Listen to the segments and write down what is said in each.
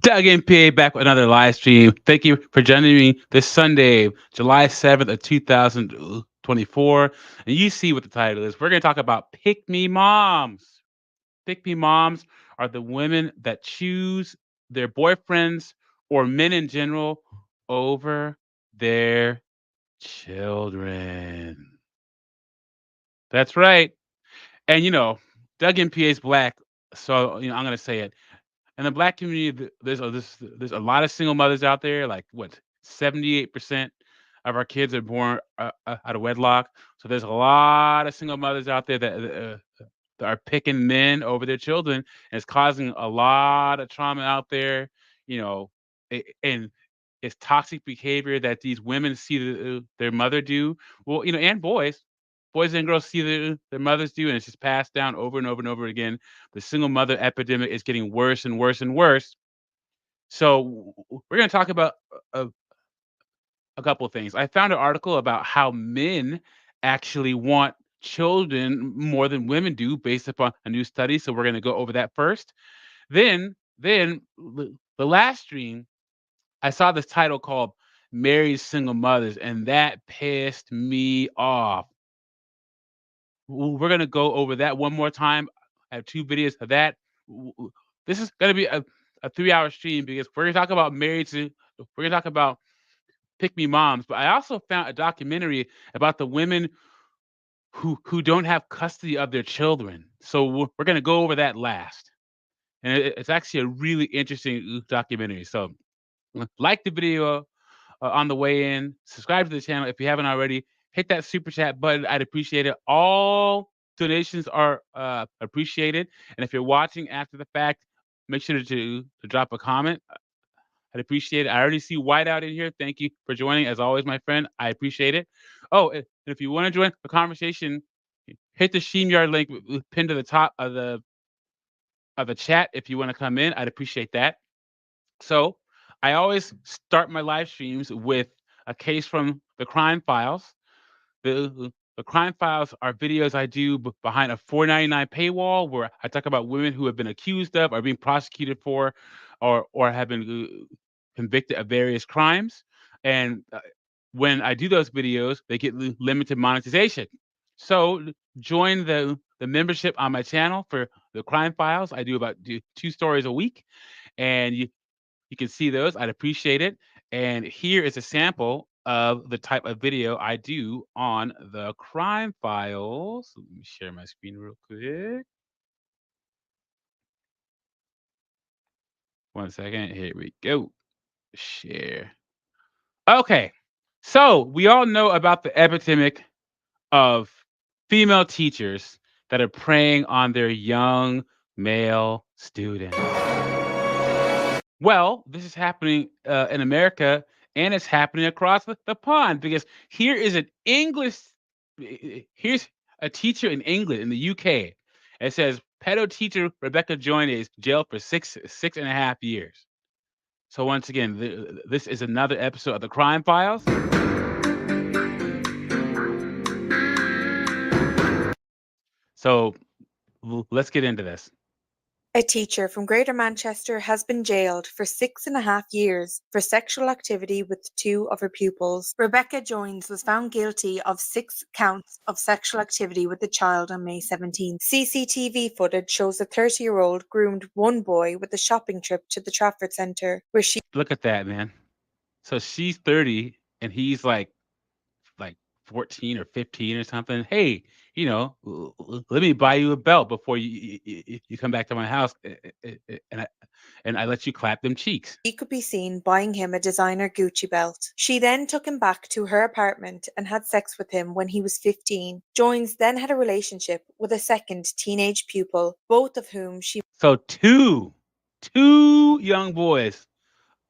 Doug and PA back with another live stream. Thank you for joining me this Sunday, July 7th of 2024. And you see what the title is. We're going to talk about pick me moms. Pick me moms are the women that choose their boyfriends or men in general over their children. That's right. And Doug and PA is black. So, I'm going to say it. In the black community, there's a lot of single mothers out there. Like what, 78% of our kids are born out of wedlock. So there's a lot of single mothers out there that are picking men over their children, and it's causing a lot of trauma out there. You know, and it's toxic behavior that these women see their mother do. Well, and boys and girls see their mothers do, and it's just passed down over and over and over again. The single mother epidemic is getting worse and worse and worse. So we're going to talk about a, a couple of things. I found an article about how men actually want children more than women do, based upon a new study. So we're going to go over that first. Then the last stream, I saw this title called "Married Single Mothers," and that pissed me off. We're gonna go over that one more time. I have two videos of that. This is gonna be a 3-hour stream because we're gonna talk about we're gonna talk about pick me moms. But I also found a documentary about the women who don't have custody of their children. So we're gonna go over that last. And it's actually a really interesting documentary. So like the video on the way in. Subscribe to the channel if you haven't already. Hit that super chat button. I'd appreciate it. All donations are appreciated. And if you're watching after the fact, make sure to drop a comment. I'd appreciate it. I already see Whiteout in here. Thank you for joining. As always, my friend, I appreciate it. Oh, and if you want to join the conversation, hit the StreamYard link pinned to the top of the chat. If you want to come in, I'd appreciate that. So I always start my live streams with a case from the crime files. The crime files are videos I do behind a $4.99 paywall where I talk about women who have been accused of or being prosecuted for or have been convicted of various crimes. And when I do those videos, they get limited monetization. So join the membership on my channel for the crime files. I do about two stories a week, and you can see those. I'd appreciate it. And here is a sample of the type of video I do on the crime files. Let me share my screen real quick. One second. Here we go. Share. Okay. So we all know about the epidemic of female teachers that are preying on their young male students. Well, this is happening in America, and it's happening across the pond because here is an English. Here's a teacher in England, in the UK. It says pedo teacher Rebecca Joyner is jailed for six and a half years. So once again, this is another episode of the Crime Files. So let's get into this. A teacher from Greater Manchester has been jailed for 6.5 years for sexual activity with two of her pupils. Rebecca Jones was found guilty of 6 counts of sexual activity with the child on May 17. CCTV footage shows a 30-year-old groomed one boy with a shopping trip to the Trafford Centre, where she Look at that, man. So she's 30 and he's like 14 or 15 or something. Hey, let me buy you a belt before you come back to my house, and I let you clap them cheeks. could be seen buying him a designer Gucci belt. She then took him back to her apartment and had sex with him when he was 15. Jones then had a relationship with a second teenage pupil, both of whom she So two young boys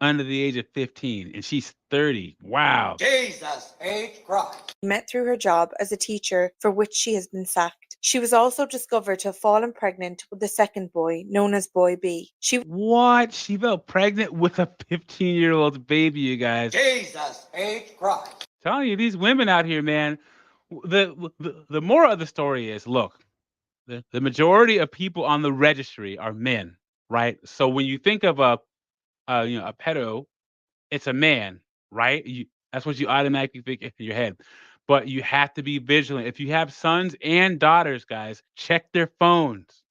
under the age of 15, and she's 30. Wow. Jesus H. Christ. met through her job as a teacher, for which she has been sacked. She was also discovered to have fallen pregnant with the second boy, known as Boy B. What? She fell pregnant with a 15-year-old baby, you guys. Jesus H. Christ. Telling you, these women out here, man. The moral of the story is, look, the majority of people on the registry are men, right? So when you think of a pedo, it's a man, right? That's what you automatically think in your head. But you have to be vigilant. If you have sons and daughters, guys, check their phones.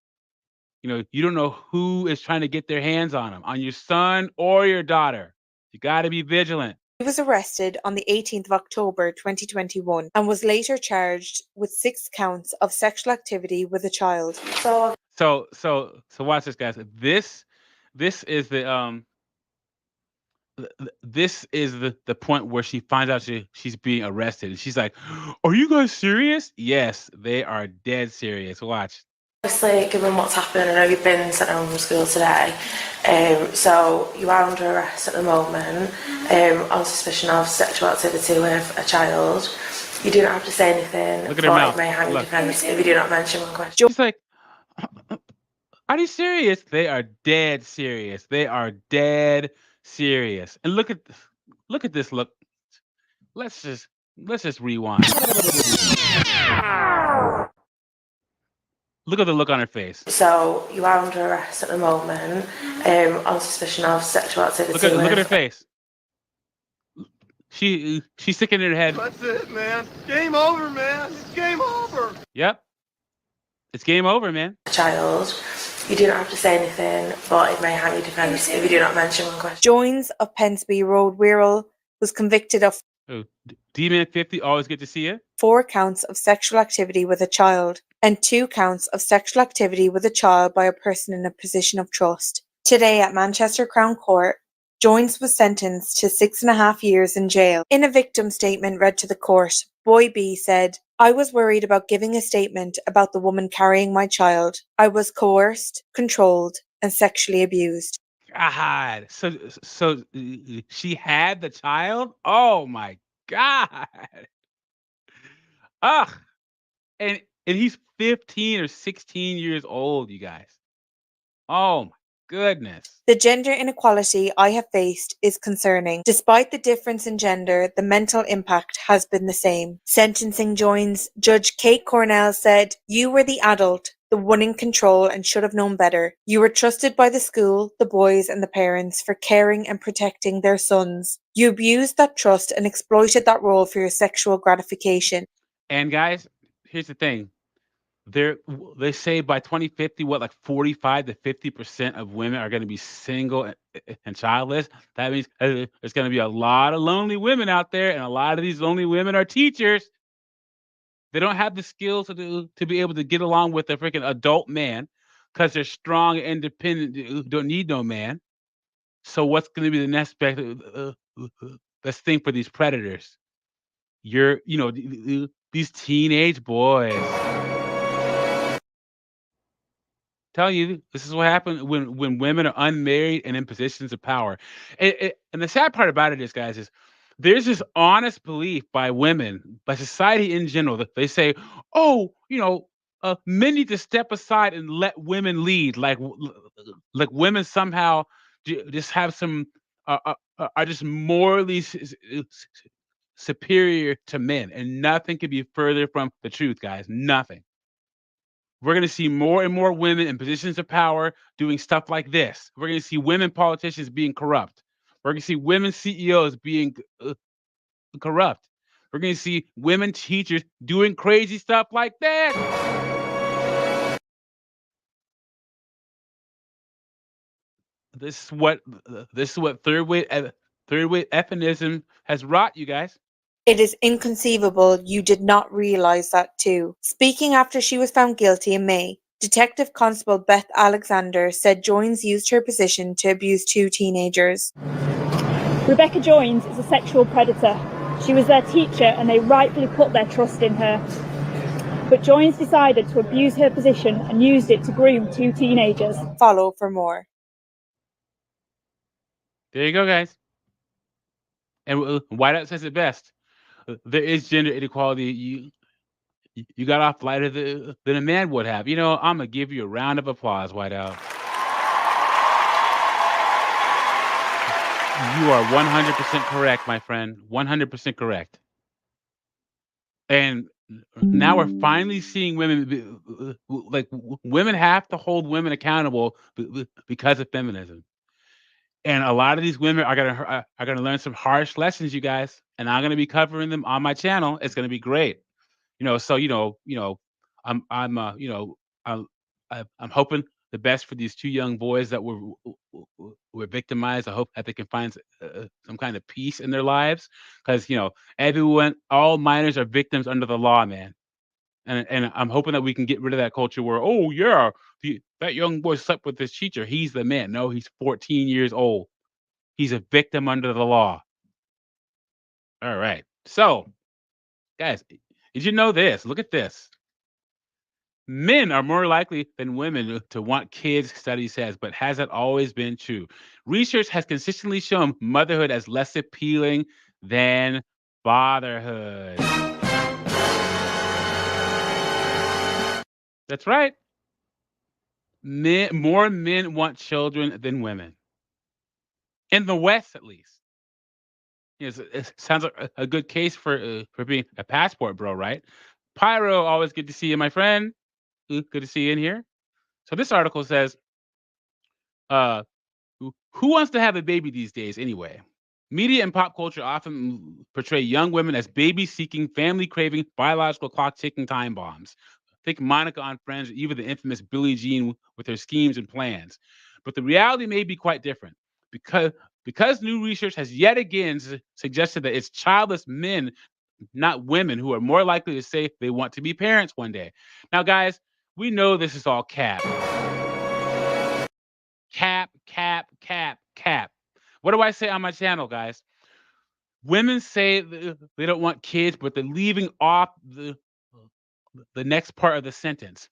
You don't know who is trying to get their hands on them, on your son or your daughter. You got to be vigilant. He was arrested on the 18th of October 2021 and was later charged with 6 counts of sexual activity with a child. So watch this, guys. This is the point where she finds out she's being arrested, and she's like, "Are you guys serious?" Yes, they are dead serious. Watch. Obviously, given what's happened, I know you've been sent home from school today, so you are under arrest at the moment on suspicion of sexual activity with a child. You do not have to say anything, Look at her but mouth. it may hang your Look. defence if you do not mention one question. She's like, "Are you serious?" They are dead serious. They are dead serious. And look at this look. Let's just let's just rewind. Look at the look on her face. So you are under arrest at the moment on suspicion of sexual activity. Look at her face. She's sticking in her head. That's it, man. Game over, man. It's game over. Yep. It's game over, man. A child. You do not have to say anything, but it may hang your defence if you do not mention one question. Joins of Pensby Road, Wirral, was convicted of Oh, D-Man 50, always good to see you. 4 counts of sexual activity with a child and 2 counts of sexual activity with a child by a person in a position of trust. Today at Manchester Crown Court, Joins was sentenced to 6.5 years in jail. In a victim statement read to the court, Boy B said, "I was worried about giving a statement about the woman carrying my child. I was coerced, controlled, and sexually abused." God. So she had the child? Oh my God. Ugh. And he's 15 or 16 years old, you guys. Oh my goodness. The gender inequality I have faced is concerning. Despite the difference in gender, the mental impact has been the same. Sentencing Joins, Judge Kate Cornell said, "You were the adult, the one in control, and should have known better. You were trusted by the school, the boys, and the parents for caring and protecting their sons. You abused that trust and exploited that role for your sexual gratification." And guys, here's the thing. They say by 2050, what, like 45 to 50% of women are going to be single and childless. That means there's going to be a lot of lonely women out there, and a lot of these lonely women are teachers. They don't have the skills to be able to get along with a freaking adult man because they're strong and independent. Don't need no man. So what's going to be the next best thing for these predators? These teenage boys. Tell you, this is what happens when women are unmarried and in positions of power. And the sad part about it is, guys, is there's this honest belief by women, by society in general, that they say, "Oh, men need to step aside and let women lead." Like women somehow just have some are just morally superior to men, and nothing could be further from the truth, guys. Nothing. We're going to see more and more women in positions of power doing stuff like this. We're going to see women politicians being corrupt. We're going to see women CEOs being corrupt. We're going to see women teachers doing crazy stuff like this. This is what third wave feminism has wrought, you guys. It is inconceivable you did not realise that too. Speaking after she was found guilty in May, Detective Constable Beth Alexander said Joins used her position to abuse 2 teenagers. Rebecca Joins is a sexual predator. She was their teacher and they rightfully put their trust in her. But Joins decided to abuse her position and used it to groom 2 teenagers. Follow for more. There you go, guys. And Whiteout says it best. There is gender inequality. You got off lighter than a man would have. I'm gonna give you a round of applause, Whiteout. You are 100% correct, my friend. 100% correct. And now we're finally seeing women women have to hold women accountable because of feminism. And a lot of these women are gonna learn some harsh lessons, you guys, and I'm gonna be covering them on my channel. It's gonna be great. So I'm I'm I'm hoping the best for these two young boys that were victimized. I hope that they can find some kind of peace in their lives, because all minors are victims under the law, man. And I'm hoping that we can get rid of that culture where, oh yeah, that young boy slept with this teacher. He's the man. No, he's 14 years old. He's a victim under the law. All right. So, guys, did you know this? Look at this. Men are more likely than women to want kids, study says, but has that always been true? Research has consistently shown motherhood as less appealing than fatherhood. That's right. More men want children than women. In the West, at least. Yes, it sounds like a good case for being a passport bro, right? Pyro, always good to see you, my friend. Good to see you in here. So this article says, uh, who wants to have a baby these days anyway? Media and pop culture often portray young women as baby seeking, family craving, biological clock ticking time bombs. Think Monica on Friends, or even the infamous Billie Jean with her schemes and plans. But the reality may be quite different because new research has yet again suggested that it's childless men, not women, who are more likely to say they want to be parents one day. Now, guys, we know this is all cap. Cap, cap, cap, cap. What do I say on my channel, guys? Women say they don't want kids, but they're leaving off the next part of the sentence.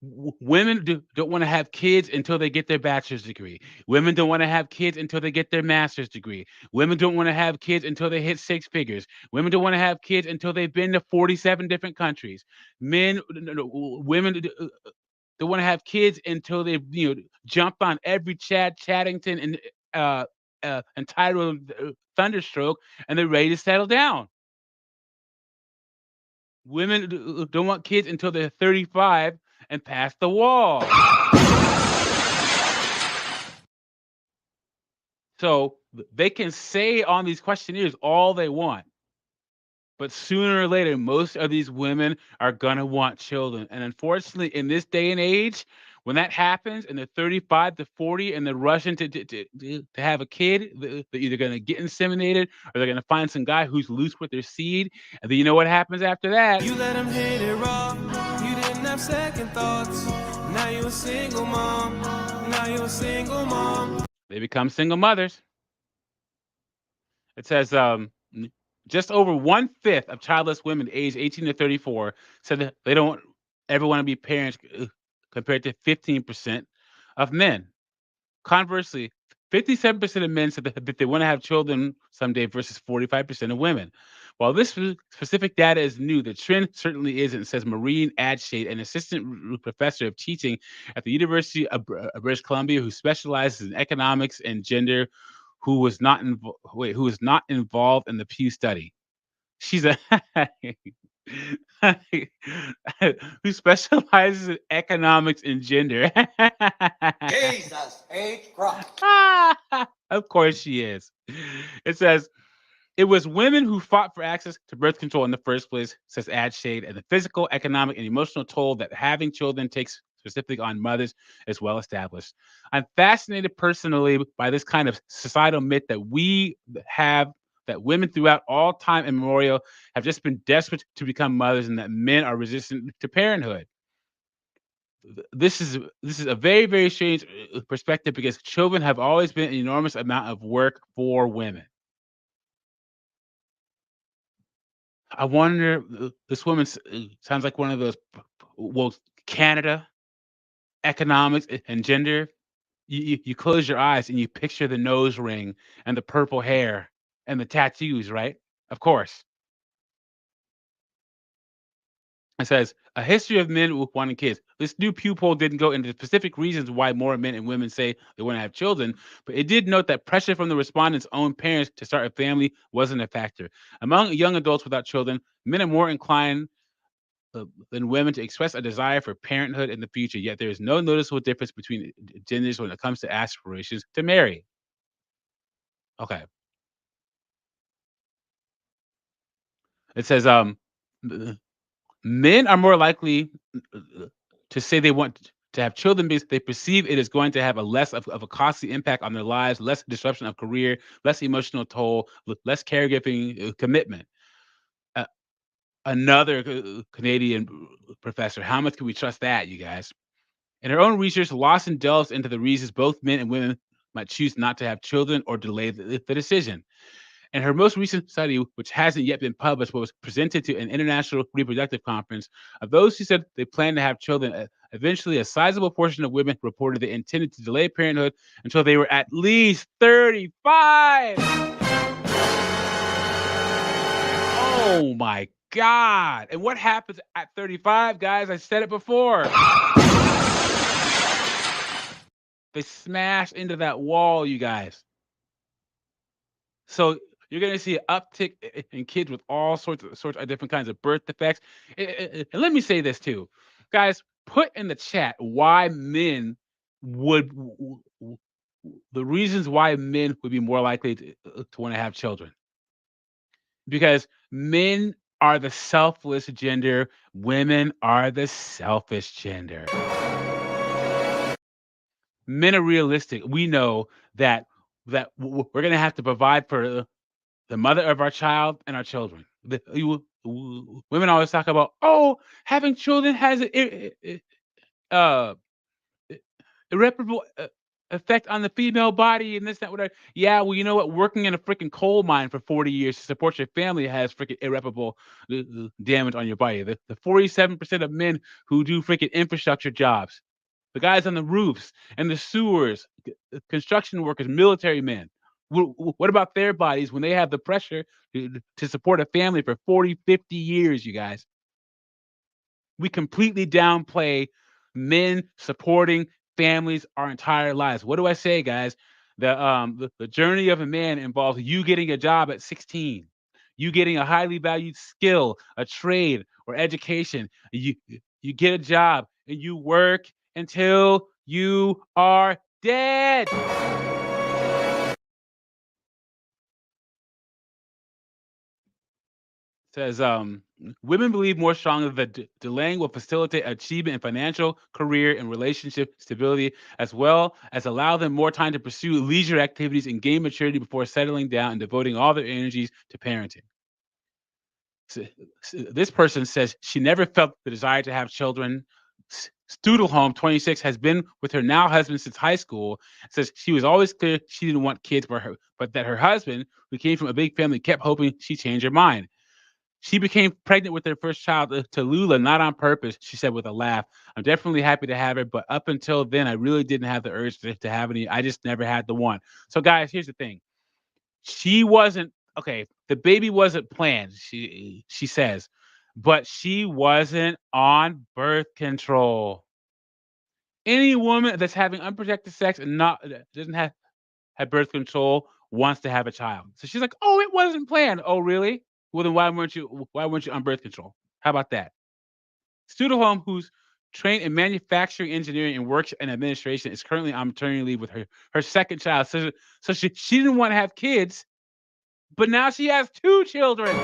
Women don't want to have kids until they get their bachelor's degree. Women don't want to have kids until they get their master's degree. Women don't want to have kids until they hit six figures. Women don't want to have kids until they've been to 47 different countries. Women they want to have kids until they've jumped on every Chad Chaddington and Tyro Thunderstroke, and they're ready to settle down. Women don't want kids until they're 35 and past the wall. So they can say on these questionnaires all they want. But sooner or later, most of these women are gonna want children. And unfortunately, in this day and age, when that happens and they're 35 to 40 and they're rushing to have a kid, they're either gonna get inseminated or they're gonna find some guy who's loose with their seed. And then you know what happens after that? You let him hit it raw. You didn't have second thoughts. Now you're a single mom. Now you're a single mom. They become single mothers. It says just over 1/5 of childless women aged 18 to 34 said that they don't ever want to be parents, compared to 15% of men. Conversely, 57% of men said that they want to have children someday versus 45% of women. While this specific data is new, the trend certainly isn't, says Maureen Adshade, an assistant professor of teaching at the University of British Columbia who specializes in economics and gender, who was not involved in the Pew study. She's a who specializes in economics and gender. Jesus H. Christ. Of course she is. It says it was women who fought for access to birth control in the first place, says Adshade, and the physical, economic, and emotional toll that having children takes specifically on mothers is well established. I'm fascinated personally by this kind of societal myth that we have, that women throughout all time immemorial have just been desperate to become mothers and that men are resistant to parenthood. This is a very, very strange perspective because children have always been an enormous amount of work for women. I wonder, this woman sounds like one of those, well, Canada, economics, and gender. You close your eyes and you picture the nose ring and the purple hair and the tattoos, right? Of course. It says a history of men with wanting kids. This new Pew poll didn't go into specific reasons why more men and women say they want to have children, but it did note that pressure from the respondents' own parents to start a family wasn't a factor. Among young adults without children, men are more inclined than women to express a desire for parenthood in the future. Yet there is no noticeable difference between genders when it comes to aspirations to marry. Okay. It says men are more likely to say they want to have children because they perceive it is going to have a less of a costly impact on their lives, less disruption of career, less emotional toll, less caregiving commitment. Uh, Another Canadian professor. How much can we trust that, you guys? In her own research, Lawson delves into the reasons both men and women might choose not to have children or delay the decision. And her most recent study, which hasn't yet been published, but was presented to an international reproductive conference, of those who said they plan to have children, eventually a sizable portion of women reported they intended to delay parenthood until they were at least 35. Oh my God. And what happens at 35, guys? I said it before. They smash into that wall, you guys. So you're going to see an uptick in kids with all sorts of different kinds of birth defects. And let me say this too, guys. Put in the chat why men would the reasons why men would be more likely to want to have children. Because men are the selfless gender, women are the selfish gender. Men are realistic. We know that we're going to have to provide for the mother of our child and our children. Women always talk about, oh, having children has an uh, irreparable effect on the female body and this, that, whatever. Yeah, well, you know what? Working in a freaking coal mine for 40 years to support your family has freaking irreparable damage on your body. The 47% of men who do freaking infrastructure jobs, the guys on the roofs and the sewers, construction workers, military men. What about their bodies when they have the pressure to support a family for 40, 50 years, you guys? We completely downplay men supporting families our entire lives. What do I say, guys? The journey of a man involves you getting a job at 16, you getting a highly valued skill, a trade or education. You get a job and you work until you are dead. Says women believe more strongly that delaying will facilitate achievement in financial, career, and relationship stability, as well as allow them more time to pursue leisure activities and gain maturity before settling down and devoting all their energies to parenting. So, this person says she never felt the desire to have children. Stoodleholm, 26, has been with her now husband since high school. Says she was always clear she didn't want kids for her, but that her husband, who came from a big family, kept hoping she'd change her mind. She became pregnant with their first child, Tallulah, not on purpose, she said with a laugh. I'm definitely happy to have her, but up until then, I really didn't have the urge to have any. I just never had the one. So, guys, here's the thing. She wasn't okay. The baby wasn't planned, she says, but she wasn't on birth control. Any woman that's having unprotected sex and not doesn't have birth control wants to have a child. So she's like, "Oh, it wasn't planned." Oh, really? Well, then why weren't you on birth control? How about that? Studeholm, who's trained in manufacturing engineering and works in administration, is currently on maternity leave with her second child. So she didn't want to have kids, but now she has two children.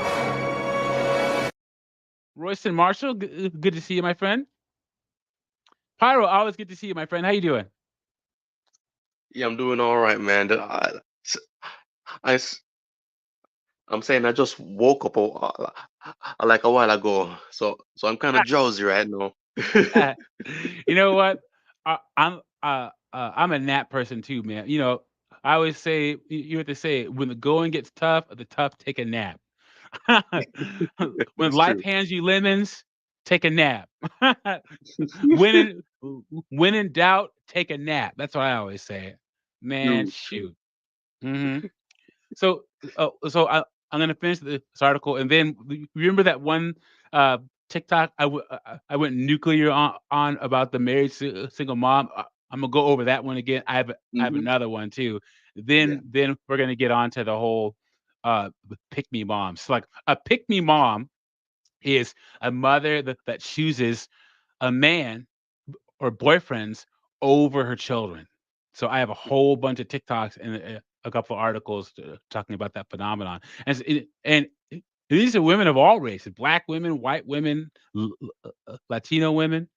Royston Marshall, good to see you, my friend. Pyro, always good to see you, my friend. How you doing? Yeah, I'm doing all right, man. I, am saying I just woke up like a while ago, so I'm kind of drowsy right now. You know what? I'm a nap person too, man. You know, I always say you have to say it, when the going gets tough, the tough take a nap. When It's life true. hands you lemons, take a nap. when in when in doubt, take a nap. That's what I always say. Man, True, true. shoot. hmm So, I'm gonna finish this article, and then remember that one uh, TikTok I went nuclear on about the married single mom. I'm gonna go over that one again. I have Hmm. another one too. Yeah. Then we're gonna get on to the whole pick me moms. So like a pick me mom is a mother that chooses a man or boyfriends over her children. So I have a whole bunch of TikToks and a couple of articles talking about that phenomenon. And these are women of all races: black women, white women, Latino women.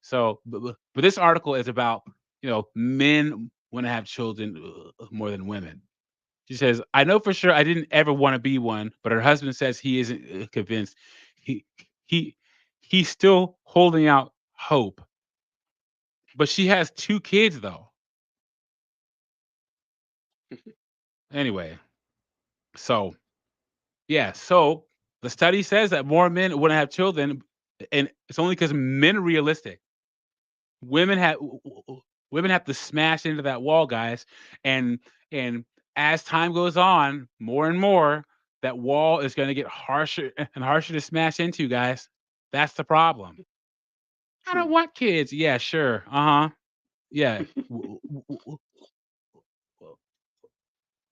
So, but this article is about men want to have children more than women. She says, "I know for sure I didn't ever want to be one, but her husband says he isn't convinced. He he he's still holding out hope. But she has 2 kids though. Anyway, so yeah, so the study says that more men want to have children, and it's only because men are realistic. Women have women have to smash into that wall, guys, and and as time goes on, more and more, that wall is going to get harsher and harsher to smash into, guys. That's the problem. I don't True. want kids. Yeah, sure. Uh huh. Yeah.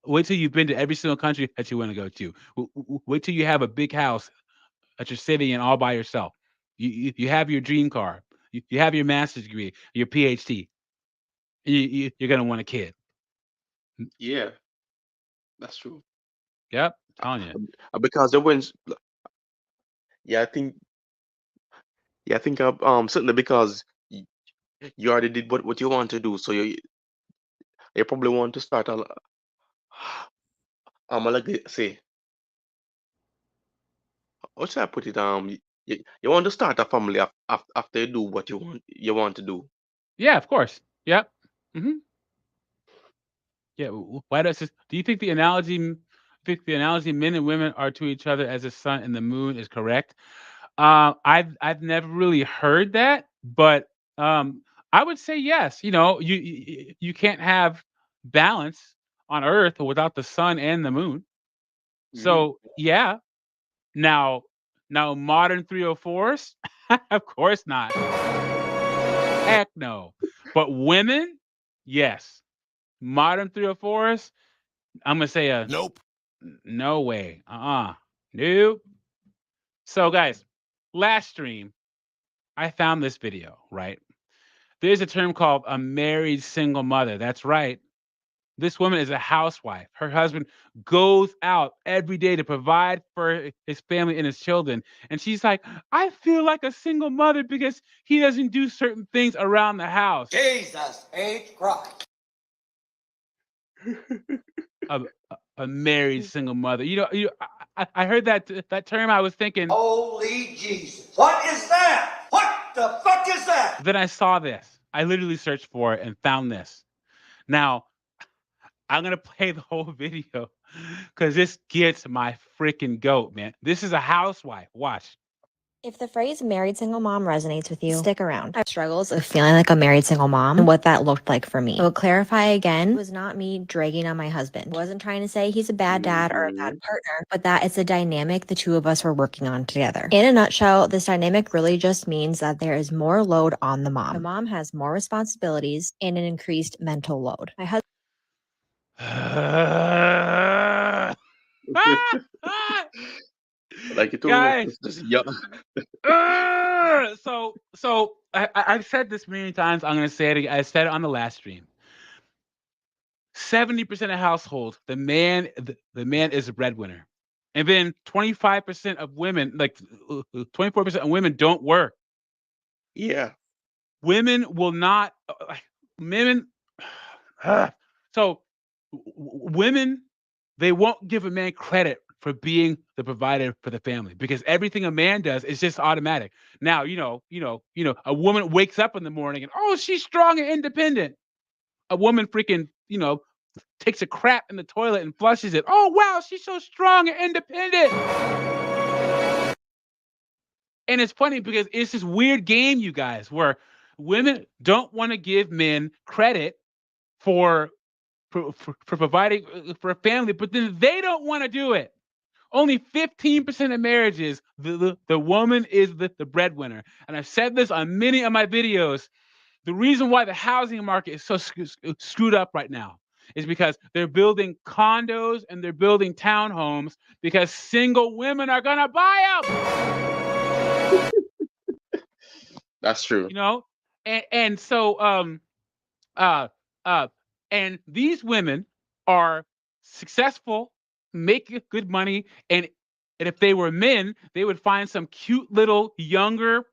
Wait till you've been to every single country that you want to go to. Wait till you have a big house that you're sitting in all by yourself. You have your dream car. You have your master's degree, your PhD. You're gonna want a kid. Yeah, that's true. Yep, telling you. Because the wins. Yeah, I think. Yeah, I think. Certainly because you already did what you want to do, so you probably want to start a. Like say, how should I put it? You want to start a family after you do what you want to do. Yeah, of course. Yep. Hmm. Yeah. Why does this? Do you think the analogy? Think the analogy men and women are to each other as the sun and the moon is correct? I've never really heard that, but I would say yes. You can't have balance on Earth without the sun and the moon. Mm. So yeah. Now, now modern 304s, of course not. Heck no. But women, yes. Modern 304s, I'm gonna say a Nope. no way. Nope. So guys, last stream, I found this video, right? There's a term called a married single mother. That's right. This woman is a housewife. Her husband goes out every day to provide for his family and his children. And she's like, I feel like a single mother because he doesn't do certain things around the house. Jesus H. Christ. A, a married single mother. I heard that term. I was thinking. Holy Jesus. What is that? What the fuck is that? Then I saw this. I literally searched for it and found this. Now, I'm gonna play the whole video because this gets my freaking goat, man. This is a housewife. Watch. If the phrase married single mom resonates with you, stick around. I have struggles of feeling like a married single mom and what that looked like for me. I will clarify again, it was not me dragging on my husband. I wasn't trying to say he's a bad dad or a bad partner, but that it's a dynamic the two of us were working on together. In a nutshell, this dynamic really just means that there is more load on the mom. The mom has more responsibilities and an increased mental load. My husband Like you told Guys. yeah. So I've said this many times. I'm gonna say it again. I said it on the last stream. 70% of households, the man is a breadwinner. And then 25% of women, like 24% of women don't work. Yeah. Women will not women so women, they won't give a man credit for being the provider for the family because everything a man does is just automatic. Now, a woman wakes up in the morning and oh, she's strong and independent. A woman freaking, takes a crap in the toilet and flushes it. Oh wow, she's so strong and independent. And it's funny because it's this weird game, you guys, where women don't want to give men credit for providing for a family, but then they don't want to do it. Only 15% of marriages, the woman is the breadwinner. And I've said this on many of my videos. The reason why the housing market is so screwed up right now is because they're building condos and they're building townhomes because single women are gonna buy them. That's true. And so uh And these women are successful, make good money, and if they were men, they would find some cute little younger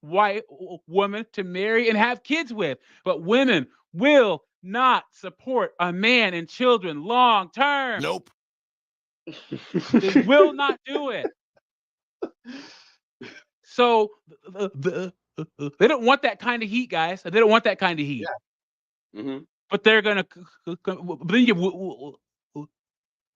white woman to marry and have kids with. But women will not support a man and children long term. Nope. They will not do it. So they don't want that kind of heat, guys. They don't want that kind of heat. Yeah. Hmm. But they're gonna. But then you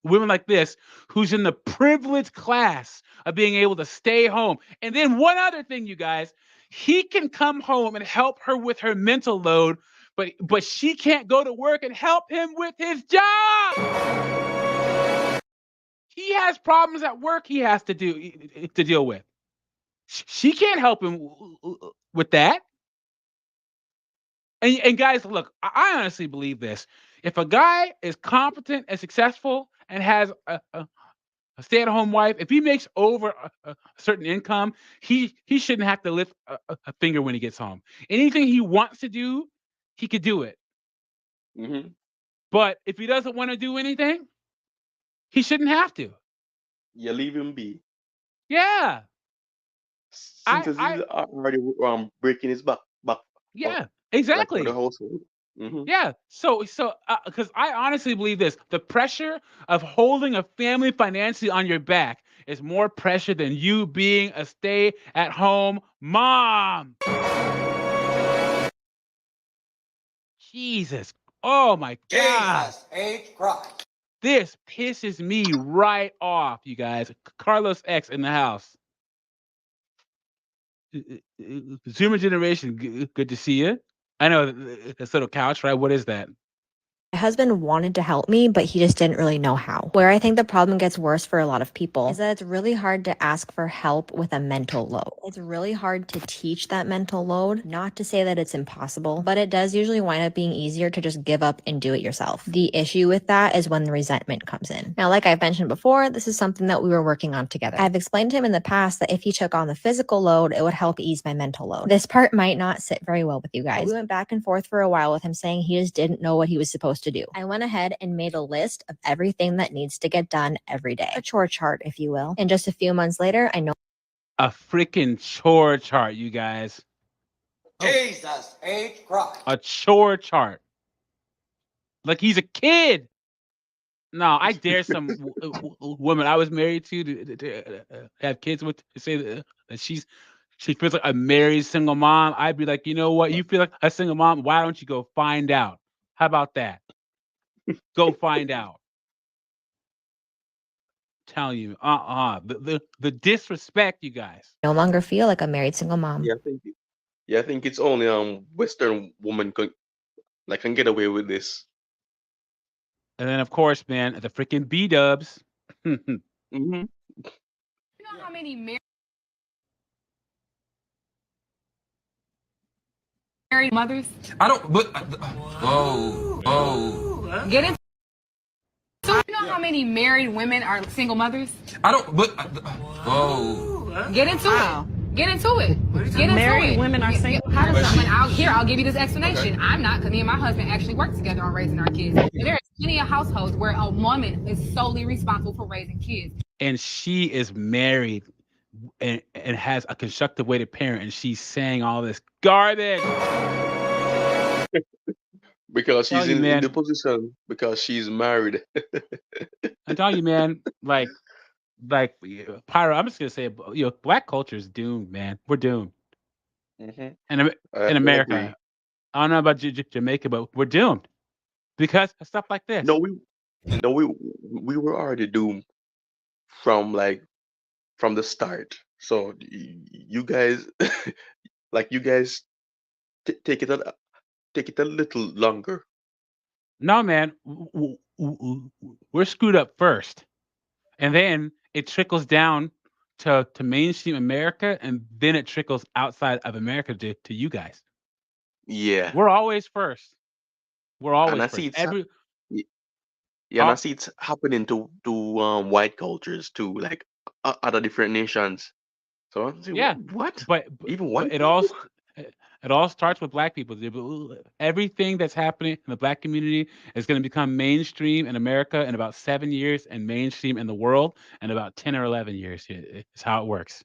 women like this, who's in the privileged class of being able to stay home. And then one other thing, you guys, he can come home and help her with her mental load, but she can't go to work and help him with his job. He has problems at work he has to deal with. She can't help him with that. And guys, look, I honestly believe this. If a guy is competent and successful and has a stay-at-home wife, if he makes over a certain income, he shouldn't have to lift a finger when he gets home. Anything he wants to do, he could do it. Hmm. But if he doesn't want to do anything, he shouldn't have to. You leave him be. Yeah. Since he's I already breaking his back for, yeah, like, for the exactly. household. Hmm. Yeah. So because I honestly believe this, the pressure of holding a family financially on your back is more pressure than you being a stay-at-home mom. Jesus. Oh my God. Jesus H. Christ. This pisses me right off, you guys. Carlos X in the house. Zoomer generation, good to see you. I know this little couch, right? What is that? My husband wanted to help me, but he just didn't really know how. Where I think the problem gets worse for a lot of people is that it's really hard to ask for help with a mental load. It's really hard to teach that mental load, not to say that it's impossible, but it does usually wind up being easier to just give up and do it yourself. The issue with that is when the resentment comes in. Now, like I've mentioned before, this is something that we were working on together. I've explained to him in the past that if he took on the physical load, it would help ease my mental load. This part might not sit very well with you guys. We went back and forth for a while with him saying he just didn't know what he was supposed to do. I went ahead and made a list of everything that needs to get done every day. A chore chart, if you will. And just a few months later, I know A freaking chore chart, you guys. Jesus H. Christ. A chore chart. Like he's a kid. No, I dare some woman I was married to have kids with to say that she feels like a married single mom. I'd be like, you know what? You feel like a single mom. Why don't you go find out? How about that? Go find out. Telling you, the disrespect, you guys. no longer feel like a married single mom. I think it's only Western woman can get away with this. And then, of course, man, the freaking B dubs. Hmm. You know how many married mothers? I don't. But Get into. So you know how many married women are single mothers? I don't. But Get into it. Get into it. Get into Married it. women are single. How does someone out here? I'll give you this explanation. I'm not, because me and my husband actually work together on raising our kids. And there are plenty of households where a woman is solely responsible for raising kids. And she is married and has a constructive way to parent, and she's saying all this garbage. Because she's in man. the position because she's married. I'm telling you, man, like Pyro, I'm just gonna say, black culture is doomed, man. We're doomed. Mhm. And in I America, agree. I don't know about Jamaica, but we're doomed because of stuff like this. No, we were already doomed from the start. So you guys, you guys take it a little longer. No, man, we're screwed up first, and then it trickles down to mainstream America, and then it trickles outside of America to you guys. Yeah, We're always first. We're and always I first. see and I see it's happening to white cultures too, like other different nations. So I'm saying, Yeah, what? but Even but white it people? also It all starts with black people. Everything that's happening in the black community is going to become mainstream in America in about 7 years, and mainstream in the world in about 10 or 11 years. It's how it works.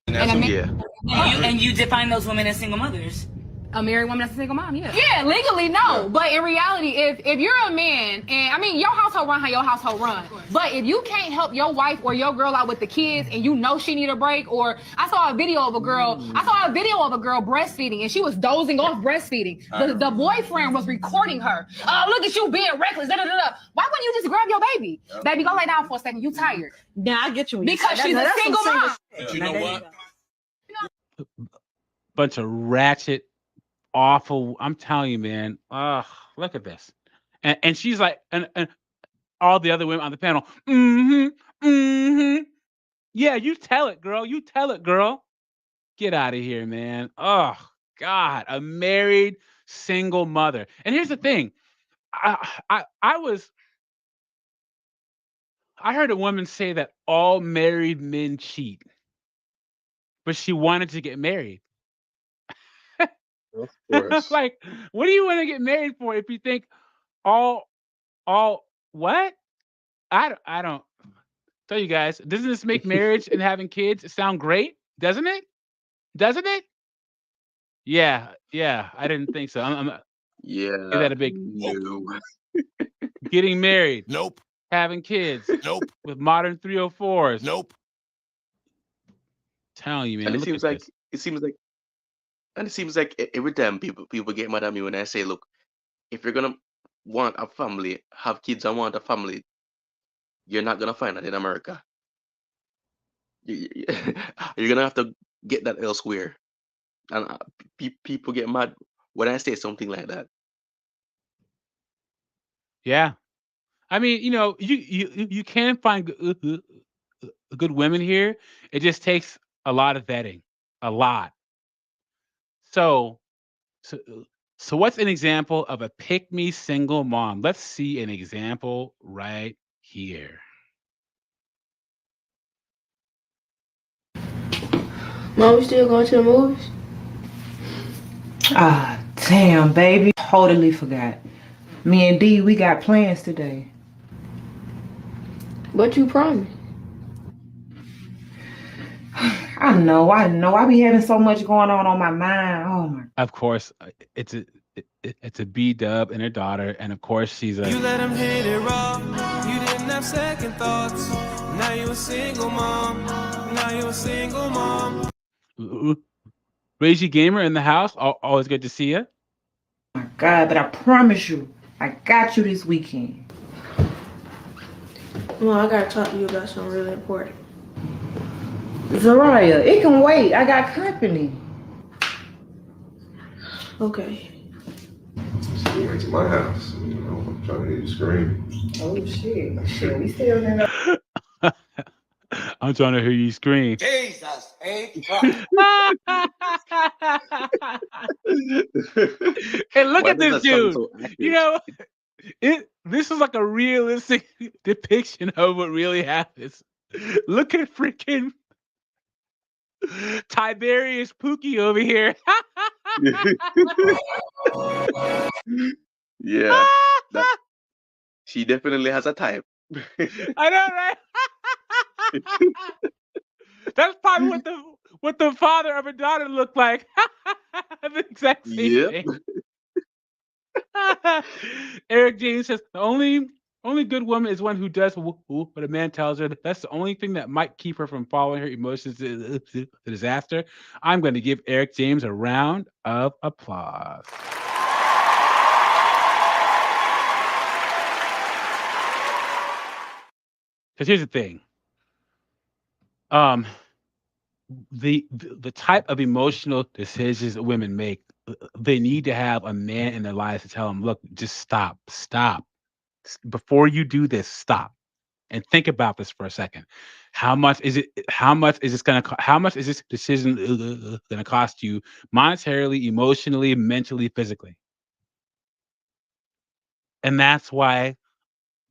Yeah. And you define those women as single mothers. A married woman that's a single mom, yeah. Yeah, legally, no. But in reality, if you're a man, and I mean, your household run how your household run. But if you can't help your wife or your girl out with the kids and you know she need a break, or I saw a video of a girl breastfeeding and she was dozing off breastfeeding. The boyfriend was recording her. Look at you being reckless. Da, da, da, da. Why wouldn't you just grab your baby? Baby, go lay down for a second. You tired. Yeah, I get you. Because she's a single mom. But you know what? Bunch of ratchet, awful. I'm telling you, man. Look at this. And she's like, and all the other women on the panel. Yeah, you tell it, girl. You tell it, girl. Get out of here, man. Oh God, a married single mother. And here's the thing. I heard a woman say that all married men cheat, but she wanted to get married. Of course. Like, what do you want to get married for if you think all what? I don't tell you guys, doesn't this make marriage and having kids sound great? Doesn't it? Doesn't it? Yeah, I didn't think so. I'm give Yeah. that a big No. getting married, Nope. having kids Nope. with modern 304s. Nope. Telling you, man. And Look at this. it seems like every time people get mad at me when I say, look, if you're gonna want a family, have kids and want a family, you're not gonna find that in America. You- You're gonna have to get that elsewhere. And people get mad when I say something like that. Yeah. I mean, you can find good women here. It just takes a lot of vetting, a lot. So, so, so what's an example of a pick me single mom? Let's see an example right here. Mom, we still going to the movies? Ah, damn, baby. Totally forgot. Me and Dee, we got plans today. But you promised. I know. I be having so much going on my mind. Oh my. Of course, it's a B Dub and her daughter, and of course she's You a let him hit it raw. You didn't have second thoughts. Now you a single mom. Now you a single mom. Reggie Gamer in the house. Always good to see you. Oh my God, but I promise you, I got you this weekend. Mom, I gotta talk to you about something really important. Zariah, it can wait. I got company. Okay. You went to my house. I'm trying to hear you scream. Oh shit. Shit, we still in the I'm trying to hear you scream. Jesus H. Christ. Hey, look Why at does this that sound dude. so You accurate? this is like a realistic depiction of what really happens. Look at freaking Tiberius Pookie over here. Yeah, that she definitely has a type. I know, right? That's probably what the father of a daughter looked like. The exact same Yep. thing. Eric James says the only good woman is one who does what a man tells her. That's the only thing that might keep her from following her emotions to disaster. I'm going to give Eric James a round of applause. Because here's the thing. The type of emotional decisions that women make, they need to have a man in their lives to tell them, look, just stop. Before you do this, stop and think about this for a second. How much is this decision going to cost you monetarily, emotionally, mentally, physically? And that's why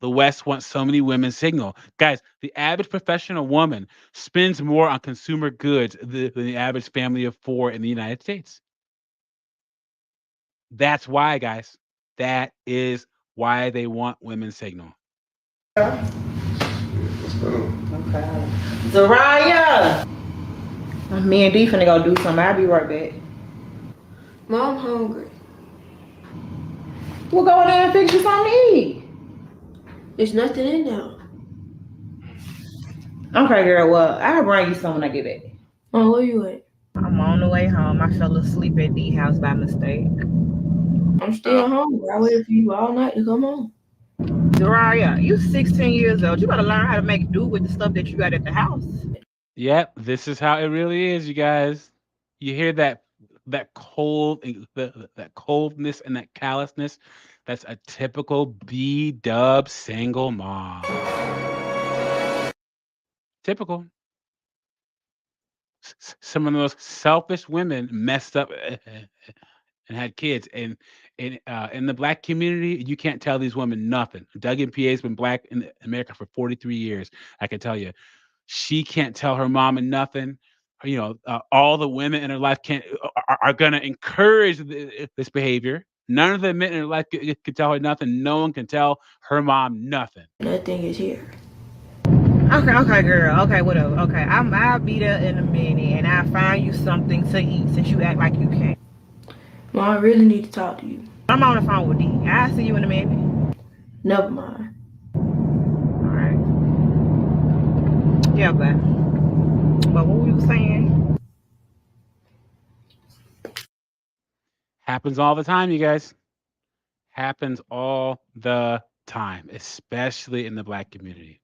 the West wants so many women single. Guys, the average professional woman spends more on consumer goods than the average family of four in the United States. That's why, guys. That is why they want women's signal. Let's go. Okay. Zariah! Me and D finna go do something. I'll be right back. Mom hungry. We'll go in there and fix you something to eat. There's nothing in there. Okay, girl. Well, I'll bring you some when I get back. Mom, where you at? I'm on the way home. I fell asleep at D house by mistake. I'm still hungry. I waited for you all night to come home. Zariah, you 16 years old. You gotta learn how to make do with the stuff that you got at the house. Yep, this is how it really is, you guys. You hear that cold that coldness and that callousness? That's a typical B-dub single mom. Typical. Some of those selfish women messed up and had kids. And in the black community, you can't tell these women nothing. Doug and PA's been black in America for 43 years. I can tell you, she can't tell her mama nothing. All the women in her life are gonna encourage this behavior. None of the men in her life could tell her nothing. No one can tell her mom nothing. Nothing is here. Okay, girl. Okay, whatever. Okay, I'll be there in a minute, and I'll find you something to eat since you act like you can't. Mom, I really need to talk to you. I'm on the phone with D. I'll see you in a minute. Never mind. All right. Yeah, but what were you saying? Happens all the time, you guys. Happens all the time, especially in the black community.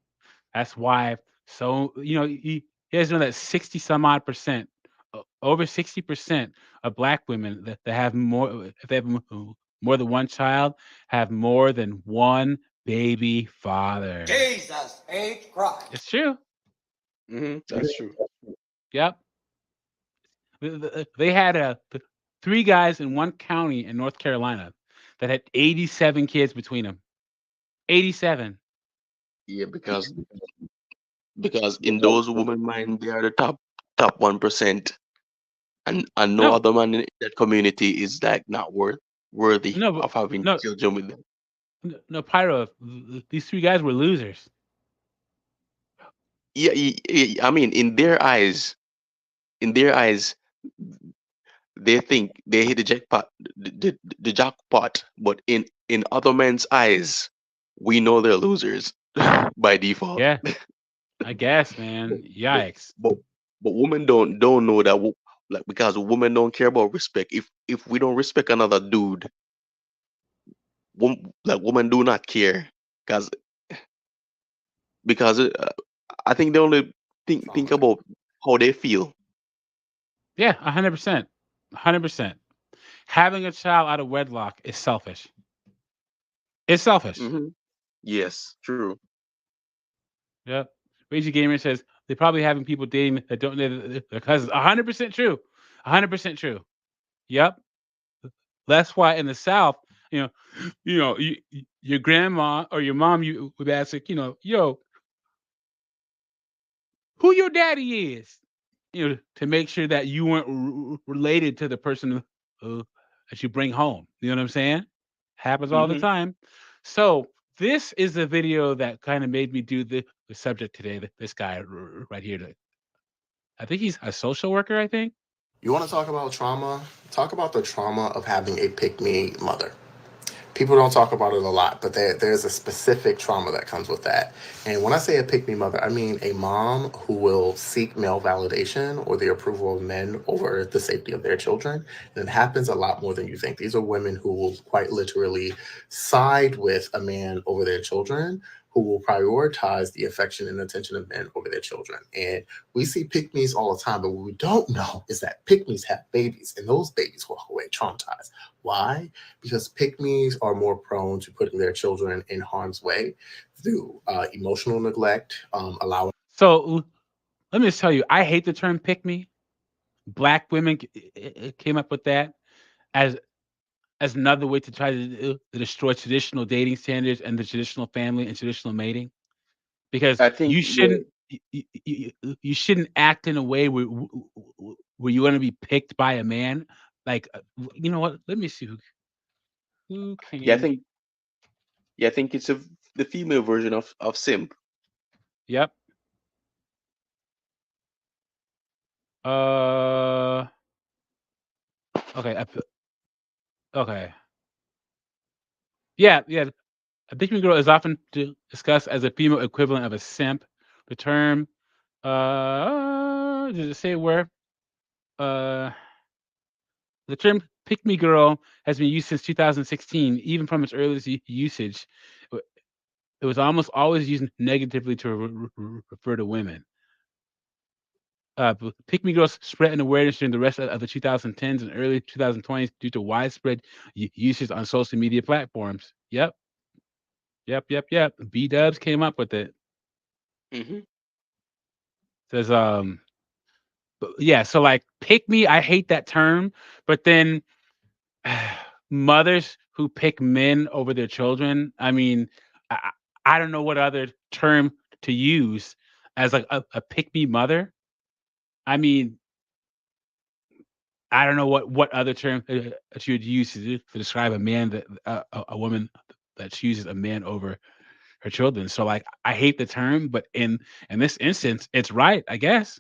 That's why. So you guys know that 60 some odd percent, over 60% of black women that have more, if they have more than one child, have more than one baby father. Jesus H. Christ. It's true. That's true. Yep. They had 3 guys in one county in North Carolina that had 87 kids between them. 87. Yeah, because in those women mind they are the top 1%, and no No, other man in that community is like not worthy no, but of having no, children with them. no, Pyro. These 3 guys were losers. Yeah, I mean, in their eyes, they think they hit the jackpot, the jackpot. But in other men's eyes, we know they're losers by default. Yeah, I guess, man. But Yikes. but but women don't know that, like, because women don't care about respect. If we don't respect another dude, like, women do not care, because I think they only think about how they feel. Yeah, 100%. 100%. Having a child out of wedlock is selfish. It's selfish. Yes, true. Yep. Raging Gamer says they're probably having people dating that don't know their cousins. 100% true. 100% true. Yep. That's why in the South, you know, your grandma or your mom, you would ask, like, yo, who your daddy is, to make sure that you weren't related to the person that you bring home. You know what I'm saying? Happens all the Hmm. time. So this is the video that kind of made me do the subject today. This guy right here. I think he's a social worker, I think. You want to talk about trauma? Talk about the trauma of having a pick-me mother. People don't talk about it a lot, but there's a specific trauma that comes with that. And when I say a pick-me mother, I mean a mom who will seek male validation or the approval of men over the safety of their children. And it happens a lot more than you think. These are women who will quite literally side with a man over their children, who will prioritize the affection and attention of men over their children. And we see pick-me's all the time, but what we don't know is that pick-me's have babies, and those babies walk away traumatized. Why? Because pick-me's are more prone to putting their children in harm's way through emotional neglect, allowing. So let me just tell you, I hate the term "pick me." Black women came up with that as another way to try to destroy traditional dating standards and the traditional family and traditional mating, because I think, you yeah. shouldn't you shouldn't act in a way where you want to be picked by a man. Like, you know what? Let me see who. Who Yeah, I came? think yeah, I think it's the female version of simp. Yep. Uh. Okay. Okay. Yeah. Yeah. A pick me girl is often discussed as a female equivalent of a simp. The term. Does it say where? Uh. The term "pick me girl" has been used since 2016. Even from its earliest usage, w- it was almost always used negatively to refer to women. Pick me girls spread in awareness during the rest of the 2010s and early 2020s due to widespread usage on social media platforms. Yep, yep, yep, yep. B Dubs came up with it. Hmm. Says yeah. So like, pick me. I hate that term, but then mothers who pick men over their children. I mean, I don't know what other term to use as like a pick me mother. I mean, I don't know what other term that you would use to describe a man that a woman that chooses a man over her children. So like, I hate the term, but in this instance, it's right, I guess.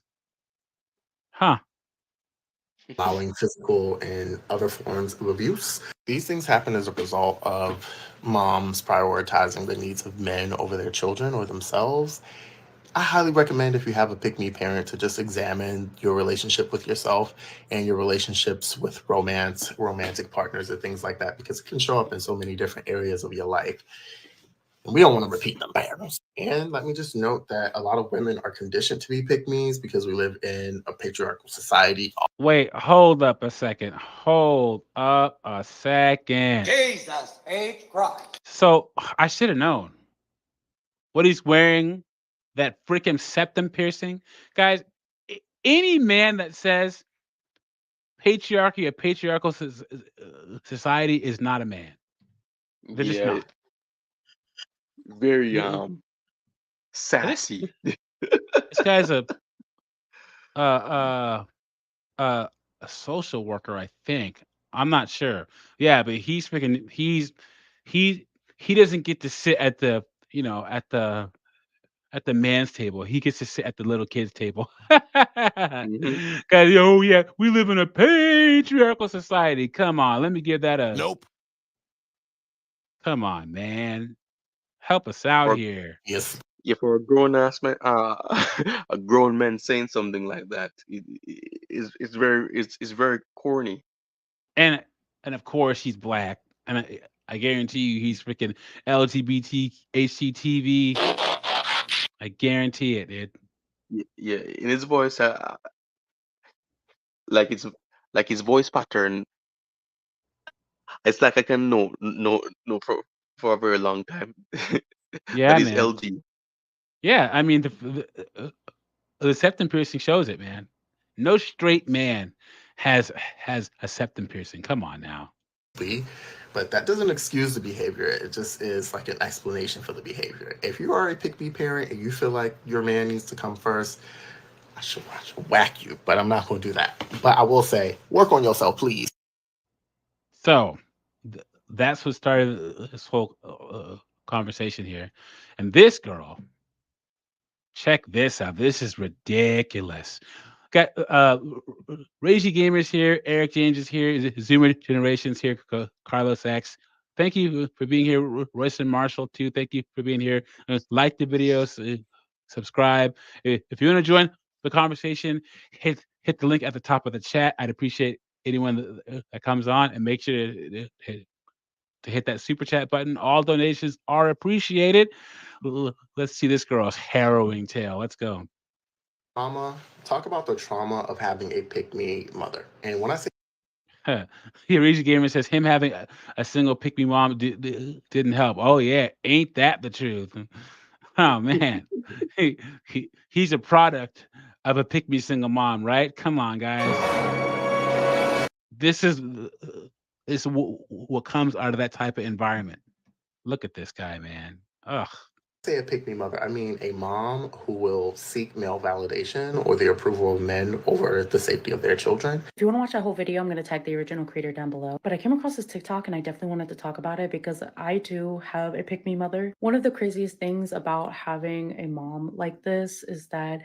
Huh? allowing physical and other forms of abuse. These things happen as a result of moms prioritizing the needs of men over their children or themselves. I highly recommend if you have a pick me parent to just examine your relationship with yourself and your relationships with romantic partners, and things like that, because it can show up in so many different areas of your life. And we don't want to repeat them patterns. And let me just note that a lot of women are conditioned to be pick me's because we live in a patriarchal society. Wait, hold up a second. Hold up a second. Jesus H. Christ. So I should have known what he's wearing, that freaking septum piercing. Guys, any man that says patriarchy or patriarchal society is not a man. They're just Yeah, not. very You- This sassy. this guy's uh uh uh a social worker, I think. I'm not sure. Yeah, but he's freaking he he doesn't get to sit at the at the man's table. He gets to sit at the little kids' table. Hmm. Cause oh yeah, we live in a patriarchal society. Come on, let me give that a Nope. come on, man. Help us out For here. Yes. yeah, for a grown ass man, a grown man saying something like that, it's very corny. And and of course he's black. And I guarantee you he's freaking LGBT HGTV. I guarantee it, dude. Yeah, in his voice, like it's like his voice pattern. It's like I can know for a very long time that Yeah, is man. LG. Yeah, I mean the septum piercing shows it, man. No straight man has a septum piercing. Come on now. But that doesn't excuse the behavior. It just is like an explanation for the behavior. If you are a pick me parent and you feel like your man needs to come first, I should whack you, but I'm not going to do that. But I will say, work on yourself, please. So that's what started this whole conversation here. And this girl, check this out. This is ridiculous. Got Ragy Gamers here, Eric James is here, Zoomer Generations here, Carlos X. Thank you for being here, Royce and Marshall too. Thank you for being here. Like the videos, subscribe. If you want to join the conversation, hit the link at the top of the chat. I'd appreciate anyone that comes on, and make sure to hit that super chat button. All donations are appreciated. Let's see this girl's harrowing tale. Let's go. Trauma. Talk about the trauma of having a pick me mother. And when I say Huh. Here, Easy Gamer says him having a single pick me mom didn't help. Oh yeah, ain't that the truth? Oh man, he's a product of a pick me single mom, right? Come on, guys. This is what comes out of that type of environment. Look at this guy, man. Ugh. say a pick me mother, I mean a mom who will seek male validation or the approval of men over the safety of their children. If you want to watch that whole video, I'm going to tag the original creator down below. But I came across this TikTok and I definitely wanted to talk about it because I too have a pick me mother. One of the craziest things about having a mom like this is that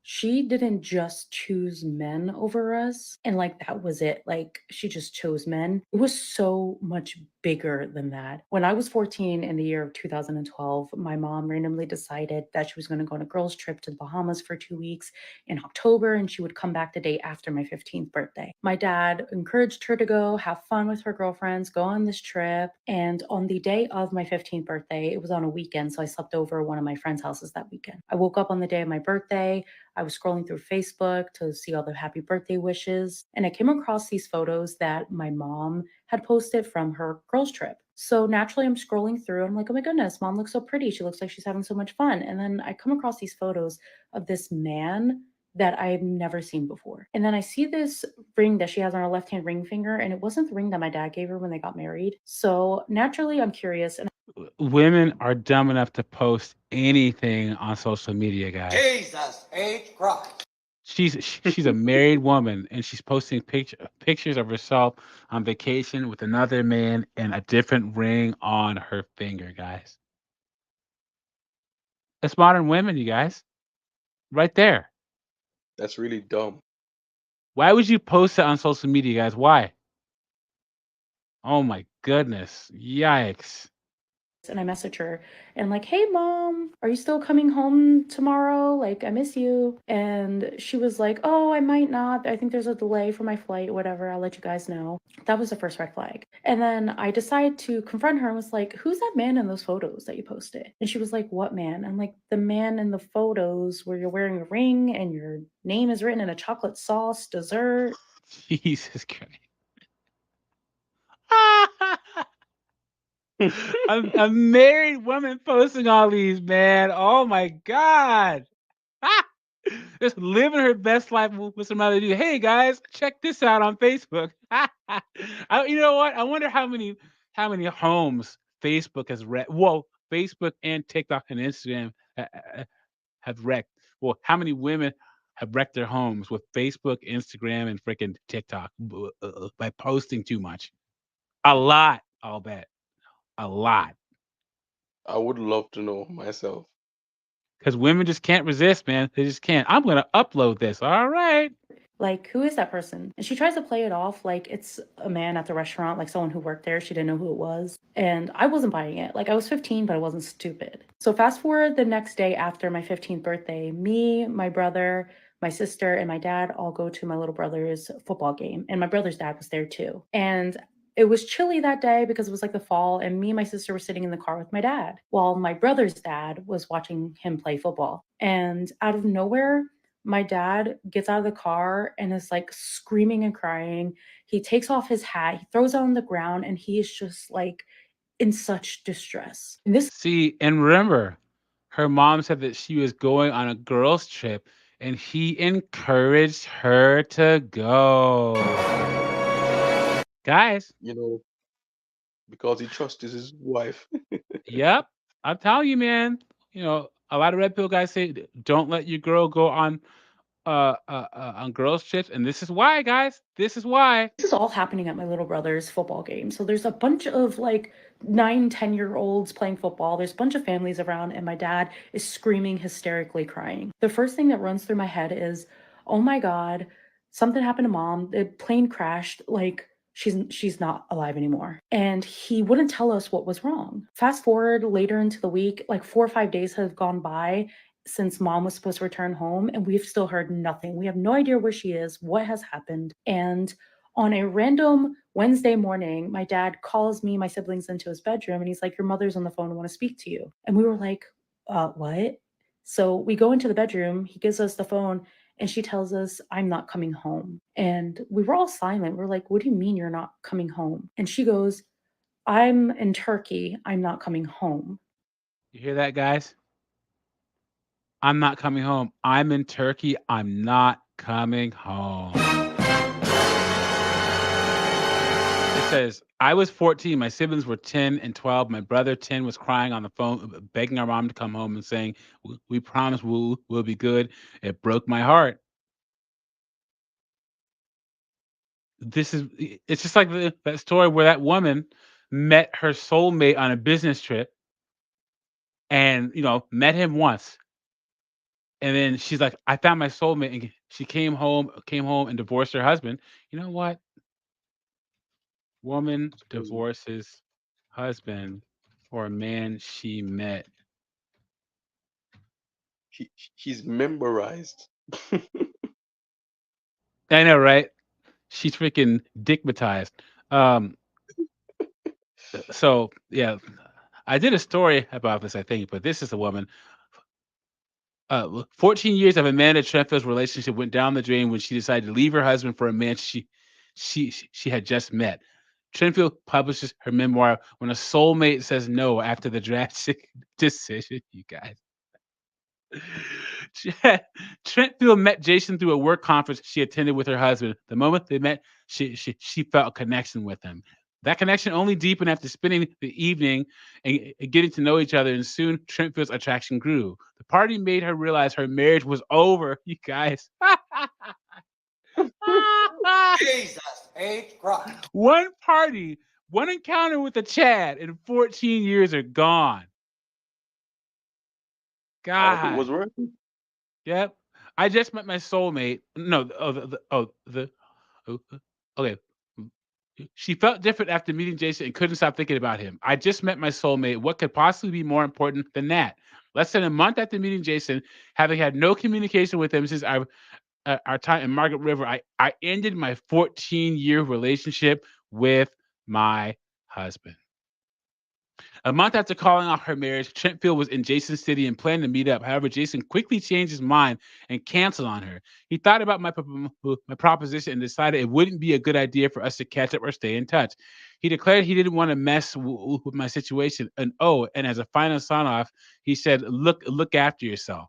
she didn't just choose men over us and like that was it. Like she just chose men. It was so much bigger than that. When I was 14 in the year of 2012, my mom randomly decided that she was going to go on a girls' trip to the Bahamas for 2 weeks in October and she would come back the day after my 15th birthday. My dad encouraged her to go have fun with her girlfriends, go on this trip. And on the day of my 15th birthday, it was on a weekend, so I slept over at one of my friends' houses that weekend. I woke up on the day of my birthday. I was scrolling through Facebook to see all the happy birthday wishes, and I came across these photos that my mom had posted from her girls' trip. So naturally, I'm scrolling through. I'm like, oh my goodness, mom looks so pretty. She looks like she's having so much fun. And then I come across these photos of this man that I've never seen before. And then I see this ring that she has on her left-hand ring finger, and it wasn't the ring that my dad gave her when they got married. So naturally, I'm curious. And Women are dumb enough to post anything on social media, guys. Jesus H. Christ. She's a married woman and she's posting pictures of herself on vacation with another man and a different ring on her finger, guys. That's modern women, you guys. Right there. That's really dumb. Why would you post it on social media, guys? Why? Oh my goodness. Yikes. I message her and like, hey mom, are you still coming home tomorrow? Like, I miss you. And she was like, oh, I might not. I think there's a delay for my flight, whatever. I'll let you guys know. That was the first red flag. And then I decided to confront her and was like, who's that man in those photos that you posted? And she was like, what man? I'm like, the man in the photos where you're wearing a ring and your name is written in a chocolate sauce dessert. Jesus Christ. a married woman posting all these, man. Oh my God. Just living her best life with some other dude. Hey guys, check this out on Facebook. You know what? I wonder how many homes Facebook has wrecked. Well, Facebook and TikTok and Instagram have wrecked. Well, how many women have wrecked their homes with Facebook, Instagram, and freaking TikTok by posting too much? A lot, I'll bet. A lot. I would love to know myself. Because women just can't resist, man. They just can't. I'm going to upload this. All right. Like, who is that person? And she tries to play it off like it's a man at the restaurant, like someone who worked there. She didn't know who it was. And I wasn't buying it. Like, I was 15, but I wasn't stupid. So fast forward the next day after my 15th birthday, me, my brother, my sister, and my dad all go to my little brother's football game. And my brother's dad was there too. And it was chilly that day because it was like the fall, and me and my sister were sitting in the car with my dad while my brother's dad was watching him play football. And out of nowhere, my dad gets out of the car and is like screaming and crying. He takes off his hat, he throws it on the ground, and he is just like in such distress. And this See, and remember, her mom said that she was going on a girls' trip and he encouraged her to go. Guys. You know, because he trusts his wife. Yep. I'm telling you, man. You know, a lot of red pill guys say don't let your girl go on girls trips, and this is why, guys. This is why. This is all happening at my little brother's football game. So there's a bunch of like 9-10-year-olds playing football. There's a bunch of families around, and my dad is screaming, hysterically crying. The first thing that runs through my head is, oh my God, something happened to mom. The plane crashed. Like, she's not alive anymore. And he wouldn't tell us what was wrong. Fast forward later into the week, like 4 or 5 days have gone by since mom was supposed to return home, and we've still heard nothing. We have no idea where she is, what has happened. And on a random Wednesday morning, my dad calls me, my siblings, into his bedroom, and he's like, your mother's on the phone, I want to speak to you. And we were like, what? So we go into the bedroom, he gives us the phone, and she tells us, I'm not coming home. And we were all silent. We're like, what do you mean you're not coming home? And she goes, I'm in Turkey. I'm not coming home. You hear that, guys? I'm not coming home. I'm in Turkey. I'm not coming home. It's says, I was 14. My siblings were 10 and 12. My brother, 10, was crying on the phone, begging our mom to come home and saying, We promise we'll be good. It broke my heart. It's just like that story where that woman met her soulmate on a business trip and, met him once. And then she's like, I found my soulmate. And she came home and divorced her husband. You know what? Woman divorces husband or a man she met. He's memorized. I know, right? She's freaking dickmatized. Um, so yeah, I did a story about this, I think, but this is a woman. 14 years of Amanda Trenfield's relationship went down the drain when she decided to leave her husband for a man she had just met. Trenfield publishes her memoir When a Soulmate Says No after the drastic decision. You guys. Trentfield met Jason through a work conference she attended with her husband. The moment they met, she felt a connection with him. That connection only deepened after spending the evening and getting to know each other, and soon Trentfield's attraction grew. The party made her realize her marriage was over. You guys. Jesus H. Christ. One party, one encounter with a Chad, and 14 years are gone. I hope it God. was worth it. Yep. I just met my soulmate. No, okay. She felt different after meeting Jason and couldn't stop thinking about him. I just met my soulmate. What could possibly be more important than that? Less than a month after meeting Jason, having had no communication with him since our time in Margaret River, I ended my 14-year relationship with my husband. A month after calling off her marriage, Trentfield was in Jason's city and planned to meet up. However, Jason quickly changed his mind and canceled on her. He thought about my proposition and decided it wouldn't be a good idea for us to catch up or stay in touch. He declared he didn't want to mess with my situation. And as a final sign off, he said, "Look after yourself."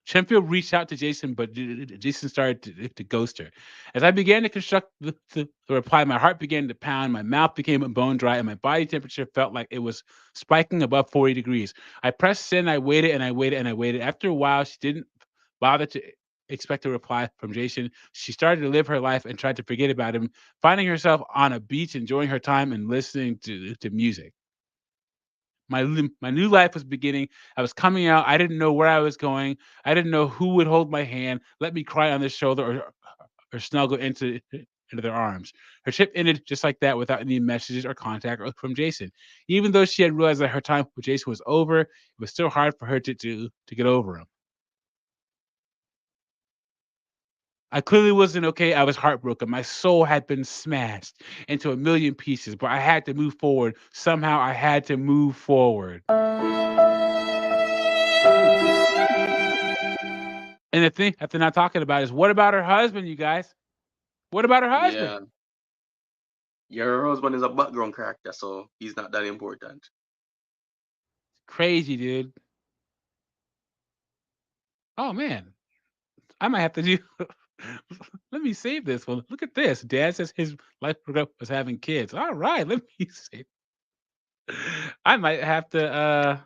Shenfield reached out to Jason, but Jason started to ghost her. As I began to construct the reply, my heart began to pound, my mouth became bone dry, and my body temperature felt like it was spiking above 40 degrees. I pressed send, I waited and I waited and I waited. After a while, she didn't bother to expect a reply from Jason. She started to live her life and tried to forget about him, finding herself on a beach, enjoying her time and listening to music. My new life was beginning. I was coming out. I didn't know where I was going. I didn't know who would hold my hand, let me cry on their shoulder, or snuggle into their arms. Her trip ended just like that, without any messages or contact from Jason. Even though she had realized that her time with Jason was over, it was still hard for her to get over him. I clearly wasn't okay. I was heartbroken. My soul had been smashed into a million pieces, but I had to move forward. Somehow I had to move forward. And the thing that they're not talking about is, what about her husband, you guys? What about her husband? Yeah. Your husband is a background character, so he's not that important. Crazy, dude. Oh man, I might have to do. Let me save this one. Look at this. Dad says his life regret was having kids. All right, let me save. I might have to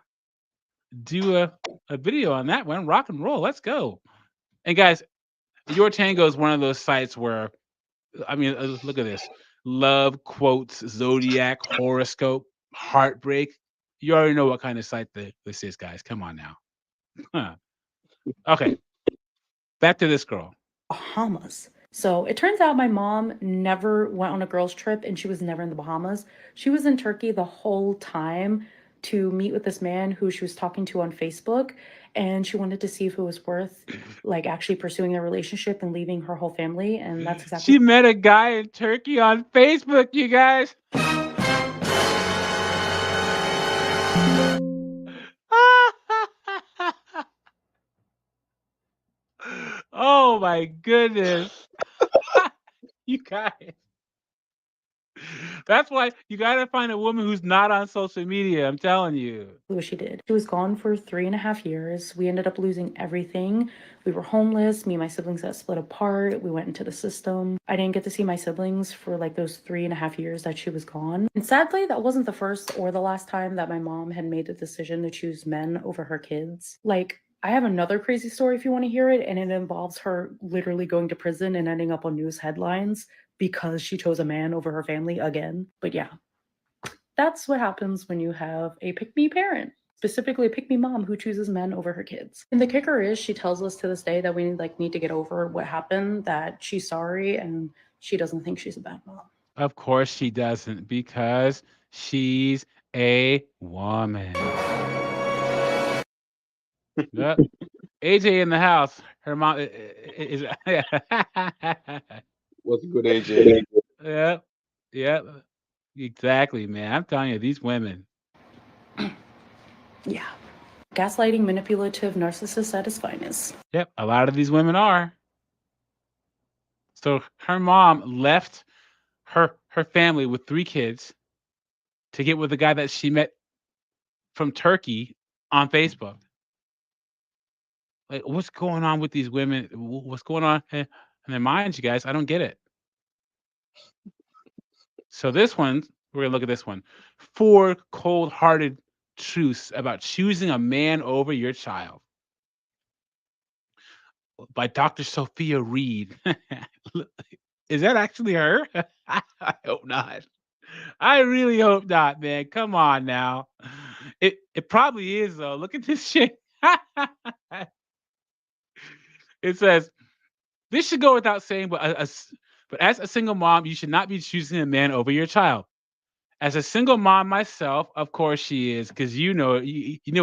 do a video on that one. Rock and roll. Let's go. And guys, Your Tango is one of those sites where, I mean, look at this. Love quotes, zodiac, horoscope, heartbreak. You already know what kind of site this is, guys. Come on now. Huh. Okay. Back to this girl. Bahamas. So it turns out my mom never went on a girls' trip and she was never in the Bahamas. She was in Turkey the whole time to meet with this man who she was talking to on Facebook. And she wanted to see if it was worth like actually pursuing a relationship and leaving her whole family. And that's exactly She met a guy in Turkey on Facebook, you guys. Oh my goodness. You guys. That's why you gotta find a woman who's not on social media. I'm telling you. What she did. She was gone for 3.5 years. We ended up losing everything. We were homeless. Me and my siblings got split apart. We went into the system. I didn't get to see my siblings for like those 3.5 years that she was gone. And sadly, that wasn't the first or the last time that my mom had made the decision to choose men over her kids. Like, I have another crazy story if you want to hear it, and it involves her literally going to prison and ending up on news headlines because she chose a man over her family again. But yeah, that's what happens when you have a pick-me parent, specifically a pick-me mom who chooses men over her kids. And the kicker is she tells us to this day that we need to get over what happened, that she's sorry and she doesn't think she's a bad mom. Of course she doesn't, because she's a woman. Yep. AJ in the house. Her mom is. What's good, AJ? Yep. Yep. Exactly, man. I'm telling you, these women. Yeah. Gaslighting, manipulative, narcissist at his finest. Yep. A lot of these women are. So her mom left her family with 3 kids to get with the guy that she met from Turkey on Facebook. Like, what's going on with these women? What's going on in their minds, you guys? I don't get it. So this one, we're gonna look at this one. 4 cold-hearted truths about choosing a man over your child. By Dr. Sophia Reed. Is that actually her? I hope not. I really hope not, man. Come on now. It probably is though. Look at this shit. It says, this should go without saying, but but as a single mom, you should not be choosing a man over your child. As a single mom myself, of course she is, because you know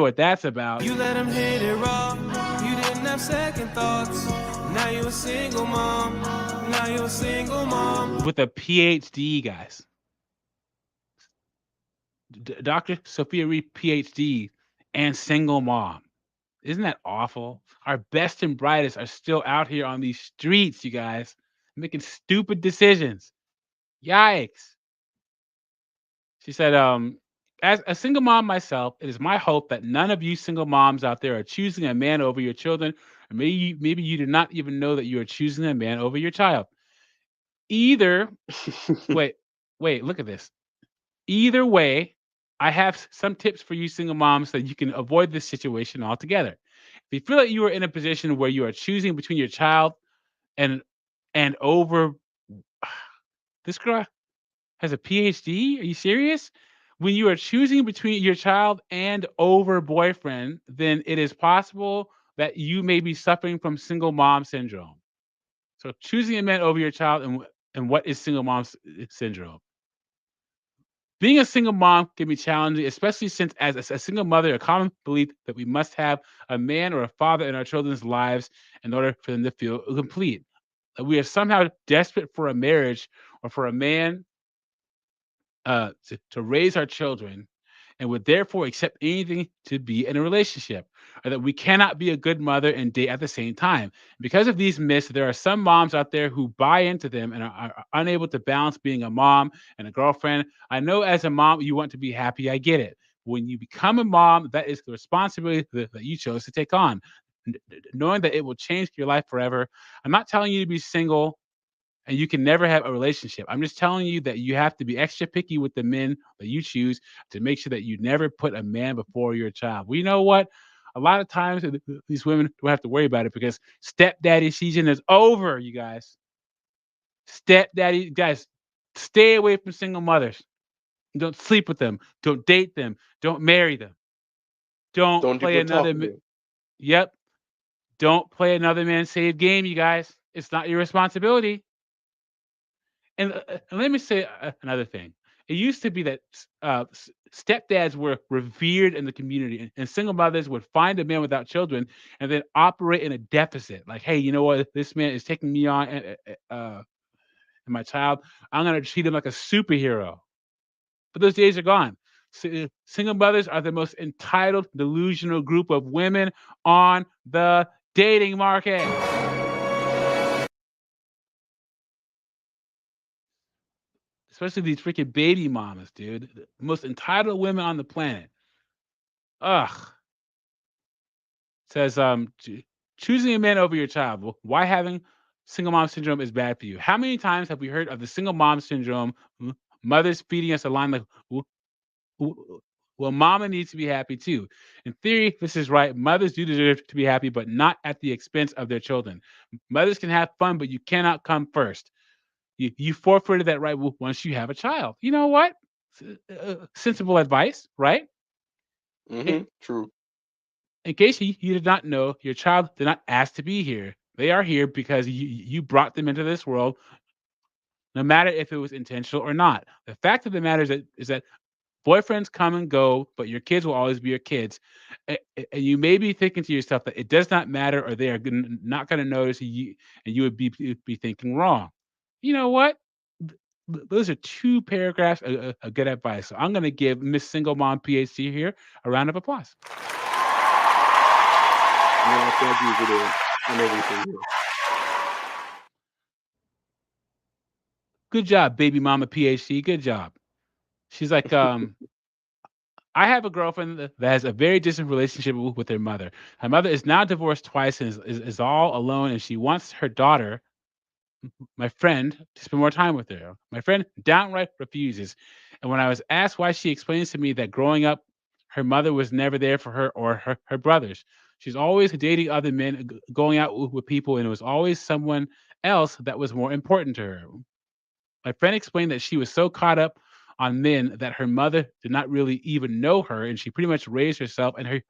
what that's about. You let him hit it raw. You didn't have second thoughts. Now you a single mom. Now you a single mom. With a PhD, guys. Dr. Sophia Reed, PhD, and single mom. Isn't that awful? Our best and brightest are still out here on these streets, you guys, making stupid decisions. Yikes. She said, as a single mom myself, it is my hope that none of you single moms out there are choosing a man over your children, or maybe you do not even know that you are choosing a man over your child. Either, wait, look at this. Either way, I have some tips for you single moms that you can avoid this situation altogether. If you feel that you are in a position where you are choosing between your child and over this girl has a PhD? Are you serious? When you are choosing between your child and over boyfriend, then it is possible that you may be suffering from single mom syndrome. So choosing a man over your child and what is single mom syndrome? Being a single mom can be challenging, especially since as a single mother, a common belief that we must have a man or a father in our children's lives in order for them to feel complete. That we are somehow desperate for a marriage or for a man to raise our children and would therefore accept anything to be in a relationship, or that we cannot be a good mother and date at the same time. Because of these myths, there are some moms out there who buy into them and are unable to balance being a mom and a girlfriend. I know as a mom, you want to be happy. I get it. When you become a mom, that is the responsibility that you chose to take on, knowing that it will change your life forever. I'm not telling you to be single and you can never have a relationship. I'm just telling you that you have to be extra picky with the men that you choose to make sure that you never put a man before your child. Well, you know what? A lot of times these women don't have to worry about it because stepdaddy season is over, you guys. Stepdaddy, guys, stay away from single mothers. Don't sleep with them. Don't date them. Don't marry them. Don't Don't play even talk another. to them. Yep. Don't play another man's save game, you guys. It's not your responsibility. And let me say another thing. It used to be that stepdads were revered in the community, and single mothers would find a man without children and then operate in a deficit. Like, hey, you know what? This man is taking me on and my child. I'm going to treat him like a superhero. But those days are gone. Single mothers are the most entitled, delusional group of women on the dating market. especially these freaking baby mamas, dude. The most entitled women on the planet. Ugh. Says choosing a man over your child. Why having single mom syndrome is bad for you. How many times have we heard of the single mom syndrome? Mothers feeding us a line like, well, mama needs to be happy too. In theory, this is right. Mothers do deserve to be happy, but not at the expense of their children. Mothers can have fun, but you cannot come first. You forfeited that right once you have a child. You know what? Sensible advice, right? True. In case you did not know, your child did not ask to be here. They are here because you brought them into this world, no matter if it was intentional or not. The fact of the matter is that boyfriends come and go, but your kids will always be your kids. And you may be thinking to yourself that it does not matter, or they are not going to notice you, and you would be thinking wrong. You know what? Those are two paragraphs of good advice. So I'm going to give Miss Single Mom PhD here a round of applause. Yeah, I agree with it and everything. Good job, baby mama PhD. Good job. She's like, I have a girlfriend that has a very distant relationship with her mother. Her mother is now divorced twice and is all alone, and she wants her daughter, my friend, to spend more time with her. My friend downright refuses. And when I was asked why, she explains to me that growing up, her mother was never there for her or her brothers. She's always dating other men, going out with people, and it was always someone else that was more important to her. My friend explained that she was so caught up on men that her mother did not really even know her, and she pretty much raised herself and her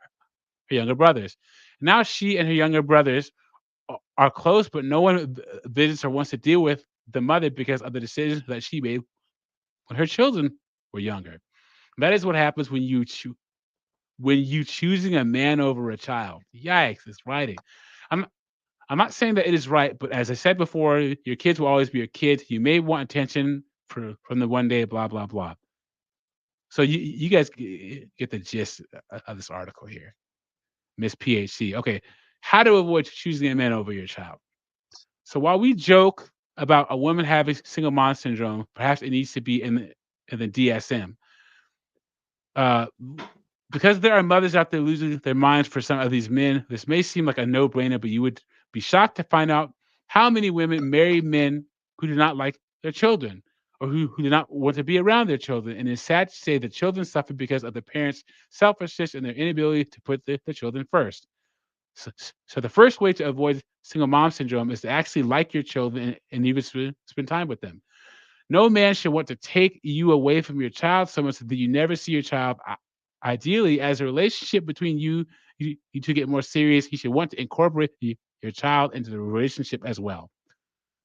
younger brothers. Now she and her younger brothers are close, but no one visits or wants to deal with the mother because of the decisions that she made when her children were younger. That is what happens when you choosing a man over a child. Yikes! It's writing. I'm I'm not saying that it is right, but as I said before, your kids will always be your kids. You may want attention from the one day, blah blah blah. So you guys get the gist of this article here, Miss PhD. Okay, how to avoid choosing a man over your child. So while we joke about a woman having single mom syndrome, perhaps it needs to be in the DSM. Uh, because there are mothers out there losing their minds for some of these men, this may seem like a no-brainer, but you would be shocked to find out how many women marry men who do not like their children or who do not want to be around their children. And it's sad to say that children suffer because of the parents' selfishness and their inability to put the children first. So the first way to avoid single mom syndrome is to actually like your children and even spend time with them. No man should want to take you away from your child so much that you never see your child. Ideally, as a relationship between you two get more serious, he should want to incorporate your child into the relationship as well.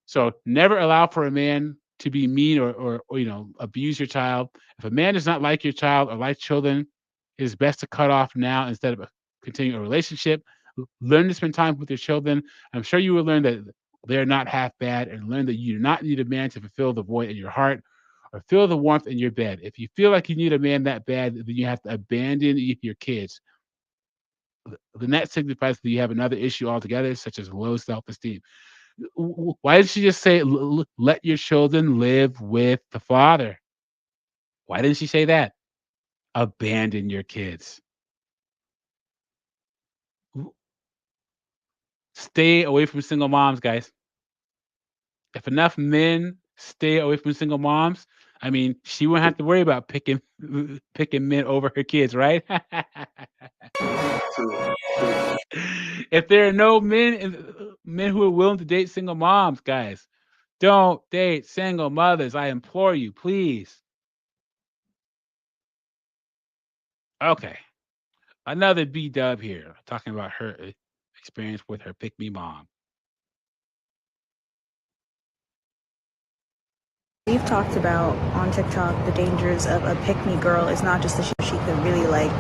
So never allow for a man to be mean or abuse your child. If a man does not like your child or like children, it is best to cut off now instead of continuing a relationship. Learn to spend time with your children. I'm sure you will learn that they're not half bad, and learn that you do not need a man to fulfill the void in your heart or fill the warmth in your bed. If you feel like you need a man that bad, then you have to abandon your kids. Then that signifies that you have another issue altogether, such as low self-esteem. Why didn't she just say, let your children live with the father? Why didn't she say that? Abandon your kids. Stay away from single moms, guys. If enough men stay away from single moms, I mean, she wouldn't have to worry about picking men over her kids, right? If there are no men who are willing to date single moms, guys, don't date single mothers. I implore you, please. Okay, another B dub here, talking about her experience with her pick me mom. We've talked about on TikTok the dangers of a pick-me girl is not just that she could really like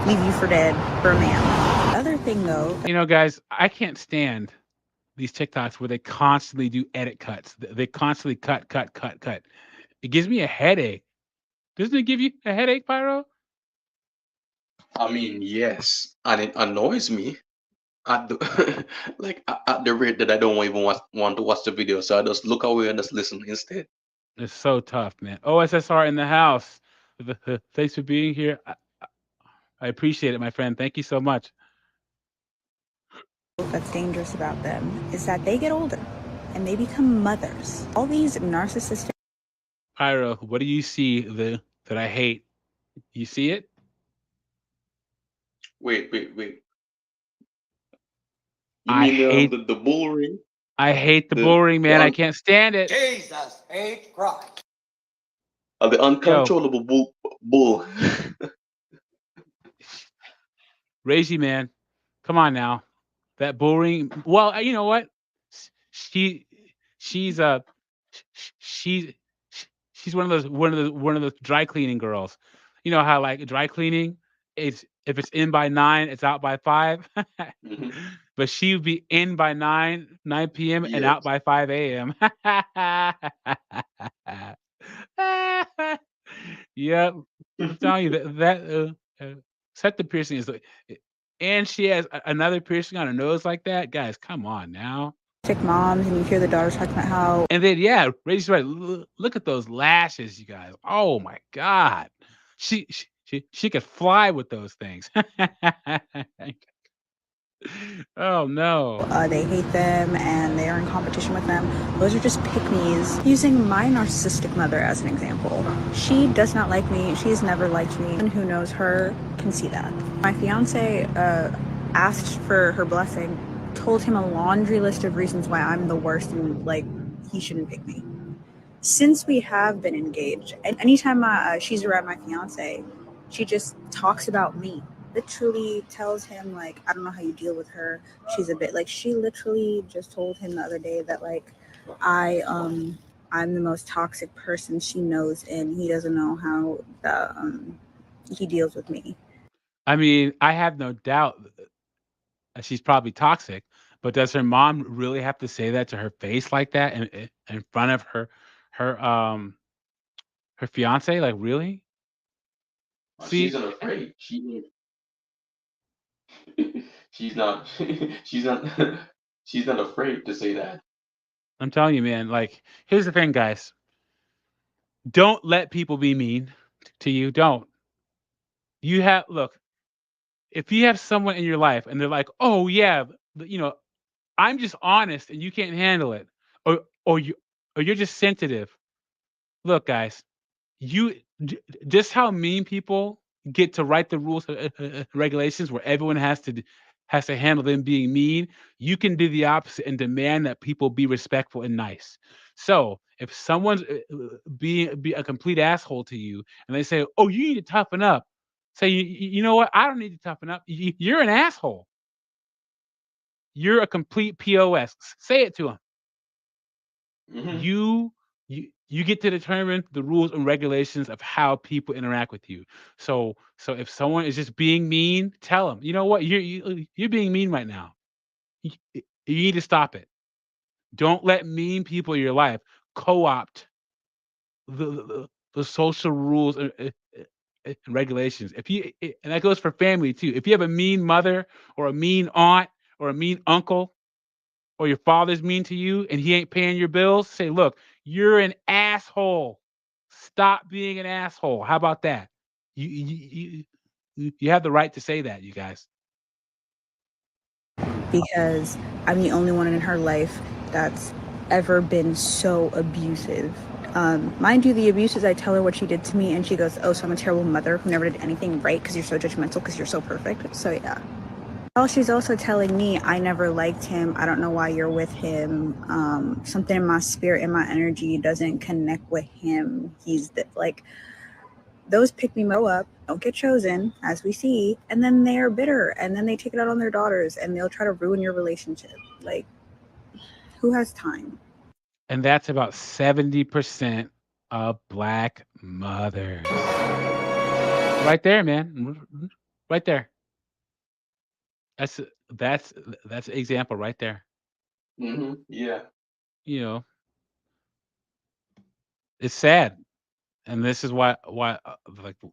leave you for dead for a man. The other thing though, Guys, I can't stand these TikToks where they constantly do edit cuts. They constantly cut, cut, cut, cut. It gives me a headache. Doesn't it give you a headache, Pyro? I mean, yes, and it annoys me at the like at the rate that I don't even want to watch the video, so I just look away and just listen instead. It's so tough, man. OSSR in the house. Thanks for being here. I appreciate it, my friend. Thank you so much. That's dangerous about them is that they get older and they become mothers. All these narcissistic Pyro, what do you see that I hate? You see it? Wait. You I mean hate the bull ring? I hate the The bullring, the man. I can't stand it. Jesus H. Christ. the Yo, uncontrollable bull. Razy, man. Come on now. That bullring. Well, you know what? She she's she's she's one of those dry cleaning girls. You know how like dry cleaning, it's if it's in by 9, it's out by 5. Hmm. But she would be in by 9 p.m. and Yes. out by 5 a.m. Yep. I'm telling you septum piercing is and she has another piercing on her nose like that. Guys, come on now. moms, and you hear the daughters talking about how And then yeah, Rachel's right. Look at those lashes, you guys. Oh my god, she could fly with those things. Oh no. they hate them and they are in competition with them. Those are just pick-me's. Using my narcissistic mother as an example, she does not like me. She's never liked me. Anyone who knows her can see that. My fiance asked for her blessing, told him a laundry list of reasons why I'm the worst and like he shouldn't pick me. Since we have been engaged, and anytime she's around my fiance, she just talks about me. Literally tells him like, I don't know how you deal with her. She's a bit like she literally just told him the other day that like I'm the most toxic person she knows, and he doesn't know how he deals with me. I mean, I have no doubt she's probably toxic, but does her mom really have to say that to her face like that in front of her her fiance? Like really? She's See, not afraid. She's not she's not she's not afraid to say that. I'm telling you, man. Like, here's the thing, guys. Don't let people be mean to you. Don't. You have look. If you have someone in your life and they're like, "Oh yeah, I'm just honest and you can't handle it," or or you or you're just sensitive. Look, guys, you just how mean people get to write the rules regulations where everyone has to handle them being mean. You can do the opposite and demand that people be respectful and nice. So if someone's be a complete asshole to you and they say, "Oh, you need to toughen up," say, You know what? I don't need to toughen up. You're an asshole. You're a complete pos." Say it to them. Hmm. You get to determine the rules and regulations of how people interact with you. So if someone is just being mean, tell them, you know what, you're being mean right now. You need to stop it. Don't let mean people in your life co-opt the social rules and regulations. And that goes for family too. If you have a mean mother or a mean aunt or a mean uncle, or your father's mean to you and he ain't paying your bills, say, "Look, you're an asshole. Stop being an asshole." How about that? You have the right to say that, you guys. Because I'm the only one in her life that's ever been so abusive. Mind you, the abuse is I tell her what she did to me, and she goes, "Oh, so I'm a terrible mother who never did anything right because you're so judgmental because you're so perfect." So yeah. Well, she's also telling me I never liked him. I don't know why you're with him. Something in my spirit and my energy doesn't connect with him. Like those pick me mo up, don't get chosen, as we see, and then they're bitter, and then they take it out on their daughters, and they'll try to ruin your relationship. Like, who has time? And that's about 70% of black mothers. Right there, man. Right there. That's that's that's an example right there. Hmm. Yeah. You know, it's sad. And this is why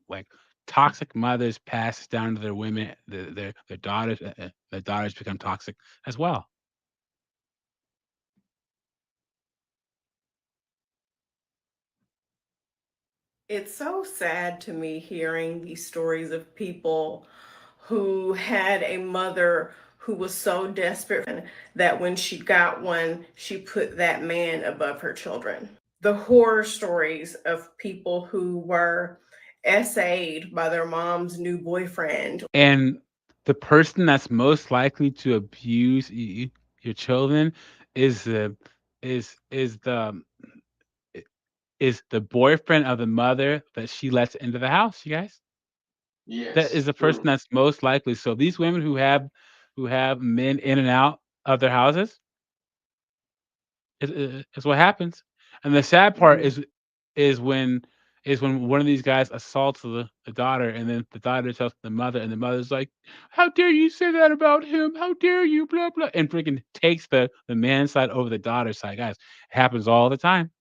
like toxic mothers pass down to their women, their daughters. Their daughters become toxic as well. It's so sad to me hearing these stories of people who had a mother who was so desperate that when she got one, she put that man above her children. The horror stories of people who were essayed by their mom's new boyfriend. And the person that's most likely to abuse your children is the is the i- is the boyfriend of the mother that she lets into the house, you guys. That Yes, is the person true. that's most likely. So these women who have men in and out of their houses is what happens. And the sad part Mhm. is when is when one of these guys assaults the daughter, and then the daughter tells the mother, and the mother's like, "How dare you say that about him? How dare you?" Blah blah, and freaking takes the man's side over the daughter's side. Guys, it happens all the time.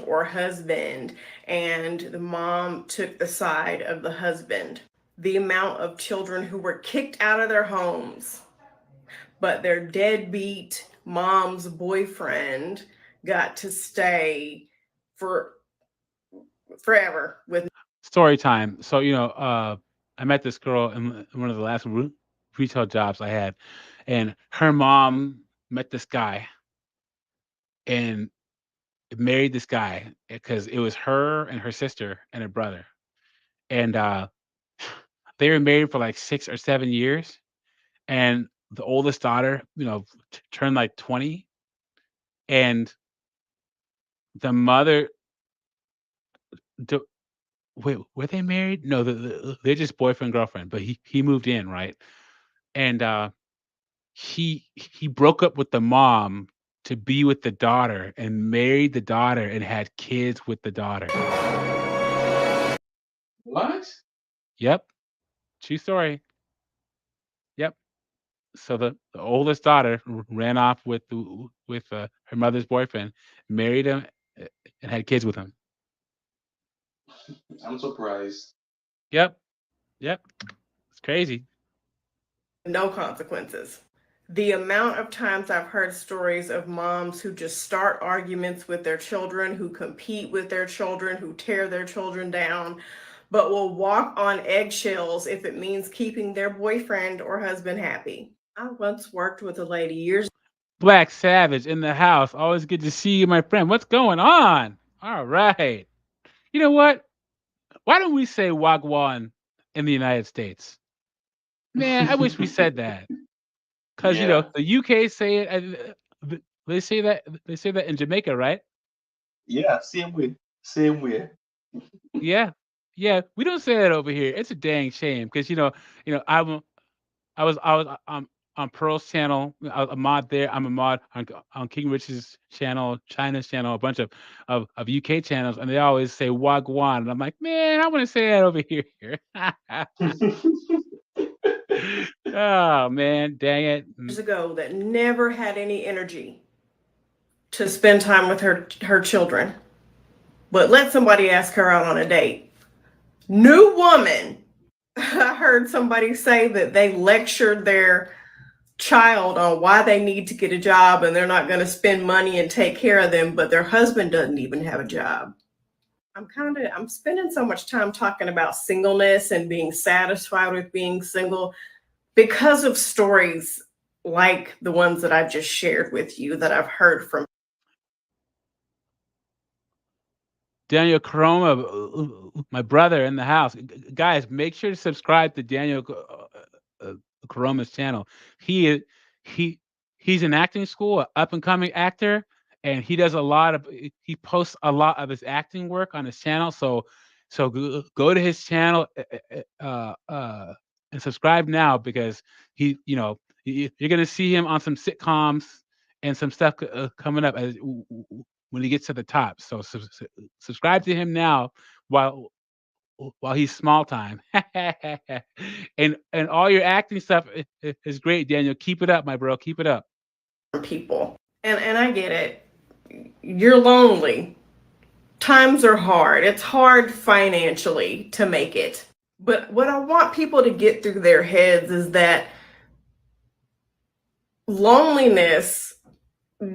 Or husband, and the mom took the side of the husband. The amount of children who were kicked out of their homes, but their deadbeat mom's boyfriend got to stay for forever with. Story time. So I met this girl in one of the last retail jobs I had, and her mom met this guy and married this guy because it was her and her sister and her brother, and they were married for like 6 or 7 years, and the oldest daughter, turned like 20, and the mother. The, wait, were they married? No, they're just boyfriend girlfriend. But he moved in, right, and he broke up with the mom to be with the daughter and married the daughter and had kids with the daughter. What? Yep, true story. Yep. So the oldest daughter ran off with her mother's boyfriend, married him, and had kids with him. I'm surprised. Yep, yep. It's crazy. No consequences. The amount of times I've heard stories of moms who just start arguments with their children, who compete with their children, who tear their children down, but will walk on eggshells if it means keeping their boyfriend or husband happy. I once worked with a lady years. Black Savage in the house. Always good to see you, my friend. What's going on? All right. You know what? Why don't we say Wagwan in the United States? Man, I wish we said that. Because Yeah. the UK say it. They say that in Jamaica, right? Yeah, same way. Same way. Yeah, yeah. We don't say that over here. It's a dang shame because I was on Pearl's channel. I was a mod there. I'm a mod on King Rich's channel, China's channel, a bunch of UK channels, and they always say Wagwan, and I'm like, man, I want to say that over here. Oh man, dang it. Ago that never had any energy to spend time with her children, but let somebody ask her out on a date. New woman. I heard somebody say that they lectured their child on why they need to get a job and they're not going to spend money and take care of them, but their husband doesn't even have a job. I'm spending so much time talking about singleness and being satisfied with being single because of stories like the ones that I've just shared with you that I've heard from. Daniel Coroma, my brother in the house. Guys, make sure to subscribe to Daniel Coroma's channel. He is he he's in acting school, an up and coming actor, and he posts a lot of his acting work on his channel. So go to his channel and subscribe now because you're gonna see him on some sitcoms and some stuff coming up when he gets to the top. So subscribe to him now while he's small time. and all your acting stuff is great, Daniel. Keep it up, my bro. Keep it up. People. And I get it. You're lonely. Times are hard. It's hard financially to make it. But what I want people to get through their heads is that loneliness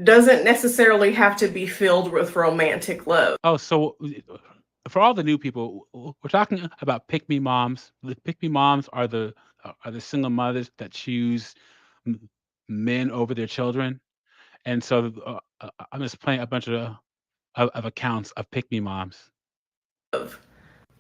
doesn't necessarily have to be filled with romantic love. Oh, so for all the new people, we're talking about pick me moms. The pick me moms are the single mothers that choose m- men over their children, and so I'm just playing a bunch of accounts of pick me moms.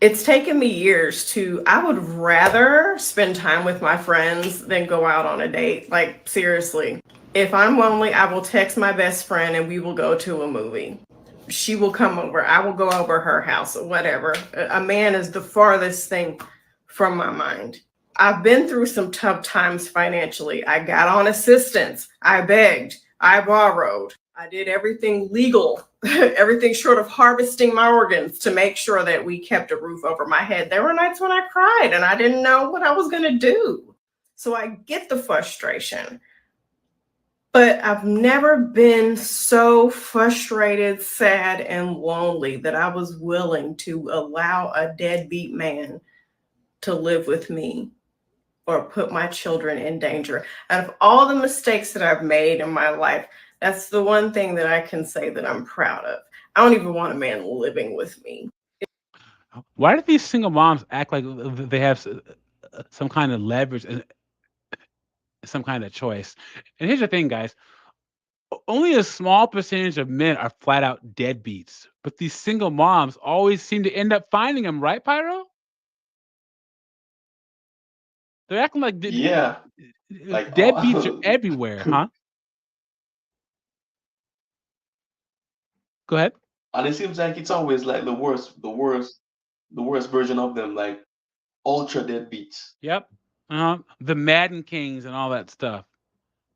It's taken me years I would rather spend time with my friends than go out on a date. Like, seriously. If I'm lonely, I will text my best friend and we will go to a movie. She will come over. I will go over her house or whatever. A man is the farthest thing from my mind. I've been through some tough times financially. I got on assistance. I begged. I borrowed. I did everything legal, everything short of harvesting my organs to make sure that we kept a roof over my head. There were nights when I cried and I didn't know what I was going to do. So I get the frustration. But I've never been so frustrated, sad, and lonely that I was willing to allow a deadbeat man to live with me or put my children in danger. Out of all the mistakes that I've made in my life, that's the one thing that I can say that I'm proud of. I don't even want a man living with me. Why do these single moms act like they have some kind of leverage and some kind of choice? And here's the thing, guys. Only a small percentage of men are flat out deadbeats, but these single moms always seem to end up finding them, right, Pyro? They're acting like Yeah, like deadbeats are everywhere, huh? Go ahead. and it seems like it's always like the worst version of them, like ultra deadbeats. Yep. The Madden Kings and all that stuff.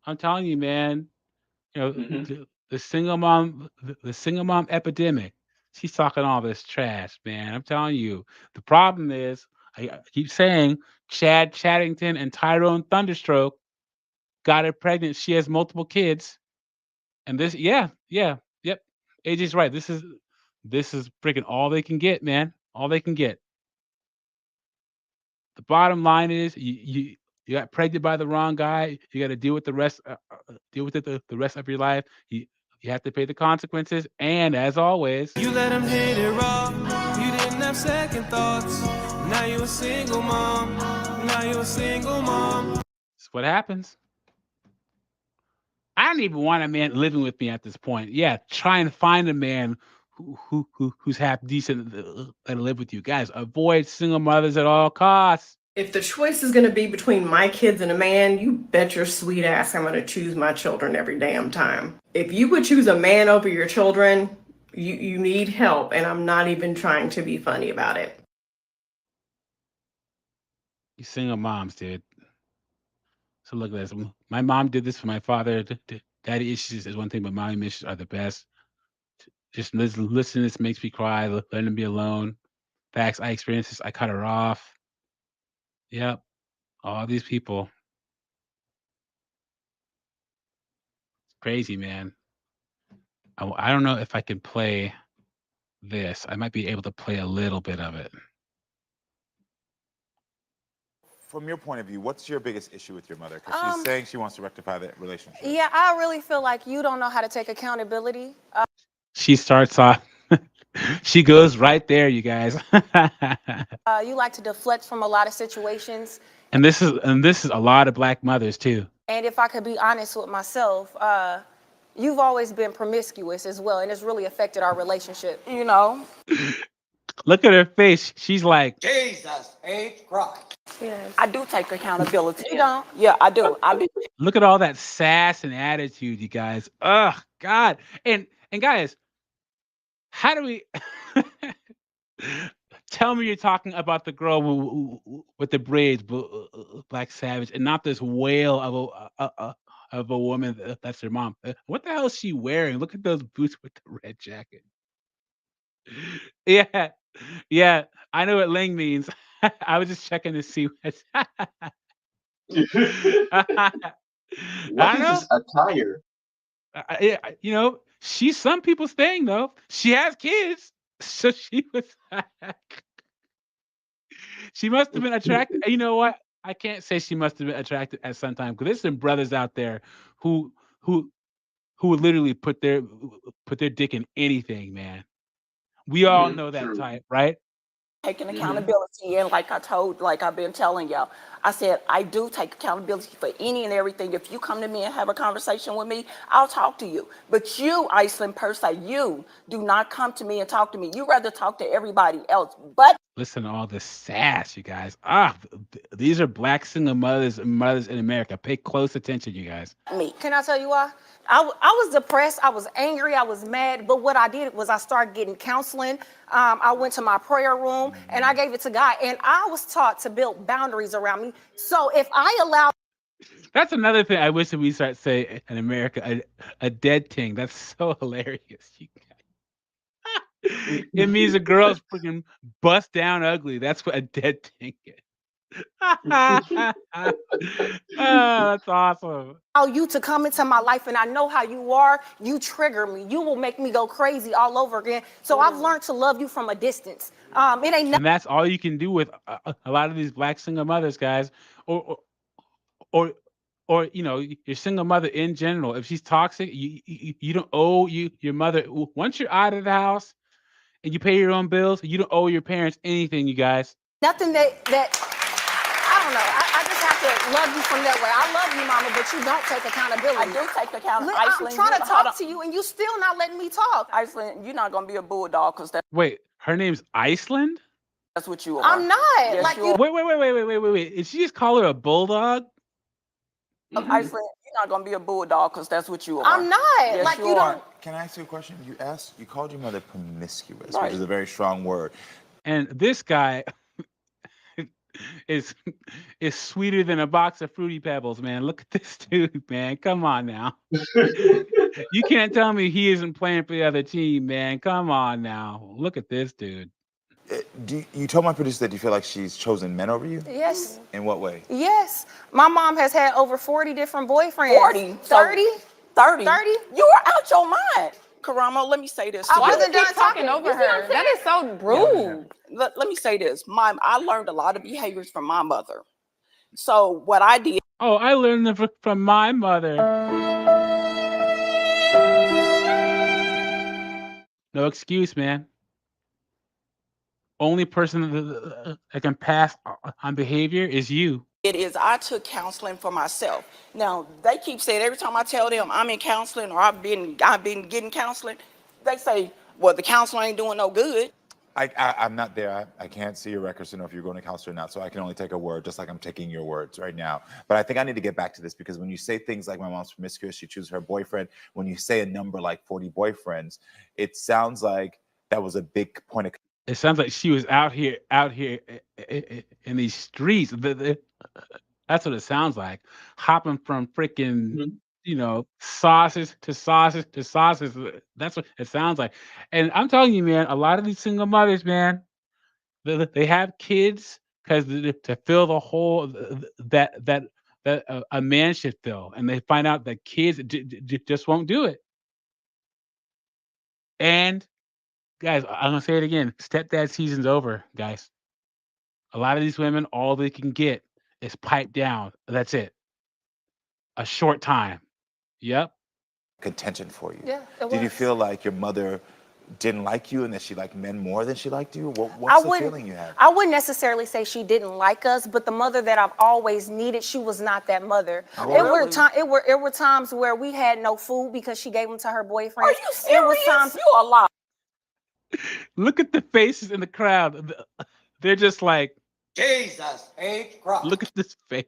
I'm telling you, man. You know, Hmm. the single mom epidemic. She's talking all this trash, man. I'm telling you. The problem is, I keep saying, Chad Chaddington and Tyrone Thunderstroke got her pregnant. She has multiple kids, and yep. AJ's right. This is freaking all they can get, man. All they can get. The bottom line is, you got pregnant by the wrong guy. You got to deal with deal with it the rest of your life. You have to pay the consequences. And as always, You let him hit it raw. You didn't have second thoughts. Now you're a single mom. Now you're a single mom. it's what happens. I don't even want a man living with me at this point. Yeah, try and find a man who's half decent that'll live with you. Guys, avoid single mothers at all costs. If the choice is going to be between my kids and a man, you bet your sweet ass I'm going to choose my children every damn time. If you would choose a man over your children, you need help, and I'm not even trying to be funny about it. You single moms, dude. So look at this. My mom did this for my father. Daddy issues is one thing, but mommy issues are the best. Just listen. This makes me cry. Let him be alone. Facts. I experienced this. I cut her off. Yep. All these people. Crazy, man. I don't know if I can play this. I might be able to play a little bit of it. From your point of view, what's your biggest issue with your mother? Because she's saying she wants to rectify that relationship. Yeah, I really feel like you don't know how to take accountability. She starts off. She goes right there, you guys. You like to deflect from a lot of situations. And this is a lot of black mothers too. And if I could be honest with myself, you've always been promiscuous as well, and it's really affected our relationship, you know? Look at her face. She's like, Jesus H. Christ. Yes. I do take accountability. You don't? Yeah, I do. I do. look at all that sass and attitude, you guys. Ugh, God. And guys, how do we tell me you're talking about the girl with the braids, Black Savage, and not this whale of a woman that's her mom. What the hell is she wearing? Look at those boots with the red jacket. Yeah, yeah. I know what Ling means. I was just checking to see what. I What don't is know. this attire? She's some people's thing though. She has kids, so she was. She must have been attracted. You know what? I can't say she must have been attracted at some time because there's some brothers out there who who would literally put their dick in anything, man. We all know that type, right? Taking accountability, and like I've been telling y'all, I said I do take accountability for any and everything. If you come to me and have a conversation with me, I'll talk to you. But you, Iceland per se, you do not come to me and talk to me. You rather talk to everybody else. But Listen to all this sass, you guys. These are black single mothers in America. Pay close attention, you guys. me. Can I tell you why? I was depressed. I was angry. I was mad. But what I did was I started getting counseling. I went to my prayer room and I gave it to God. And I was taught to build boundaries around me. So if I allow That's another thing I wish that we start saying in America, a dead thing. That's so hilarious. It means a girl's freaking bust down ugly. That's what a dead thing is. Oh, that's awesome. you to come into my life and I know how you are, you trigger me. You will make me go crazy all over again. So I've learned to love you from a distance. It ain't And that's all you can do with a lot of these black single mothers, guys, or you know, your single mother in general. If she's toxic, you don't owe your mother. Once you're out of the house and you pay your own bills, you don't owe your parents anything, you guys. nothing that I don't know. I just have to love you from that way. I love you, mama, but you don't take accountability. I do take accountability. I'm trying to talk to you and you still not letting me talk. Iceland, you're not gonna be a bulldog because Wait, her name's Iceland? that's what you are. I'm not. Yes, like you you. Wait. Did she just call her a bulldog? Iceland, you're not gonna be a bulldog because that's what you are. I'm not. Yes, like you you are. don't. Can I ask you a question? You called your mother promiscuous, Right. which is a very strong word. And this guy is sweeter than a box of Fruity Pebbles, man. Look at this dude, man. Come on now. You can't tell me he isn't playing for the other team, man. Come on now. Look at this dude. You told my producer that you feel like she's chosen men over you? Yes. In what way? Yes. My mom has had over 40 different boyfriends. 40? 30? 30? 30? You are out your mind. Karamo, let me say this. I to you. wasn't done talking over her. That is so rude. Let me say this. I learned a lot of behaviors from my mother. So what I did. Oh, I learned them from my mother. No excuse, man. Only person that can pass on behavior is you. It is I took counseling for myself. Now they keep saying every time I tell them I'm in counseling or I've been getting counseling, they say, well, the counselor ain't doing no good. I'm not there. I can't see your records to know if you're going to counselor or not, so I can only take a word, just like I'm taking your words right now. But I think I need to get back to this because when you say things like my mom's promiscuous, she chooses her boyfriend, when you say a number like 40 boyfriends, it sounds like that was a big point of. It sounds like she was out here in these streets. That's what it sounds like. Hopping from freaking, sauces to sauces to sauces. That's what it sounds like. And I'm telling you, man, a lot of these single mothers, man, they have kids because to fill the hole that a man should fill, and they find out that kids just won't do it. And guys, I'm gonna say it again. Stepdad season's over, guys. A lot of these women, all they can get is piped down. That's it. A short time. Yep. Contention for you. Yeah, it Did you was. feel like your mother didn't like you and that she liked men more than she liked you? What's the feeling you had? I wouldn't necessarily say she didn't like us, but the mother that I've always needed, she was not that mother. Oh, It really? were times where we had no food because she gave them to her boyfriend. Are you serious? It was times You a lot. Look at the faces in the crowd. They're just like, Jesus H. Christ. look at this face.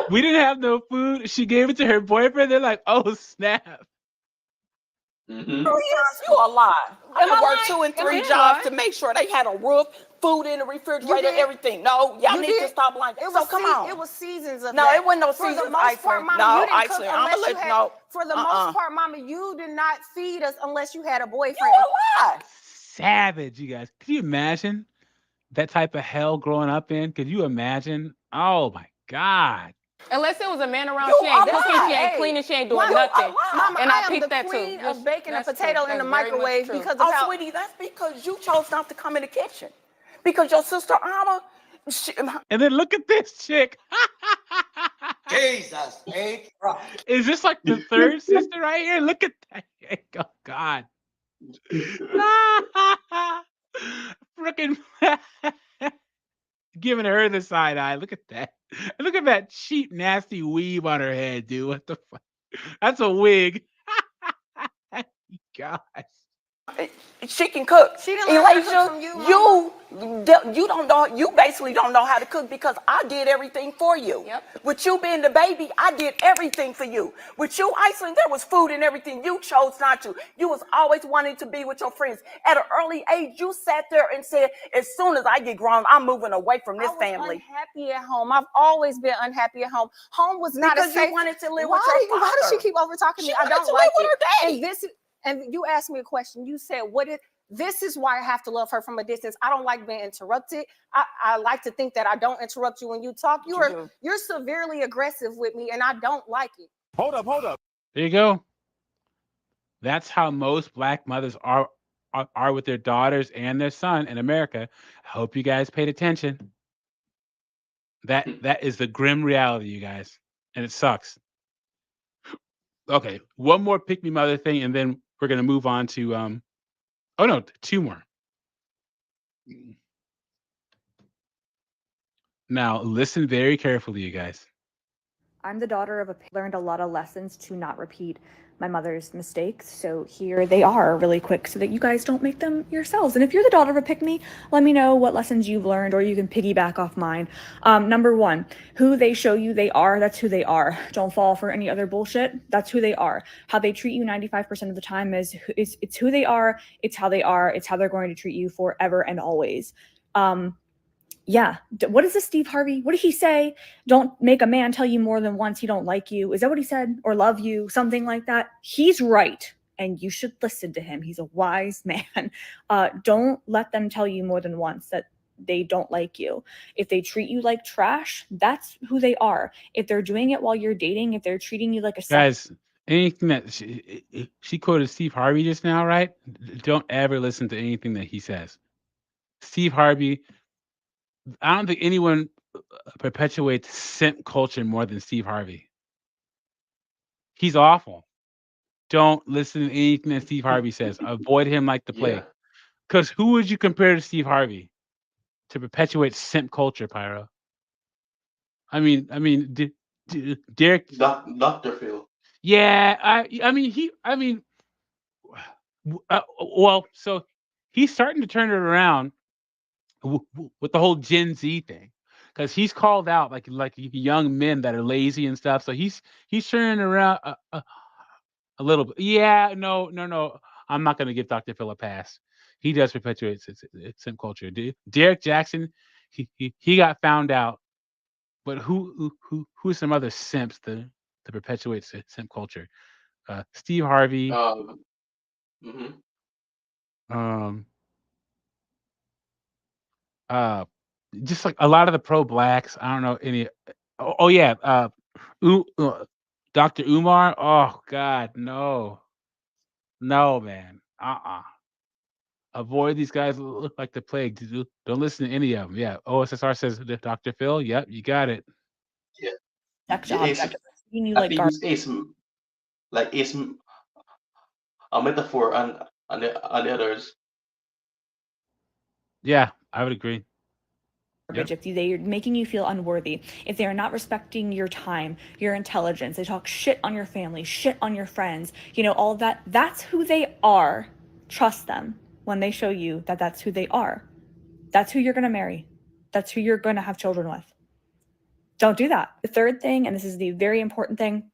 We didn't have no food. She gave it to her boyfriend. They're like, oh, snap. You a lie. I I worked lying? 2 and 3 Am I jobs lying? to make sure they had a roof, food in the refrigerator, did? everything. No, y'all You need did? to stop lying. It So was come on. It was seasons of No, that. it wasn't no For the seasons, most part, Iceland. mama, No, you didn't cook Iceland. I'ma unless let you had. no. For the most part, mama, you did not feed us unless you had a You boyfriend. a lie. Savage, you guys. Could you imagine that type of hell growing up in? Could you imagine? Oh, my God. Unless it was a man around, You she ain't a cooking, lie. she ain't cleaning, she ain't doing You nothing. a lie. Mama, And I am peeped the that too. queen of baking a That's potato true. in the That's very much microwave true. because of Oh, how. sweetie, that's because you chose not to come in the kitchen. Because your sister Alma, And then look at this chick. Jesus H. Christ. Is this like the third sister right here? Look at that. Oh God. Freaking giving her the side eye. Look at that. Look at that cheap, nasty weave on her head, dude. What the fuck? That's a wig. Gosh. She can cook. She didn't learn how to cook Elijah, from you, you don't know. You basically don't know how to cook because I did everything for you. Yep. With you being the baby, I did everything for you. With you, Iceland, there was food and everything. You chose not to. You was always wanting to be with your friends. At an early age, you sat there and said, "As soon as I get grown, I'm moving away from this family." Unhappy at home. I've always been unhappy at home. Home was not Because a safe. you wanted to live why with your do you- Why does she father. keep over talking to me? She I wanted don't to like live with it. her daddy. And you asked me a question. You said, this is why I have to love her from a distance. I don't like being interrupted. I like to think that I don't interrupt you when you talk. You're severely aggressive with me, and I don't like it. Hold up. There you go. That's how most black mothers are with their daughters and their son in America. I hope you guys paid attention. That is the grim reality, you guys, and it sucks. Okay, one more pick me mother thing, and then we're gonna move on to oh no, two more. Now listen very carefully, you guys. I'm the daughter of learned a lot of lessons to not repeat my mother's mistakes. So here they are really quick so that you guys don't make them yourselves. And if you're the daughter of a pick-me, let me know what lessons you've learned, or you can piggyback off mine. Number one, who they show you they are, that's who they are. Don't fall for any other bullshit. That's who they are. How they treat you 95% of the time is it's who they are. It's how they are. It's how they're going to treat you forever and always. Yeah. What is this, Steve Harvey? What did he say? Don't make a man tell you more than once he don't like you. Is that what he said? Or love you? Something like that. He's right. And you should listen to him. He's a wise man. Don't let them tell you more than once that they don't like you. If they treat you like trash, that's who they are. If they're doing it while you're dating, if they're treating you like a Guys, anything that she quoted Steve Harvey just now, right? Don't ever listen to anything that he says. Steve Harvey, I don't think anyone perpetuates simp culture more than Steve Harvey. He's awful. Don't listen to anything that Steve Harvey says. Avoid him like the plague. Because who would you compare to Steve Harvey to perpetuate simp culture, Pyro? I mean, Derek. Dr. Phil. Yeah, well, so he's starting to turn it around with the whole Gen Z thing, because he's called out like young men that are lazy and stuff. So he's turning around a little bit. Yeah, no. I'm not going to give Dr. Phil a pass. He does perpetuate simp culture. Derek Jackson, he got found out, but who's some other simps to perpetuate simp culture? Steve Harvey. Just like a lot of the pro blacks. I don't know any. Oh yeah, Dr. Umar. Oh God, no, man. Avoid these guys. Look like the plague. Don't listen to any of them. Yeah. OSSR says Dr. Phil. Yep, you got it. Yeah. sex Yeah, object. You I like think it's a metaphor on the others. Yeah, I would agree. Yep. If they're making you feel unworthy, if they are not respecting your time, your intelligence, they talk shit on your family, shit on your friends, all of that, that's who they are. Trust them when they show you that that's who they are. That's who you're going to marry. That's who you're going to have children with. Don't do that. The third thing, and this is the very important thing,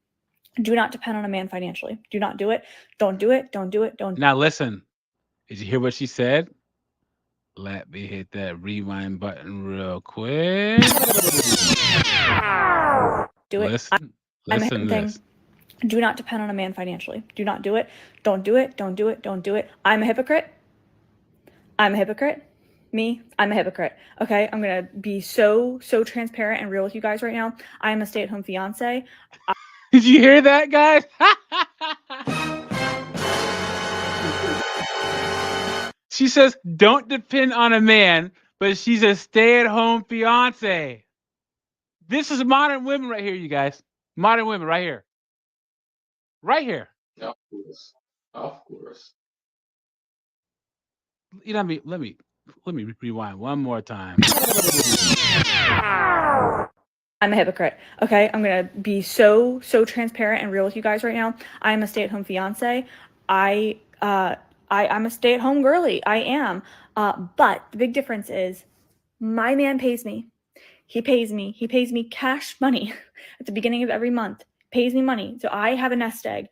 do not depend on a man financially. Do not do it. Don't do it. Don't do it. Don't. Now listen, did you hear what she said? Let me hit that rewind button real quick. Do it. Listen to this. Do not depend on a man financially. Do not do it. Don't do it. Don't do it. Don't do it. I'm a hypocrite. I'm a hypocrite. I'm a hypocrite. Okay, I'm gonna be so transparent and real with you guys right now. I am a stay-at-home fiance. Did you hear that, guys? She says, don't depend on a man, but she's a stay-at-home fiance. This is modern women right here, you guys. Modern women right here. Right here. Of course. Of course. You know, let me rewind one more time. I'm a hypocrite. Okay, I'm gonna be so transparent and real with you guys right now. I'm a stay-at-home fiance. I'm a stay-at-home girly. I am. But the big difference is my man pays me. He pays me cash money at the beginning of every month. Pays me money. So I have a nest egg.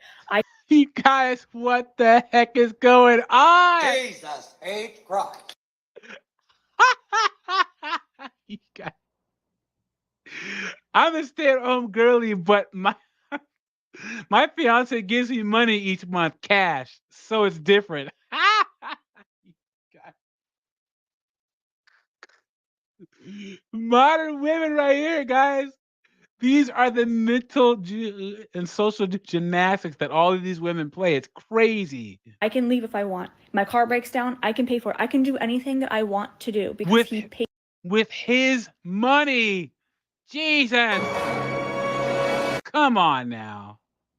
You guys, what the heck is going on? Jesus H. Christ. You guys. I'm a stay-at-home girly, but my fiance gives me money each month, cash, so it's different. Modern women right here, guys. These are the mental and social gymnastics that all of these women play. It's crazy. I can leave if I want. My car breaks down, I can pay for it. I can do anything that I want to do because he pays With his money. Jesus. Come on now.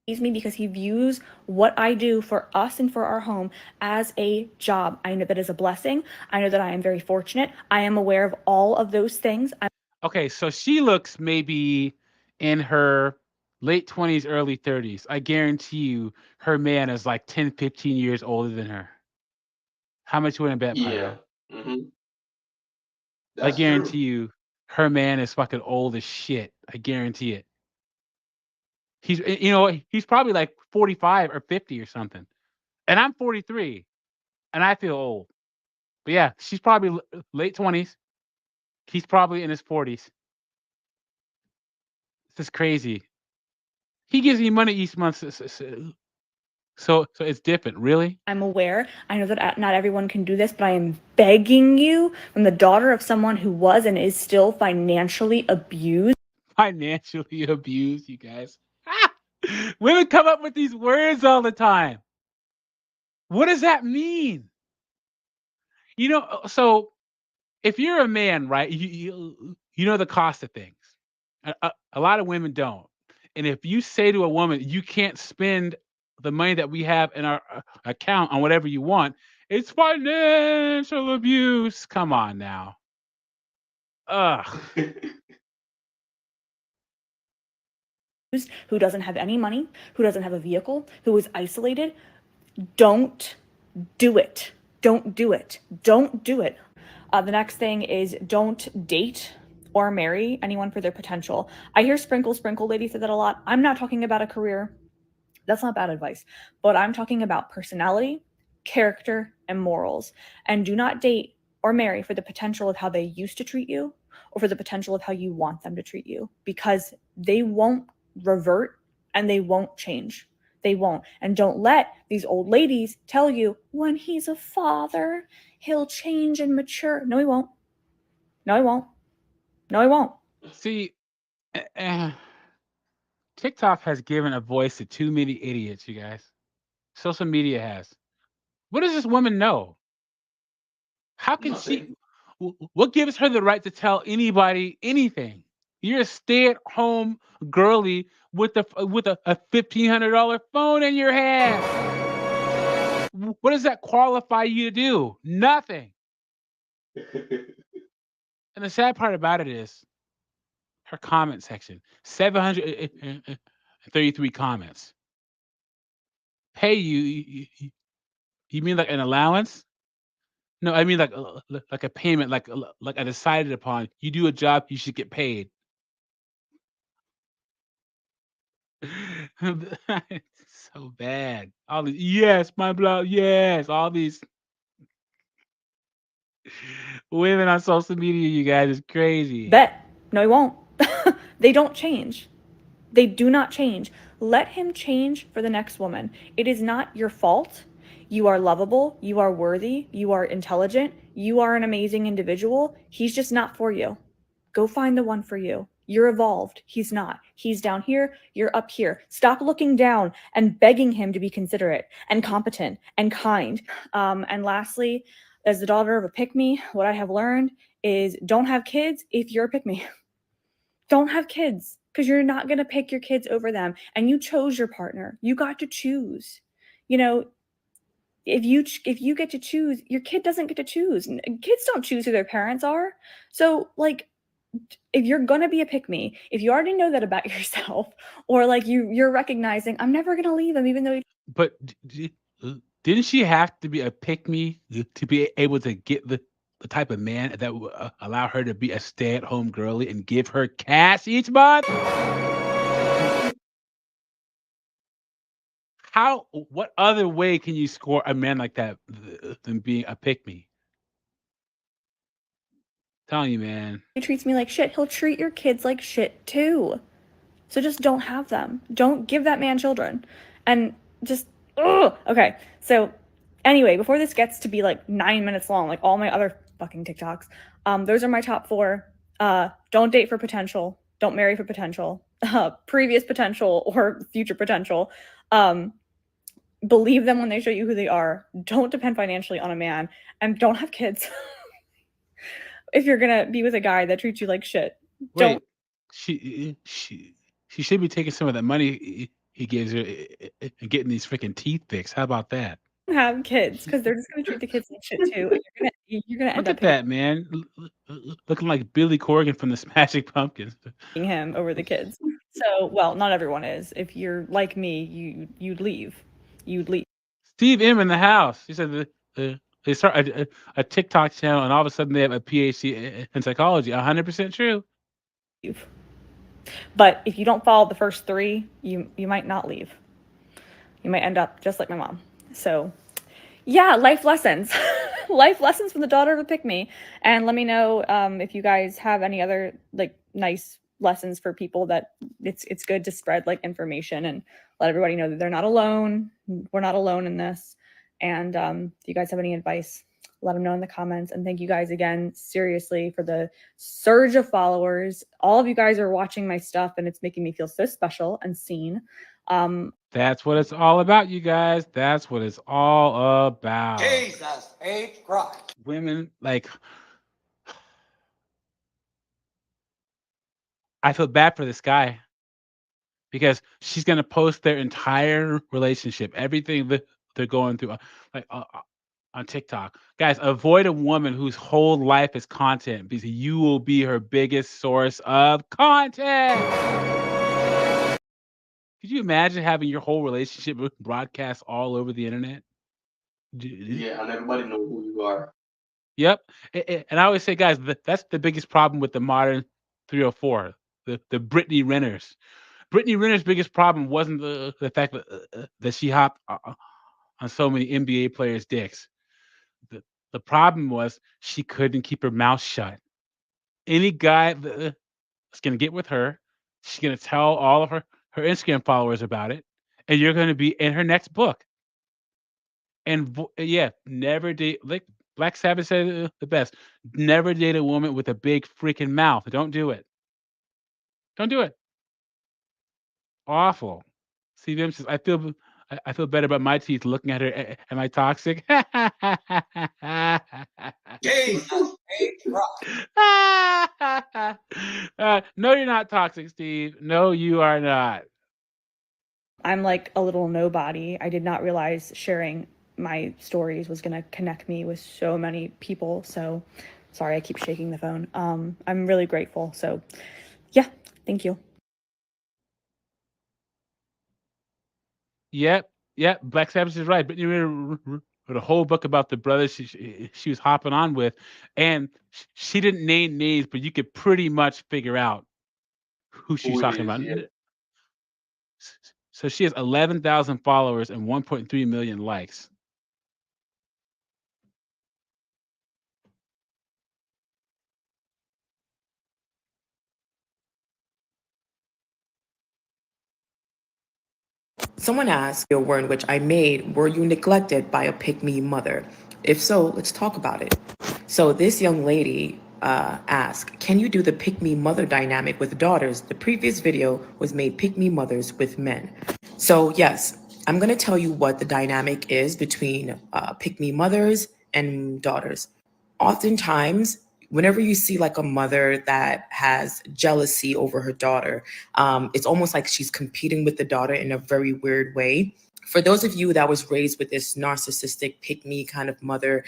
me because he views what I do for us and for our home as a job. I know that is a blessing. I know that I am very fortunate. I am aware of all of those things. Okay, so she looks maybe in her late 20s, early 30s. I guarantee you her man is like 10, 15 years older than her. How much you want to bet, Yeah. Pyro? Hmm. I That's guarantee true. you her man is fucking old as shit. I guarantee it. He's probably like 45 or 50 or something. And I'm 43 and I feel old. But yeah, she's probably late 20s. He's probably in his 40s. This is crazy. He gives me money each month. So it's different, really? I'm aware. I know that not everyone can do this, but I am begging you, from the daughter of someone who was and is still financially abused. Financially abused, you guys. Women come up with these words all the time. What does that mean? So if you're a man, right, you know the cost of things. A lot of women don't. And if you say to a woman, you can't spend the money that we have in our account on whatever you want, it's financial abuse. Come on now. Ugh. Who doesn't have any money, who doesn't have a vehicle, who is isolated. Don't do it. Don't do it. Don't do it. The next thing is don't date or marry anyone for their potential. I hear sprinkle ladies say that a lot. I'm not talking about a career. That's not bad advice. But I'm talking about personality, character, and morals. And do not date or marry for the potential of how they used to treat you or for the potential of how you want them to treat you, because they won't revert and they won't change. They won't. And don't let these old ladies tell you when he's a father, he'll change and mature. No, he won't. No, he won't. No, he won't. See, TikTok has given a voice to too many idiots, you guys. Social media has. What does this woman know? How can Nothing. what gives her the right to tell anybody anything? You're a stay-at-home girly with a $1,500 phone in your hand. What does that qualify you to do? Nothing. And the sad part about it is her comment section, 733 comments. Pay you mean like an allowance? No, I mean like a payment, like I decided upon. You do a job, you should get paid. It's so bad. All these, yes, my blood, yes, all these women on social media, you guys, is crazy. Bet. No, he won't. They don't change. They do not change. Let him change for the next woman. It is not your fault. You are lovable. You are worthy. You are intelligent. You are an amazing individual. He's just not for you. Go find the one for you. You're evolved. He's not. He's down here. You're up here. Stop looking down and begging him to be considerate and competent and kind. And lastly, as the daughter of a pick-me, what I have learned is don't have kids if you're a pick-me. don't have kids because you're not going to pick your kids over them. And you chose your partner. You got to choose. You know, if you get to choose, your kid doesn't get to choose. Kids don't choose who their parents are. So like, if you're gonna be a pick me, if you already know that about yourself, or like you're recognizing I'm never gonna leave him, even though But didn't she have to be a pick me to be able to get the type of man that would allow her to be a stay at home girly and give her cash each month? How? What other way can you score a man like that than being a pick me? Telling you, man. he treats me like shit, he'll treat your kids like shit too. So just don't have them. Don't give that man children. And just, ugh. Okay. So anyway, before this gets to be like 9 minutes long, like all my other fucking TikToks, those are my top 4. Don't date for potential. Don't marry for potential. Previous potential or future potential. Believe them when they show you who they are. Don't depend financially on a man. And don't have kids. If you're gonna be with a guy that treats you like shit. Don't Wait, she should be taking some of that money he gives her and getting these freaking teeth fixed. How about that? have kids because they're just gonna treat the kids like shit too. And you're gonna end Look up at that, man. Looking like Billy Corgan from the Smashing Pumpkins. hating him over the kids. So, well, not everyone is. If you're like me, you'd leave. You'd leave. Steve M in the house. He said they start a TikTok channel and all of a sudden they have a PhD in psychology. 100% true. But if you don't follow the first 3, you might not leave. You might end up just like my mom. So, yeah, life lessons. Life lessons from the daughter of a pick me. And let me know if you guys have any other like nice lessons for people that it's good to spread like information and let everybody know that they're not alone. We're not alone in this. And if you guys have any advice, let them know in the comments. And thank you guys again, seriously, for the surge of followers. All of you guys are watching my stuff and it's making me feel so special and seen. That's what it's all about, you guys. That's what it's all about. Jesus H. Christ. Women, like, I feel bad for this guy because she's gonna post their entire relationship, everything that they're going through, like on TikTok. Guys, avoid a woman whose whole life is content because you will be her biggest source of content. Could you imagine having your whole relationship broadcast all over the internet? Yeah, and everybody know who you are. Yep. And I always say, guys, that's the biggest problem with the modern 304, the Brittany Renners. Brittany Renner's biggest problem wasn't the fact that she hopped on so many NBA players' dicks. The problem was she couldn't keep her mouth shut. Any guy that's gonna get with her, she's gonna tell all of her Instagram followers about it, and you're gonna be in her next book. And yeah, never date like Black Sabbath said it the best. Never date a woman with a big freaking mouth. Don't do it. Don't do it. Awful. CVM says, I feel better about my teeth looking at her. Am I toxic? Jesus H. Christ. No, you're not toxic, Steve. No, you are not. I'm like a little nobody. I did not realize sharing my stories was going to connect me with so many people. So sorry, I keep shaking the phone. I'm really grateful. So yeah, thank you. Yep. Black Sabbath is right. But you wrote a whole book about the brothers she was hopping on with, and she didn't name names, but you could pretty much figure out who she's talking about. Yeah. So she has 11,000 followers and 1.3 million likes. Someone asked, "Your word which I made, were you neglected by a pick-me mother? If so, let's talk about it." So this young lady asked, "Can you do the pick-me mother dynamic with daughters? The previous video was made pick-me mothers with men." So yes, I'm going to tell you what the dynamic is between pick-me mothers and daughters. Oftentimes, Whenever you see like a mother that has jealousy over her daughter, it's almost like she's competing with the daughter in a very weird way. For those of you that was raised with this narcissistic pick me kind of mother,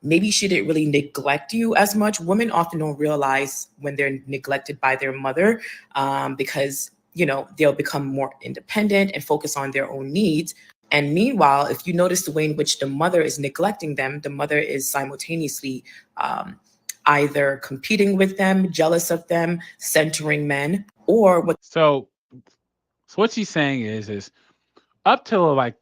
maybe she didn't really neglect you as much. Women often don't realize when they're neglected by their mother, because they'll become more independent and focus on their own needs. And meanwhile, if you notice the way in which the mother is neglecting them, the mother is simultaneously either competing with them, jealous of them, centering men, or what. So what she's saying is up till like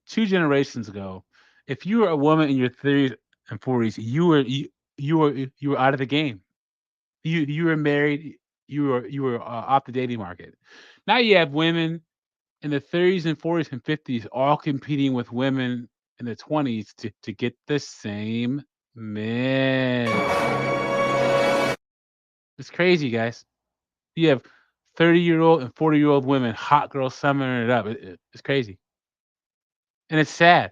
2 generations ago, if you were a woman in your 30s and 40s, you were out of the game. You were married. You were off the dating market. Now you have women in the 30s and 40s and 50s all competing with women in the 20s to get the same men. It's crazy, guys. You have 30-year-old and 40-year-old women, hot girls summing it up. It's crazy. And it's sad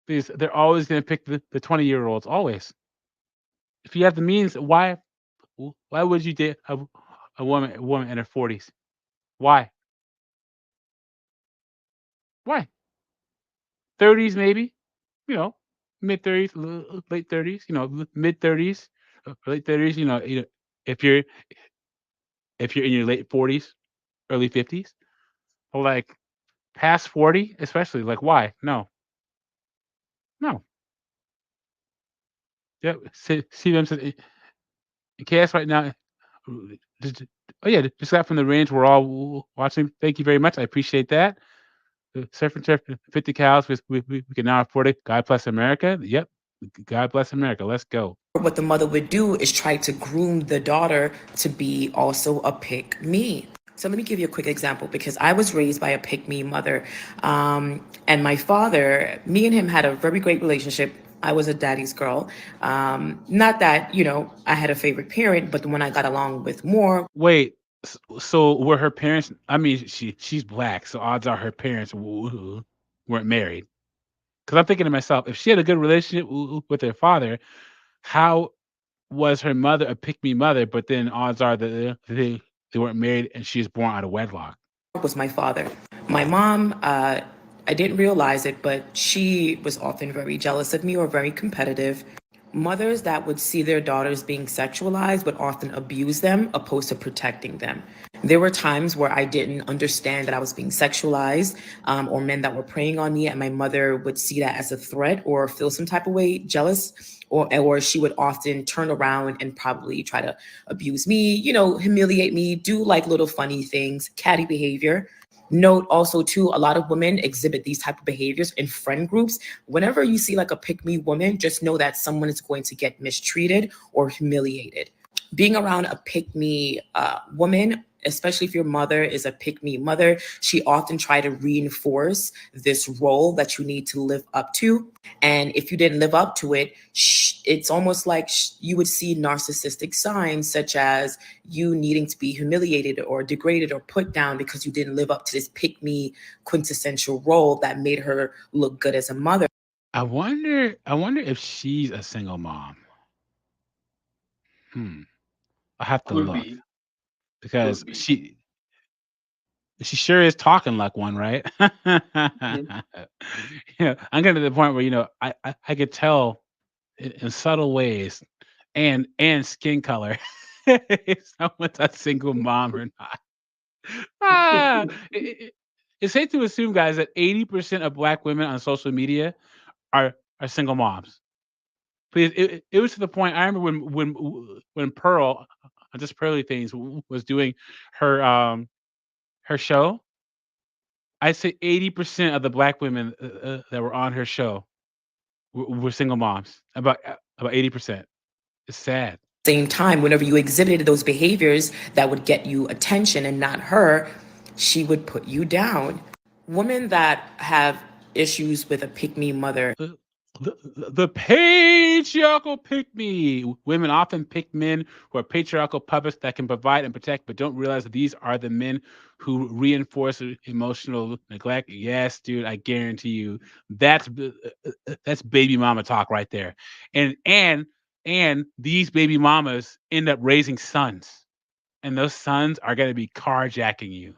because they're always going to pick the 20-year-olds, always. If you have the means, why would you date a woman in her 40s? Why? Why? 30s maybe, mid 30s, late 30s, mid 30s, late 30s, if you're in your late 40s, early 50s, but like past 40, especially, like why? No. No. Yeah, see them in chaos right now. Just, oh yeah, just got from the range. We're all watching. Thank you very much. I appreciate that. Surf and turf, 50 cows. We can now afford it. God bless America. Yep. God bless America. Let's go. What the mother would do is try to groom the daughter to be also a pick me. So let me give you a quick example, because I was raised by a pick me mother. And my father, me and him had a very great relationship. I was a daddy's girl. Not that, I had a favorite parent, but the one I got along with more. Wait, so were her parents? I mean, she's black, so odds are her parents weren't married. Because I'm thinking to myself, if she had a good relationship with her father, how was her mother a pick me mother? But then odds are that they weren't married and she was born out of wedlock. Was my father. My mom, I didn't realize it, but she was often very jealous of me or very competitive. Mothers that would see their daughters being sexualized would often abuse them opposed to protecting them. There were times where I didn't understand that I was being sexualized, or men that were preying on me, and my mother would see that as a threat or feel some type of way, jealous, or she would often turn around and probably try to abuse me, humiliate me, do like little funny things, catty behavior. Note also too, a lot of women exhibit these type of behaviors in friend groups. Whenever you see like a pick me woman, just know that someone is going to get mistreated or humiliated. Being around a pick me woman, especially if your mother is a pick me mother, she often try to reinforce this role that you need to live up to. And if you didn't live up to it, it's almost like you would see narcissistic signs, such as you needing to be humiliated or degraded or put down because you didn't live up to this pick me quintessential role that made her look good as a mother. I wonder if she's a single mom. I have to Could look be. because Could be. she sure is talking like one, right? I'm getting to the point where I could tell in subtle ways and skin color if someone's a single mom or not. It's safe to assume, guys, that 80% of black women on social media are single moms. Please, it was to the point. I remember when Pearl, just Pearly Things, was doing her show. I'd say 80% of the black women that were on her show were single moms. About 80%. It's sad. Same time, whenever you exhibited those behaviors that would get you attention and not her, she would put you down. Women that have issues with a pick me mother. The patriarchal pick me. Women often pick men who are patriarchal puppets that can provide and protect, but don't realize that these are the men who reinforce emotional neglect. Yes, dude, I guarantee you that's baby mama talk right there. And these baby mamas end up raising sons, and those sons are gonna be carjacking you.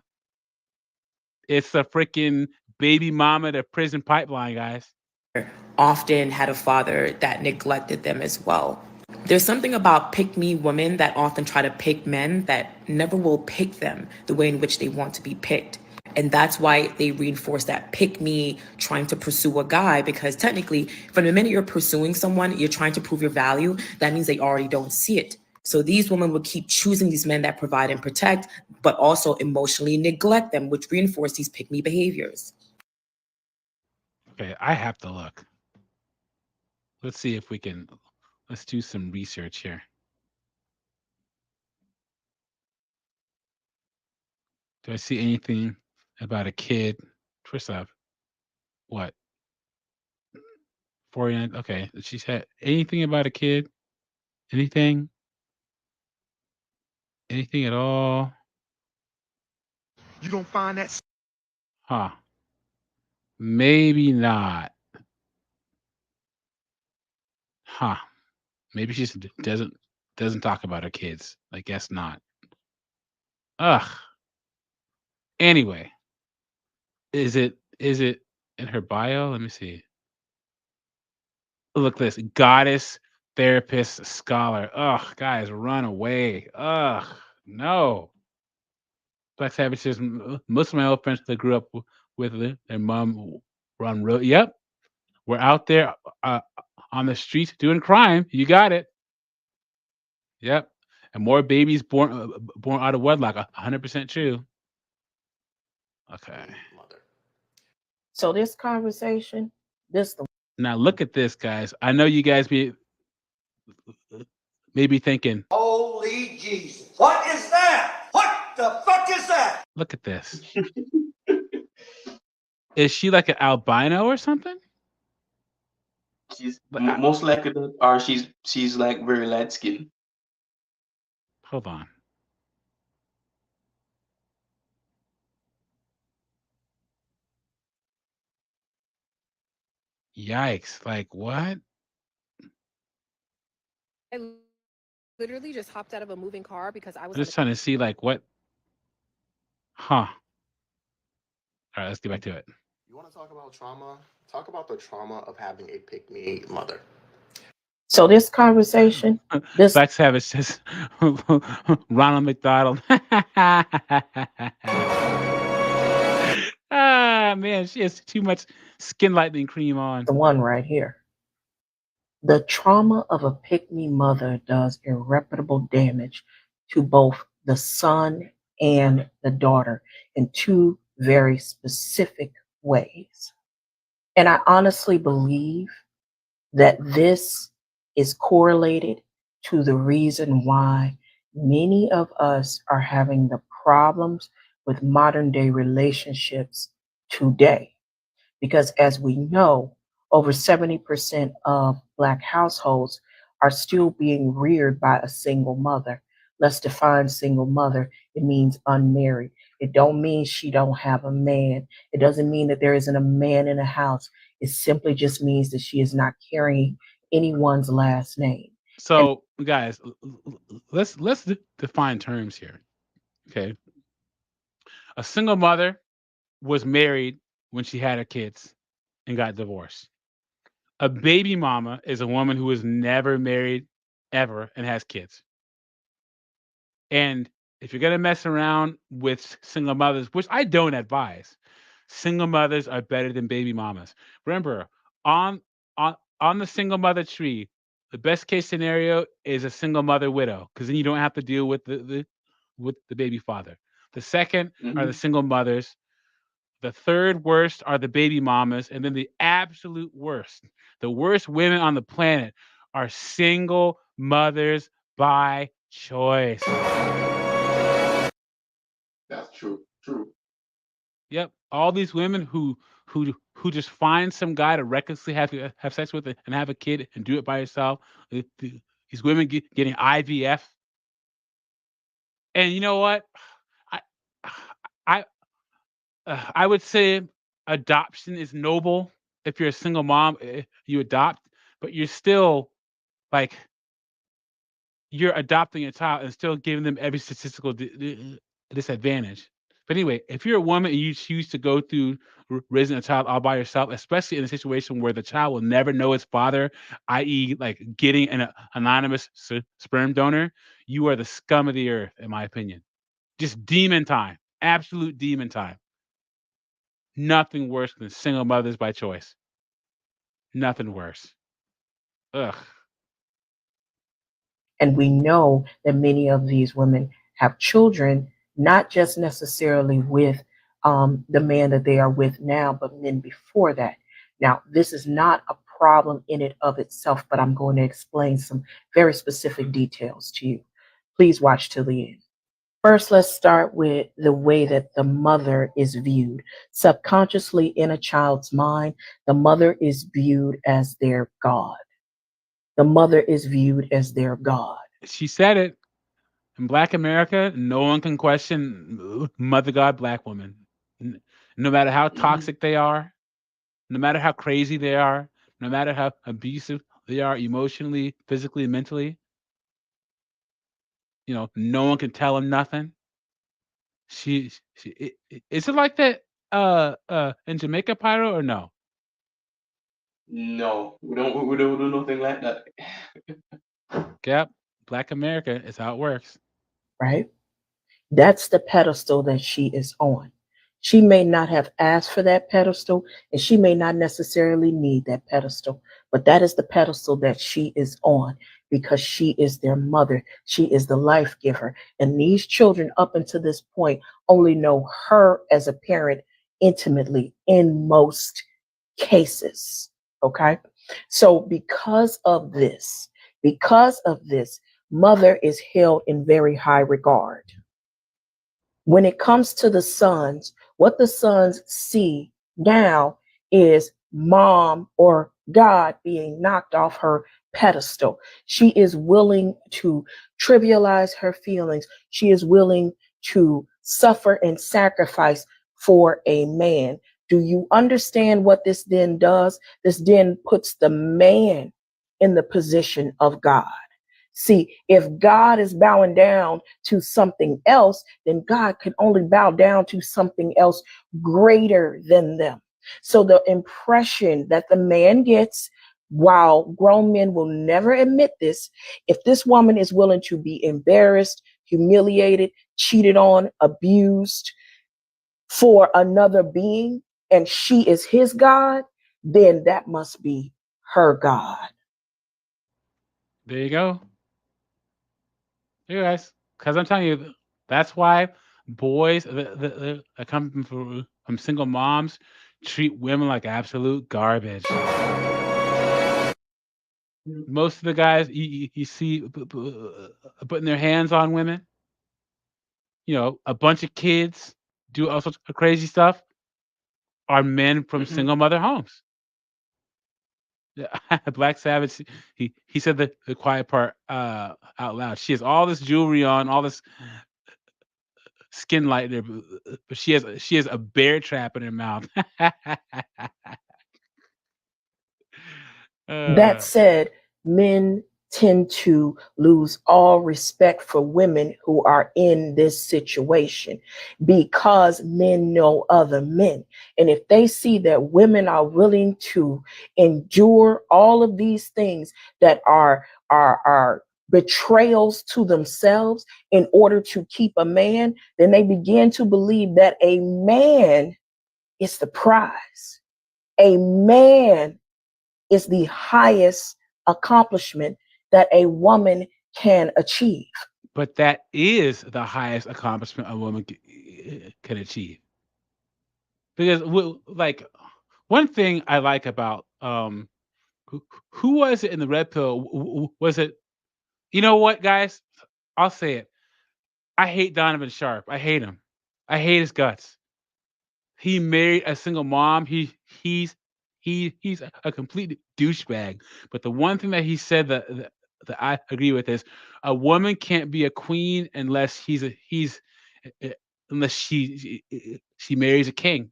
It's a freaking baby mama to prison pipeline, guys. Often had a father that neglected them as well. There's something about pick me women that often try to pick men that never will pick them the way in which they want to be picked. And that's why they reinforce that pick me trying to pursue a guy, because technically, from the minute you're pursuing someone, you're trying to prove your value. That means they already don't see it. So these women will keep choosing these men that provide and protect, but also emotionally neglect them, which reinforce these pick me behaviors. Okay, I have to look. Let's see if we can. Let's do some research here. Do I see anything about a kid? First off, what? 49. Okay, she's had anything about a kid? Anything? Anything at all? You don't find that Huh. Maybe not. Huh. Maybe she just doesn't talk about her kids. I guess not. Ugh. Anyway, is it in her bio? Let me see. Look this goddess, therapist, scholar. Ugh, guys, run away. Ugh, no. Black Sabbath says most of my old friends that grew up with their mom were on road. Yep, we're out there on the streets doing crime. You got it. Yep, and more babies born out of wedlock. 100% true. Okay. So this conversation, this the Now look at this, guys. I know you guys may be thinking, Holy Jesus. What is that? What the fuck is that? look at this. Is she like an albino or something? She's But most likely that, or she's like very light skinned. hold on. Yikes! Like what? I literally just hopped out of a moving car because I I'm was on just trying to see like what. Huh. All right, let's get back to it. You want to talk about trauma? Talk about the trauma of having a pick me mother. so this conversation, this Black Sabbath says Ronald McDonald. Ah man, she has too much skin lightening cream on. the one right here. The trauma of a pick me mother does irreparable damage to both the son and the daughter in two very specific ways. And I honestly believe that this is correlated to the reason why many of us are having the problems with modern day relationships today. Because as we know, over 70% of Black households are still being reared by a single mother. Let's define single mother. It means unmarried. It don't mean she don't have a man. It doesn't mean that there isn't a man in the house. It simply just means that she is not carrying anyone's last name. So, guys, let's define terms here. Okay, a single mother was married when she had her kids and got divorced. A baby mama is a woman who was never married ever and has kids. And if you're gonna mess around with single mothers, which I don't advise, single mothers are better than baby mamas. Remember, on on the single mother tree, the best case scenario is a single mother widow, because then you don't have to deal with the baby father. The second are the single mothers. The third worst are the baby mamas, and then the absolute worst, the worst women on the planet are single mothers by choice. That's true. True. Yep, all these women who who just finds some guy to recklessly have sex with and have a kid and do it by yourself. These women getting IVF, and you know what? I I I would say adoption is noble. If you're a single mom, you adopt, but you're still like you're adopting a child and still giving them every statistical disadvantage. But anyway, if you're a woman and you choose to go through raising a child all by yourself, especially in a situation where the child will never know its father, i.e., like getting an anonymous sperm donor, you are the scum of the earth, in my opinion. Just demon time, absolute demon time. Nothing worse than single mothers by choice. Nothing worse. Ugh. And we know that many of these women have children, not just necessarily with the man that they are with now, but men before that. Now, this is not a problem in it of itself, but I'm going to explain some very specific details to you. Please watch till the end. First, let's start with the way that the mother is viewed. Subconsciously, in a child's mind, the mother is viewed as their God. The mother is viewed as their God. She said it. In Black America, no one can question Mother God Black woman. No matter how toxic they are, no matter how crazy they are, no matter how abusive they are emotionally, physically, mentally, no one can tell them nothing. Is it like that in Jamaica, Pyro, or no? No, we don't do nothing like that. Yep. Black America is how it works. Right? That's the pedestal that she is on. She may not have asked for that pedestal, and she may not necessarily need that pedestal, but that is the pedestal that she is on because she is their mother. She is the life giver. And these children, up until this point, only know her as a parent intimately in most cases. Okay? So, because of this, mother is held in very high regard. When it comes to the sons, what the sons see now is mom or God being knocked off her pedestal. She is willing to trivialize her feelings. She is willing to suffer and sacrifice for a man. Do you understand what this then does? This then puts the man in the position of God. See, if God is bowing down to something else, then God can only bow down to something else greater than them. So the impression that the man gets, while grown men will never admit this, if this woman is willing to be embarrassed, humiliated, cheated on, abused for another being, and she is his God, then that must be her God. There you go. You guys, because I'm telling you, that's why boys that come from single moms treat women like absolute garbage. Most of the guys you see putting their hands on women, a bunch of kids do all sorts of crazy stuff, are men from single mother homes. Yeah, Black Savage, he said the quiet part out loud. She has all this jewelry on, all this skin lightener, but she has a bear trap in her mouth. That uh, said, men tend to lose all respect for women who are in this situation because men know other men. And if they see that women are willing to endure all of these things that are betrayals to themselves in order to keep a man, then they begin to believe that a man is the prize. A man is the highest accomplishment that a woman can achieve. but that is the highest accomplishment a woman can achieve. Because like one thing I like about who was it in the red pill? Was it? You know what, guys? I'll say it. I hate Donovan Sharp. I hate him. I hate his guts. He married a single mom. he's he's a complete douchebag. But the one thing that he said that I agree with is a woman can't be a queen unless uh, unless she marries a king.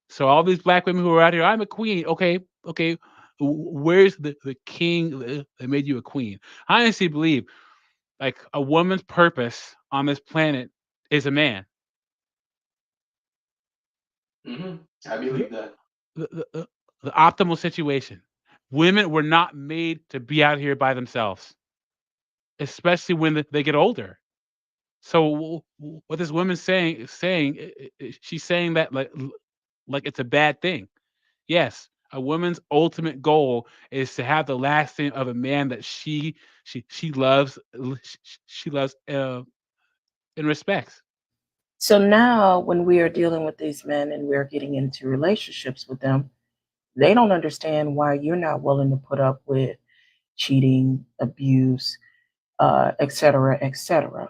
So all these black women who are out here, I'm a queen. Okay, okay. Where's the king that made you a queen? I honestly believe like a woman's purpose on this planet is a man. I The, believe that. the, the, the the optimal situation. Women were not made to be out here by themselves, especially when they get older. So what this woman saying she's saying that like it's a bad thing. Yes, a woman's ultimate goal is to have the last name of a man that she loves she loves and respects. So now, when we are dealing with these men and we're getting into relationships with them, they don't understand why you're not willing to put up with cheating, abuse, et cetera,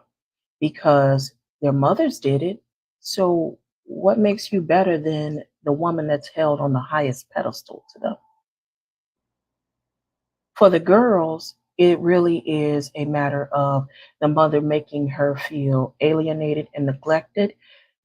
because their mothers did it. So, what makes you better than the woman that's held on the highest pedestal to them? For the girls, it really is a matter of the mother making her feel alienated and neglected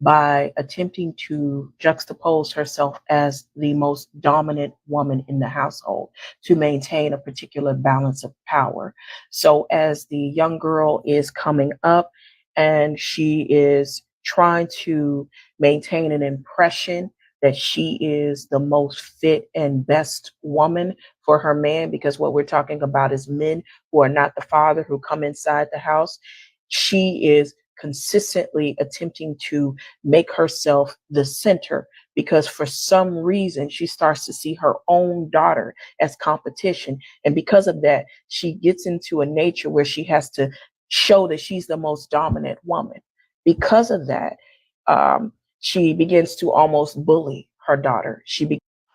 by attempting to juxtapose herself as the most dominant woman in the household to maintain a particular balance of power. So, as the young girl is coming up and she is trying to maintain an impression that she is the most fit and best woman for her man, because what we're talking about is men who are not the father who come inside the house. She is consistently attempting to make herself the center because for some reason she starts to see her own daughter as competition. And because of that, she gets into a nature where she has to show that she's the most dominant woman. Because of that, she begins to almost bully her daughter.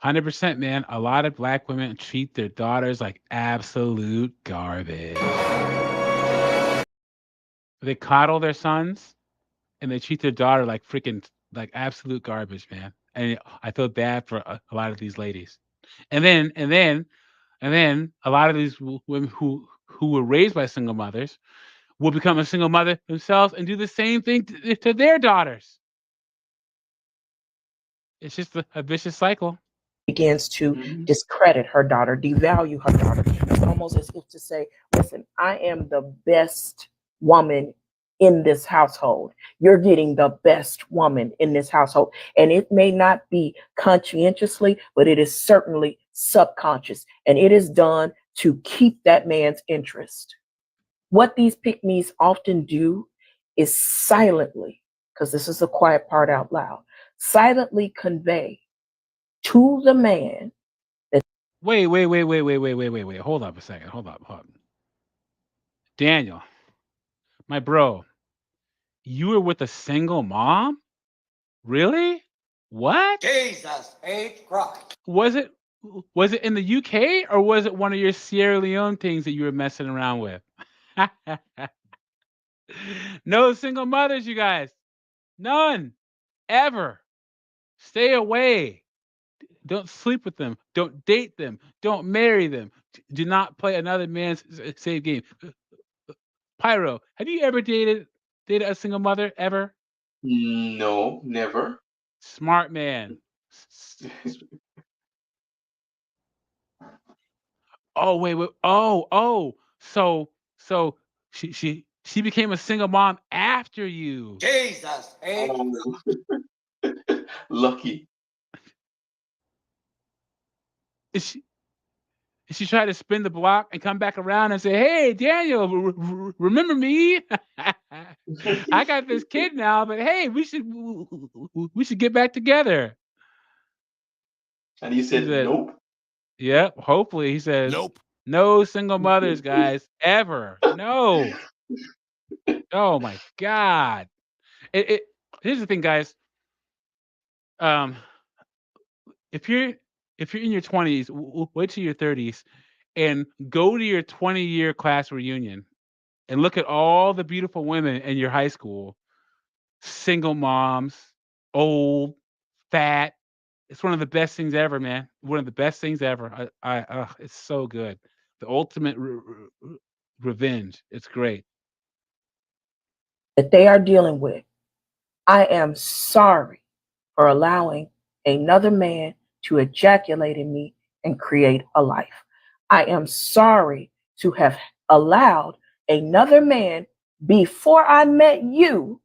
100%, man. A lot of black women treat their daughters like absolute garbage. They coddle their sons and they treat their daughter like freaking like absolute garbage, man. And I feel bad for a lot of these ladies. And then a lot of these women who were raised by single mothers will become a single mother themselves and do the same thing to their daughters. It's just a vicious cycle. Begins to Mhm. discredit her daughter, devalue her daughter. It's almost as if to say, listen, I am the best woman in this household. You're getting the best woman in this household. And it may not be conscientiously, but it is certainly subconscious. And it is done to keep that man's interest. What these pick me's often do is silently, because this is the quiet part out loud, silently convey to the man. Wait. Hold up a second. Hold up. Daniel, my bro, you were with a single mom? Really? What? Jesus H. Christ. Was it in the UK or was it one of your Sierra Leone things that you were messing around with? No single mothers, you guys. None. Ever. Stay away. Don't sleep with them. Don't date them. Don't marry them. Do not play another man's save game. Pyro, have you ever dated a single mother ever? No, never. Smart man. Oh wait. So she became a single mom after you. Jesus H. Oh, lucky. Is she tried to spin the block and come back around and say, "Hey, Daniel, remember me? I got this kid now, but hey, we should get back together." And he He said, said, nope. "Yep." Hopefully, he says, Nope. "No single mothers, guys, ever. No." Oh my god. It here's the thing, guys. Um, if you're if you're in your 20s, wait till your 30s and go to your 20-year class reunion and look at all the beautiful women in your high school, single moms, old, fat. It's one of the best things ever, man. One of the best things ever. It's so good. The ultimate revenge. It's great. That they are dealing with. I am sorry for allowing another man to ejaculate in me and create a life. I am sorry to have allowed another man before I met you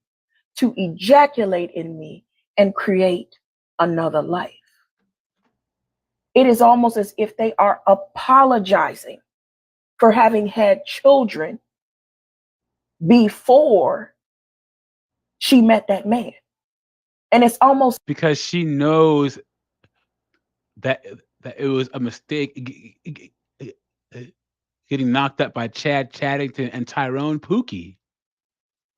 to ejaculate in me and create another life. It is almost as if they are apologizing for having had children before she met that man. And it's almost because she knows that that it was a mistake getting knocked up by Chad Chaddington and Tyrone Pookie.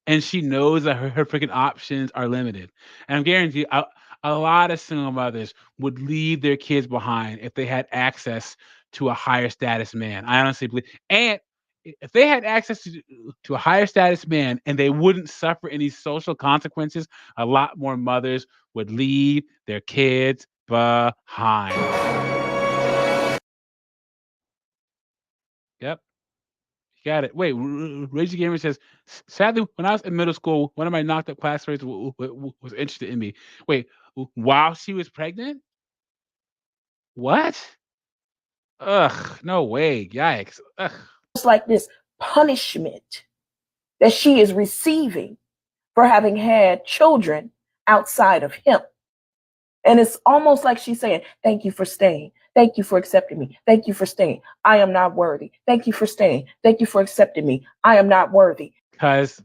And she knows that her freaking options are limited. And I'm guaranteed a lot of single mothers would leave their kids behind if they had access to a higher status man. I honestly believe. And if they had access to a higher status man and they wouldn't suffer any social consequences, a lot more mothers would leave their kids behind. Yep. Got it. Wait, Raging Gamer says, sadly, when I was in middle school, one of my knocked up classmates was interested in me. Wait, while she was pregnant? What? Ugh, no way. Yikes. Ugh. It's like this punishment that she is receiving for having had children outside of him. And it's almost like she's saying, thank you for staying. Thank you for accepting me. Thank you for staying. I am not worthy. Thank you for staying. Thank you for accepting me. I am not worthy. Because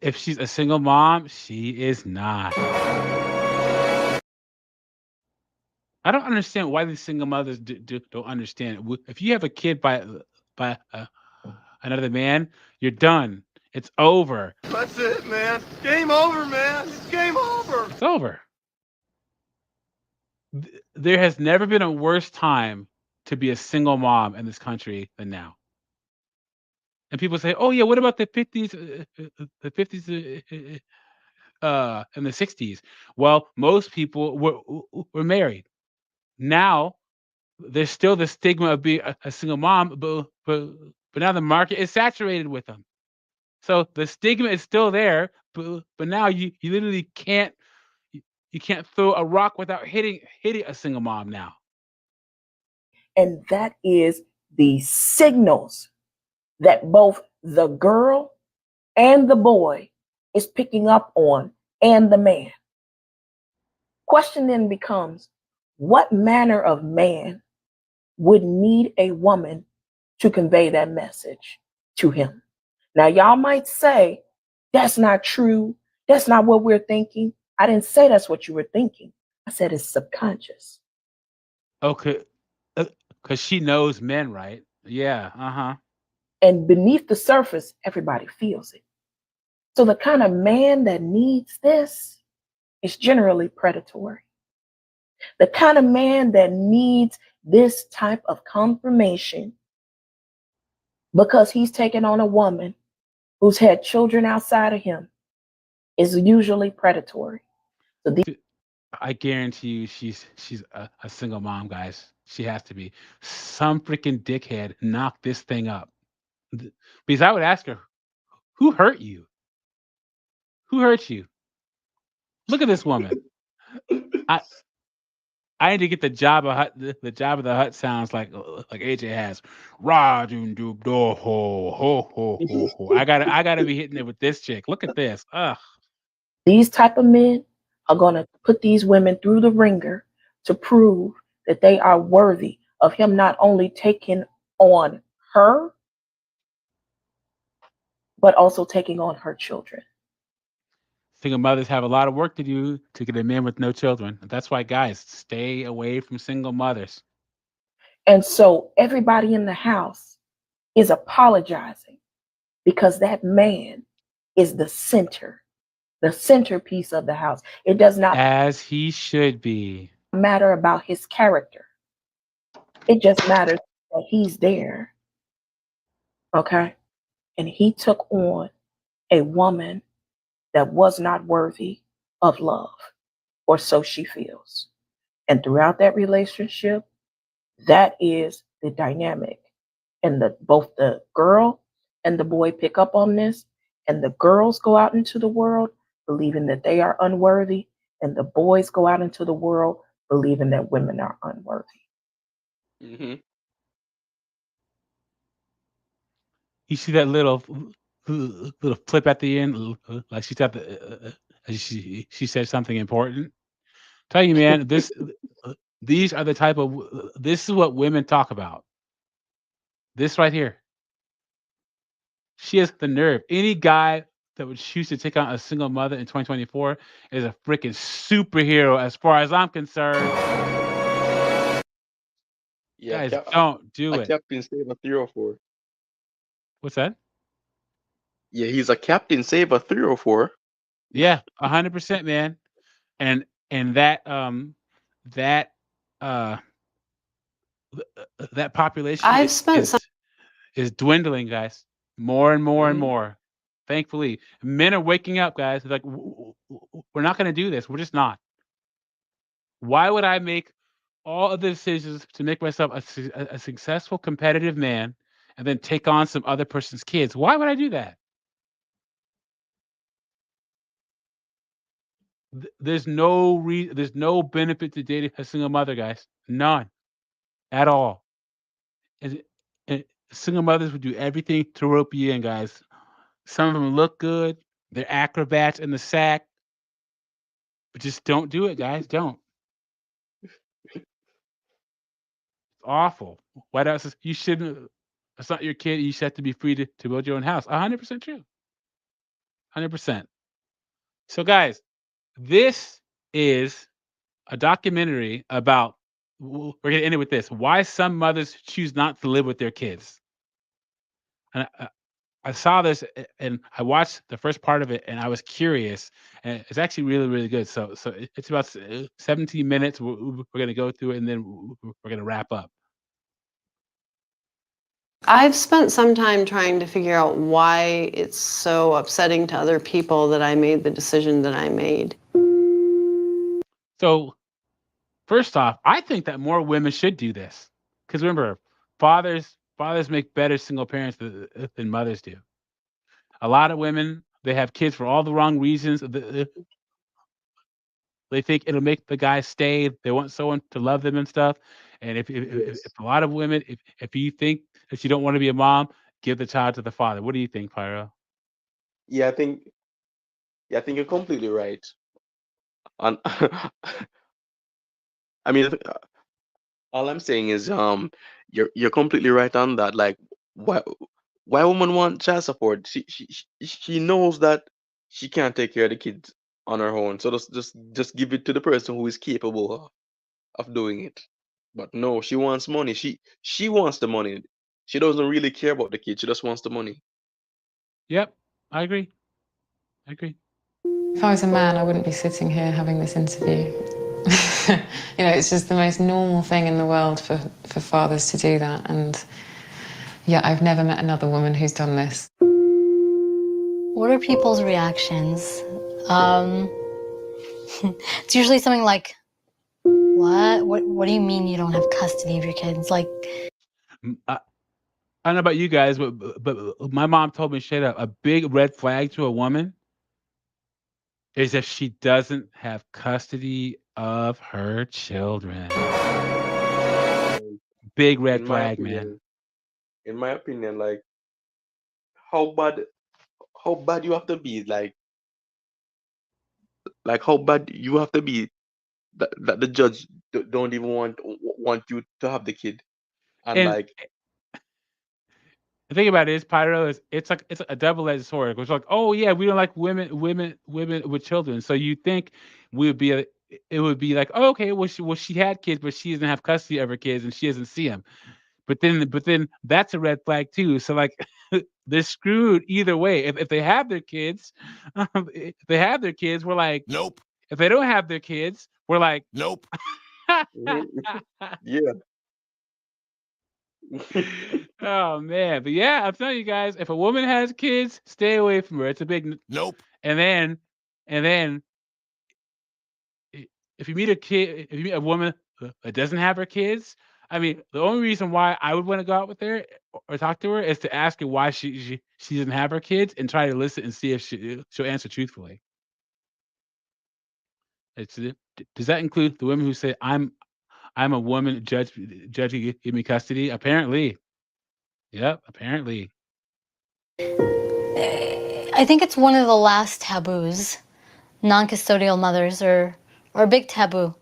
if she's a single mom, she is not. I don't understand why these single mothers don't understand. If you have a kid by another man, you're done. It's over. That's it, man. Game over, man. It's game over. It's over. There has never been a worse time to be a single mom in this country than now. And people say, "Oh yeah, what about the 50s, the 50s, and the 60s?" Well, most people were married. Now there's still the stigma of being a single mom, but now the market is saturated with them. So the stigma is still there, but now you literally can't you can't throw a rock without hitting a single mom now. And that is the signals that both the girl and the boy is picking up on, and the man. Question then becomes, what manner of man would need a woman to convey that message to him? Now, y'all might say, that's not true. That's not what we're thinking. I didn't say that's what you were thinking. I said it's subconscious. Okay, because she knows men, right? Yeah. Uh-huh. And beneath the surface, everybody feels it. So the kind of man that needs this is generally predatory. The kind of man that needs this type of confirmation because he's taken on a woman who's had children outside of him is usually predatory. So I guarantee you she's a single mom, guys. She has to be. Some freaking dickhead knocked this thing up. Because I would ask her, who hurt you? Who hurt you? Look at this woman. I need to get the Jabba Hut. The Jabba the Hut sounds like AJ has. Rajun doob do ho ho ho ho ho. I gotta be hitting it with this chick. Look at this. Ugh. these type of men are going to put these women through the ringer to prove that they are worthy of him not only taking on her, but also taking on her children. Single mothers have a lot of work to do to get a man with no children. That's why, guys, stay away from single mothers. And so everybody in the house is apologizing because that man is the centerpiece of the house. It does not, as he should be, matter about his character. It just matters that he's there. Okay? And he took on a woman that was not worthy of love, or so she feels. And throughout that relationship, that is the dynamic. And both the girl and the boy pick up on this, and the girls go out into the world believing that they are unworthy, and the boys go out into the world believing that women are unworthy. Mm-hmm. You see that little flip at the end, like she thought she said something important. Tell you, man, these are the type of this is what women talk about. This right here. She has the nerve. Any guy that would choose to take on a single mother in 2024 is a freaking superhero, as far as I'm concerned. Yeah, Guys, don't do a it. captain save a 304. What's that? Yeah, he's a captain save a 304. Yeah, 100%, man. And that that uh that population I've spent some is dwindling, guys. More and more and Mm-hmm. more. Thankfully, men are waking up, guys. They're like, we're not going to do this. We're just not. Why would I make all of the decisions to make myself a successful, competitive man, and then take on some other person's kids? Why would I do that? There's there's no benefit to dating a single mother, guys. None at all. And, and single mothers would do everything to rope you in, guys. Some of them look good. They're acrobats in the sack, but just don't do it, guys. Don't. It's awful. White House says you shouldn't. It's not your kid. You should have to be free to build your own house. 100% true. 100%. So, guys, this is a documentary about. We're gonna end it with this: why some mothers choose not to live with their kids. And I saw this and I watched the first part of it and I was curious, and it's actually really, really good. So it's about 17 minutes. We're gonna go through it and then we're gonna wrap up. I've spent some time trying to figure out why it's so upsetting to other people that I made the decision that I made. So first off, I think that more women should do this because remember, fathers make better single parents than mothers do. A lot of women they have kids for all the wrong reasons. They think it'll make the guy stay. They want someone to love them and stuff. And if a lot of women, if you think that you don't want to be a mom, give the child to the father. What do you think, Pyro? Yeah, I think you're completely right. And I mean, all I'm saying is, you're completely right on that. Like, why women want child support? She knows that she can't take care of the kids on her own. So just give it to the person who is capable of doing it. But no, she wants money. She wants the money. She doesn't really care about the kid. She just wants the money. Yep, I agree. I agree. If I was a man, I wouldn't be sitting here having this interview. You know, it's just the most normal thing in the world for fathers to do that. And yeah, I've never met another woman who's done this. What are people's reactions? It's usually something like, what? What do you mean you don't have custody of your kids? Like, I don't know about you guys, but my mom told me straight up a big red flag to a woman is if she doesn't have custody of her children. Big red In my flag, man. opinion, like how bad how bad you have to be, like how bad you have to be that the judge don't even want you to have the kid, and And like the thing about it is, Pyro is it's a double-edged sword. It's like, oh yeah, we don't like women with children. So you think we would be it would be like, oh, okay, well she had kids, but she doesn't have custody of her kids and she doesn't see them. But then that's a red flag too. So like they're screwed either way. If they have their kids, if they have their kids, we're like, nope. If they don't have their kids, we're like, nope. yeah. Oh man, but yeah, I'm telling you guys, if a woman has kids, stay away from her. It's a big nope. And then if you meet a kid, if you meet a woman that doesn't have her kids, I mean, the only reason why I would want to go out with her or talk to her is to ask her why she doesn't have her kids and try to listen and see if she'll answer truthfully. Does that include the women who say I'm a woman, judge give me custody? Apparently. Yep, apparently. I think it's one of the last taboos. Non-custodial mothers are a big taboo.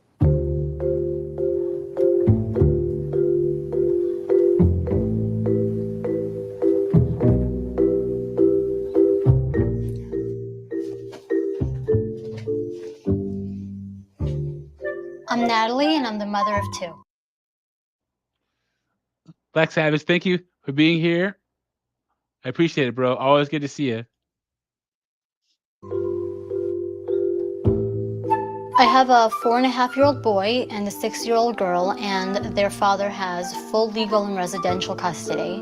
I'm Natalie, and I'm the mother of two. Black Savage, thank you for being here. I appreciate it, bro. Always good to see you. I have a 4.5-year-old boy and a 6-year-old girl, and their father has full legal and residential custody.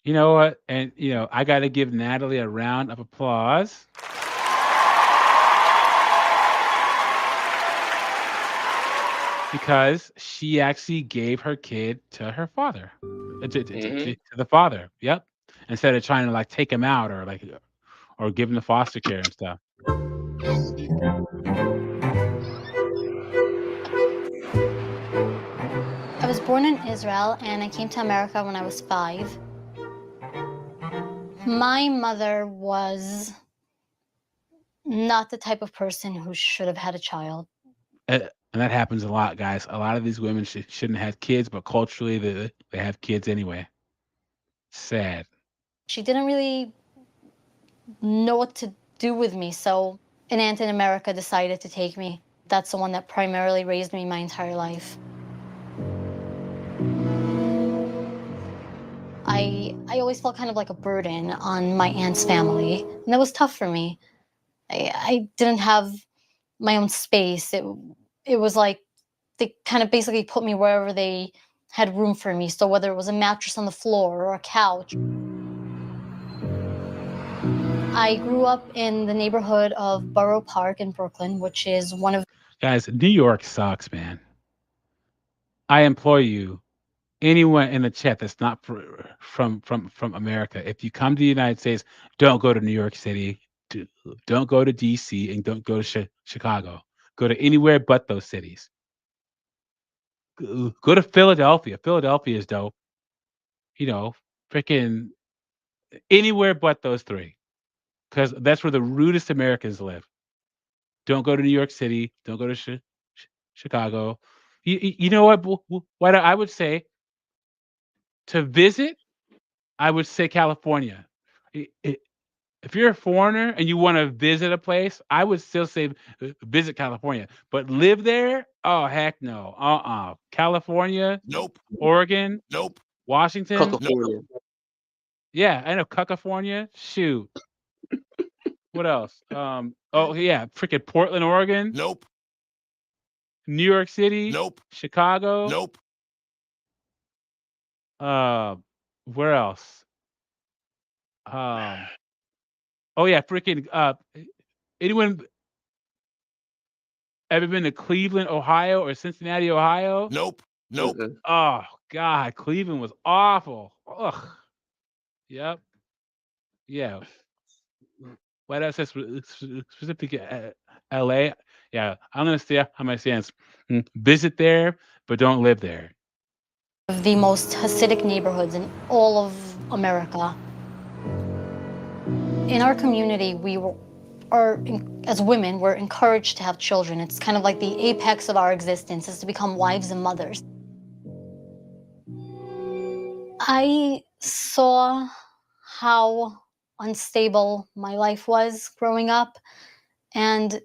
You know what? And I got to give Natalie a round of applause. Because she actually gave her kid to her father, to the father. Yep. Instead of trying to like take him out or give him the foster care and stuff. I was born in Israel, and I came to America when I was 5. My mother was not the type of person who should have had a child. And that happens a lot, guys. A lot of these women shouldn't have kids, but culturally they have kids anyway. Sad. She didn't really know what to do with me, so an aunt in America decided to take me. That's the one that primarily raised me my entire life. I always felt kind of like a burden on my aunt's family, and that was tough for me. I didn't have my own space. It was like they kind of basically put me wherever they had room for me. So whether it was a mattress on the floor or a couch. I grew up in the neighborhood of Borough Park in Brooklyn, which is one of Guys, New York sucks, man. I implore you, anyone in the chat that's not from America, if you come to the United States, don't go to New York City, don't go to DC, and don't go to Chicago. Go to anywhere but those cities. Go to Philadelphia. Philadelphia is dope. Freaking anywhere but those three, because that's where the rudest Americans live. Don't go to New York City. Don't go to Chicago. You know what? What I would say to visit, I would say California. If you're a foreigner and you want to visit a place, I would still say visit California. But live there? Oh heck no. California? Nope. Oregon? Nope. Washington? California. Yeah, I know California. Shoot. What else? Oh yeah, freaking Portland, Oregon. Nope. New York City. Nope. Chicago. Nope. Where else? Oh yeah, freaking anyone ever been to Cleveland, Ohio or Cincinnati, Ohio? Nope. Nope. Oh God, Cleveland was awful. Ugh. Yep. Yeah. What else is specific LA? Yeah, I'm gonna stay on my stance. Visit there, but don't live there. the most Hasidic neighborhoods in all of America. In our community, as women, we're encouraged to have children. It's kind of like the apex of our existence is to become wives and mothers. I saw how unstable my life was growing up, and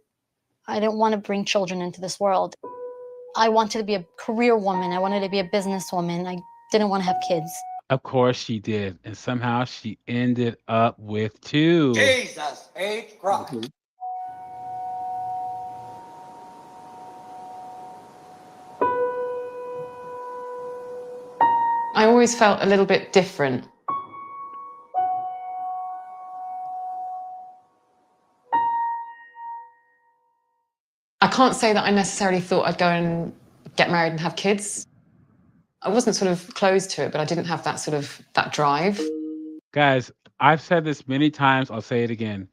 I didn't want to bring children into this world. I wanted to be a career woman. I wanted to be a businesswoman. I didn't want to have kids. Of course she did, and somehow she ended up with 2. Jesus H. Christ. I always felt a little bit different. I can't say that I necessarily thought I'd go and get married and have kids. I wasn't sort of closed to it, but I didn't have that sort of that drive. Guys, I've said this many times, I'll say it again.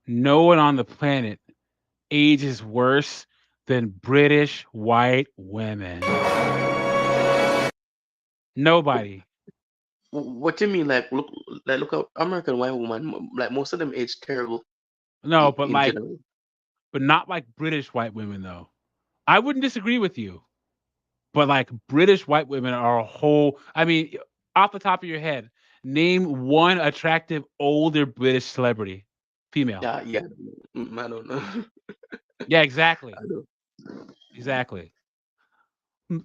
No one on the planet ages worse than British white women. Nobody. What you mean? Look at American white woman. Like most of them age terrible No, but in like, general. but not like British white women though. I wouldn't disagree with you, but like British white women are a whole. I mean, off the top of your head, name one attractive older British celebrity, female. Yeah. I don't know. Yeah, exactly, I don't. exactly. Mm,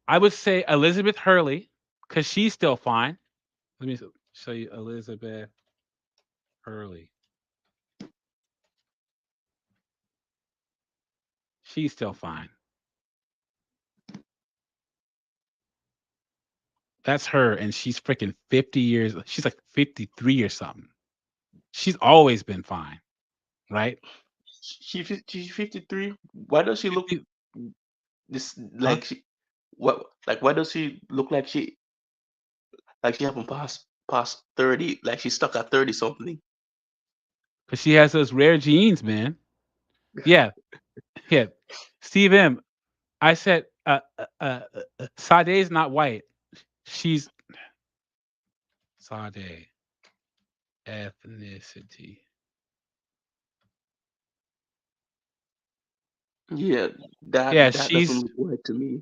I would say Elizabeth Hurley because she's still fine. Let me show you Elizabeth Hurley. She's still fine. That's her, and she's freaking 50 years. She's like 53 or something. She's always been fine, right? She's 53. Why does she look 50, this huh? like she? What like? Why does she look like she haven't past 30? Like she's stuck at 30 something. Because she has those rare genes, man. Yeah, yeah. Steve M. I said, Sade's not white. She's Sade ethnicity. Yeah, Yeah, that doesn't look right to me.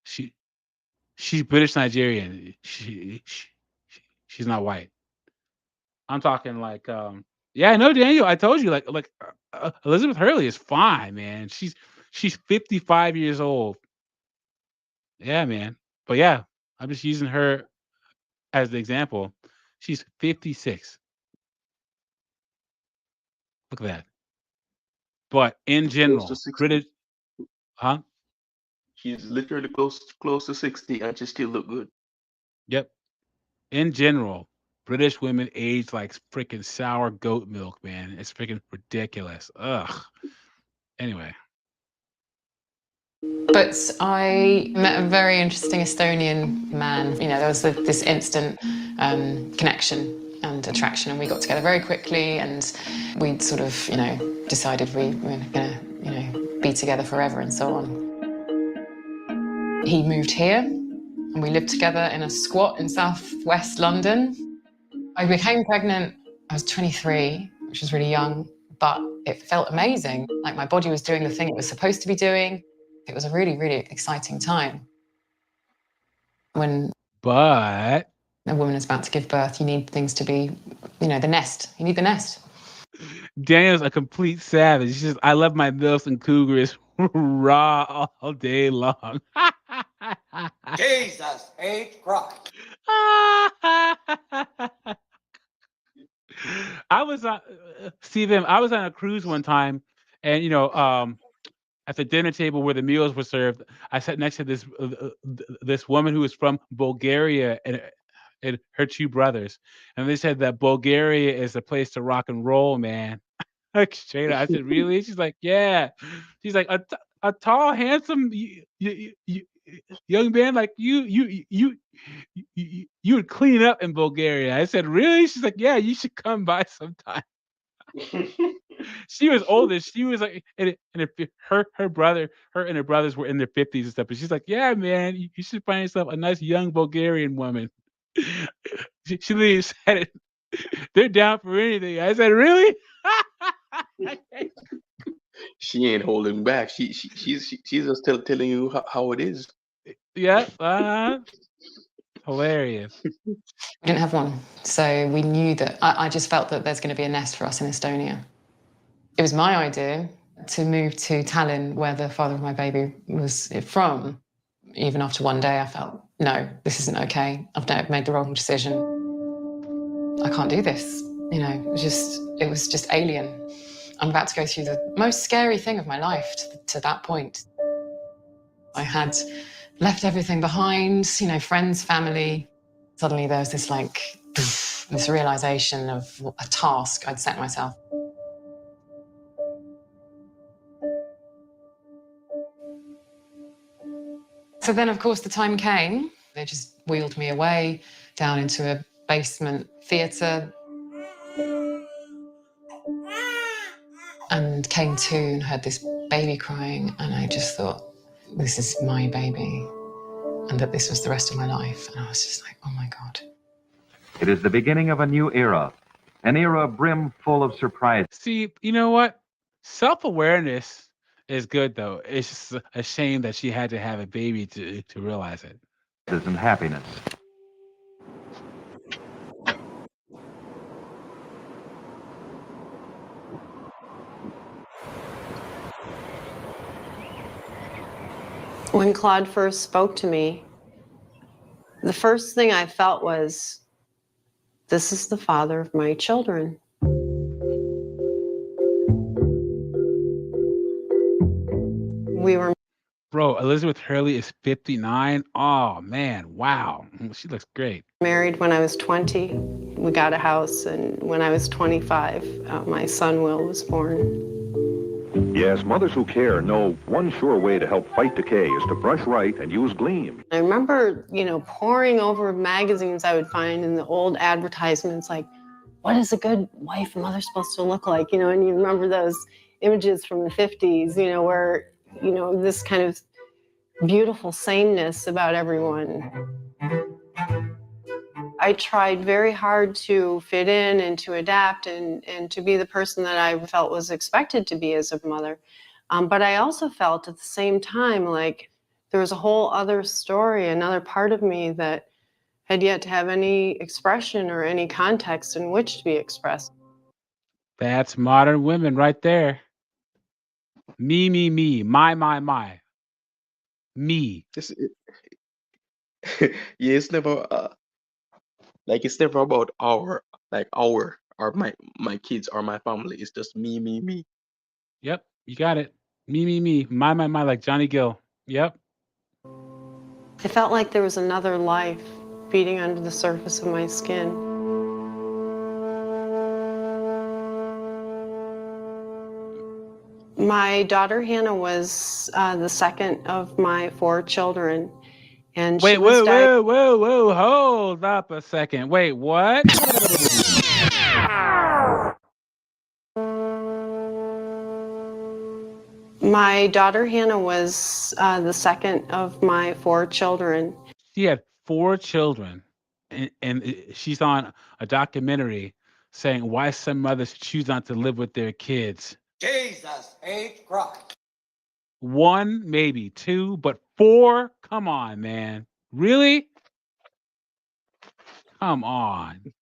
she she's British Nigerian. She's not white. I'm talking like, yeah, I know, Daniel. I told you, Elizabeth Hurley is fine, man. She's 55 years old. Yeah, man. But yeah, I'm just using her as the example. She's 56. Look at that. But in Close to general, 60. British, huh? She's literally close to 60, and she still look good. Yep. In general, British women age like freaking sour goat milk, man. It's freaking ridiculous. Ugh. Anyway. But I met a very interesting Estonian man. You know, there was this instant connection and attraction, and we got together very quickly, and we sort of, decided we were gonna, be together forever and so on. He moved here, and we lived together in a squat in southwest London. I became pregnant, I was 23, which was really young, but it felt amazing. Like my body was doing the thing it was supposed to be doing. It was a really, really exciting time. When But a woman is about to give birth, you need things to be, the nest. You need the nest. Daniel's a complete savage. He's just, I love my milfs and cougars raw all day long. Jesus H. Christ. I was on Steve M. I was on a cruise one time, and at the dinner table where the meals were served, I sat next to this woman who was from Bulgaria and her two brothers, and they said that Bulgaria is a place to rock and roll, man. Like straight up. I said, really? She's like, yeah. She's like, a tall, handsome young man like you would clean up in Bulgaria. I said, really? She's like, yeah, you should come by sometime. She was older. She was like, and if her brother, her and her brothers were in their 50s and stuff. But she's like, yeah, man, you should find yourself a nice young Bulgarian woman. She literally said it. They're down for anything. I said, really? She ain't holding back. She's just telling you how it is. Yeah. Hilarious. We didn't have one. So we knew that, I just felt that there's going to be a nest for us in Estonia. It was my idea to move to Tallinn, where the father of my baby was from. Even after one day, I felt, no, this isn't okay. I've made the wrong decision. I can't do this. It was just alien. I'm about to go through the most scary thing of my life to that point. I had left everything behind, friends, family. Suddenly there was this this realization of a task I'd set myself. So then, of course, the time came. They just wheeled me away down into a basement theatre and came to and heard this baby crying, and I just thought, this is my baby, and that this was the rest of my life. And I was just like, oh my God. It is the beginning of a new era, an era brim full of surprise. See, you know what? Self-awareness is good, though. It's just a shame that she had to have a baby to realize it. And happiness. When Claude first spoke to me, the first thing I felt was, this is the father of my children. We were Bro, Elizabeth Hurley is 59. Oh, man. Wow. She looks great. married when I was 20. We got a house, and when I was 25, my son Will was born. Yes, mothers who care know one sure way to help fight decay is to brush right and use Gleam. I remember, poring over magazines I would find in the old advertisements, like, what is a good wife and mother supposed to look like? And you remember those images from the 50s, where, this kind of beautiful sameness about everyone. I tried very hard to fit in and to adapt and to be the person that I felt was expected to be as a mother. But I also felt at the same time like there was a whole other story, another part of me that had yet to have any expression or any context in which to be expressed. That's modern women right there. Me, me, me. My. Me. Yeah, it's never it's never about our or my kids or my family. It's just me. Yep, you got it. Me, me, me. My, like Johnny Gill. Yep. It felt like there was another life beating under the surface of my skin. My daughter Hannah was the second of my 4 children, and she Wait, was whoa. Hold up a second. Wait, what? My daughter Hannah was the second of my 4 children. She had 4 children, and she's on a documentary saying why some mothers choose not to live with their kids. Jesus H. Christ. 1, maybe 2, but 4? Come on, man. Really? Come on.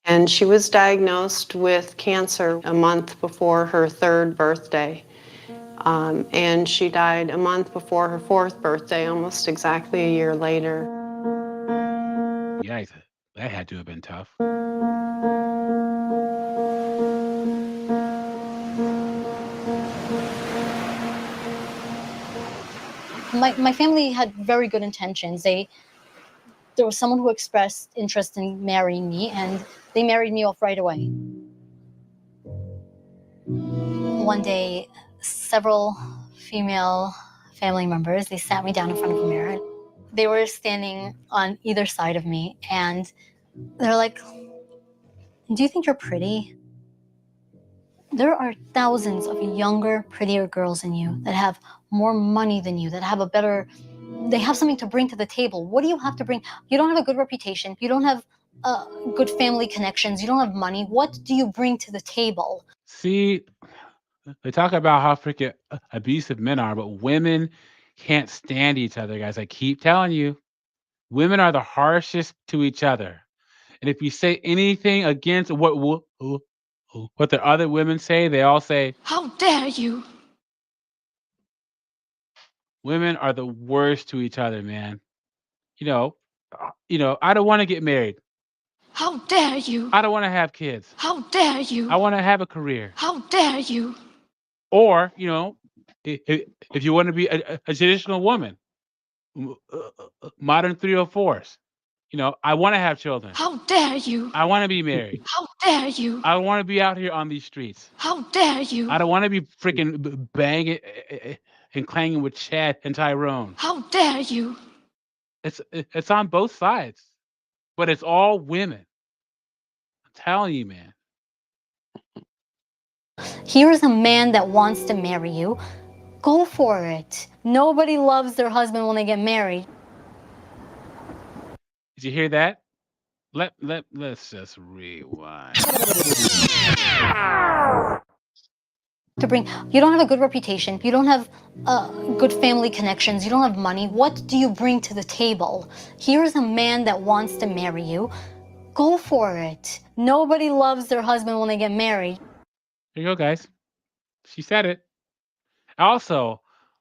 And she was diagnosed with cancer a month before her 3rd birthday. And she died a month before her 4th birthday, almost exactly a year later. Yikes. That had to have been tough. My family had very good intentions. There was someone who expressed interest in marrying me, and they married me off right away. One day, several female family members, they sat me down in front of a mirror. They were standing on either side of me, and they're like, do you think you're pretty? There are thousands of younger, prettier girls than you that have more money than you, that have they have something to bring to the table. What do you have to bring? You don't have a good reputation. You don't have good family connections. You don't have money. What do you bring to the table? See, they talk about how freaking abusive men are, but women can't stand each other, guys. I keep telling you, women are the harshest to each other. And if you say anything against what the other women say, they all say, How dare you? women are the worst to each other, man. I don't want to get married. How dare you? I don't want to have kids. How dare you? I want to have a career. How dare you? Or, if you want to be a traditional woman, modern 304s, I want to have children. How dare you? I want to be married. How dare you? I want to be out here on these streets. How dare you? I don't want to be freaking banging and clanging with Chad and Tyrone. How dare you? It's on both sides, but it's all women. I'm telling you, man. Here's a man that wants to marry you. Go for it. Nobody loves their husband when they get married. Did you hear that? Let's just rewind. You don't have a good reputation. You don't have good family connections. You don't have money. What do you bring to the table? Here's a man that wants to marry you. Go for it. Nobody loves their husband when they get married. Here you go, guys. She said it. Also,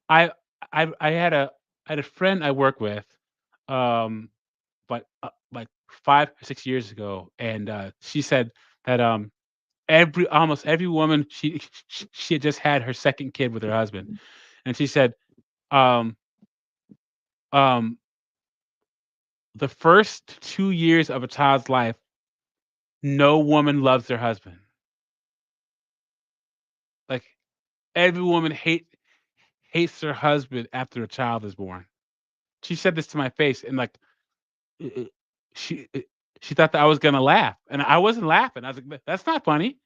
I I had a friend I work with, um, but like 5 or 6 years ago, and she said that almost every woman she had just had her second kid with her husband, and she said um um the first 2 years of a child's life, no woman loves their husband. Like every woman hates their husband after a child is born. She said this to my face, and like uh, uh, she uh, she thought that I was gonna laugh, and I wasn't laughing. I was like, "That's not funny."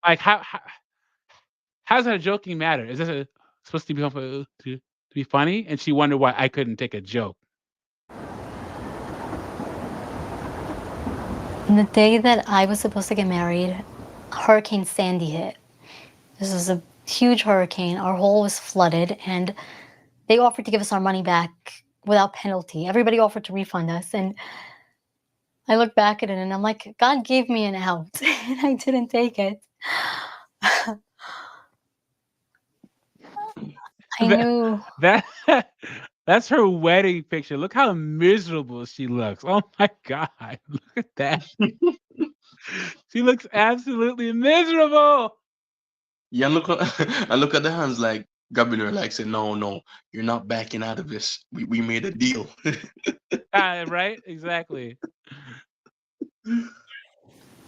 Like how's that a joking matter? Is this supposed to be to be funny? And she wondered why I couldn't take a joke. And the day that I was supposed to get married, Hurricane Sandy hit. This was a huge hurricane. Our hole was flooded, and they offered to give us our money back without penalty. Everybody offered to refund us. And I look back at it and I'm like, God gave me an out, and I didn't take it. I That knew. that that's her wedding picture. Look how miserable she looks. Oh my god. Look at that. She looks absolutely miserable. Yeah, look and look at the hands like grabbing her like say, no, no, you're not backing out of this. We made a deal. Right? Exactly.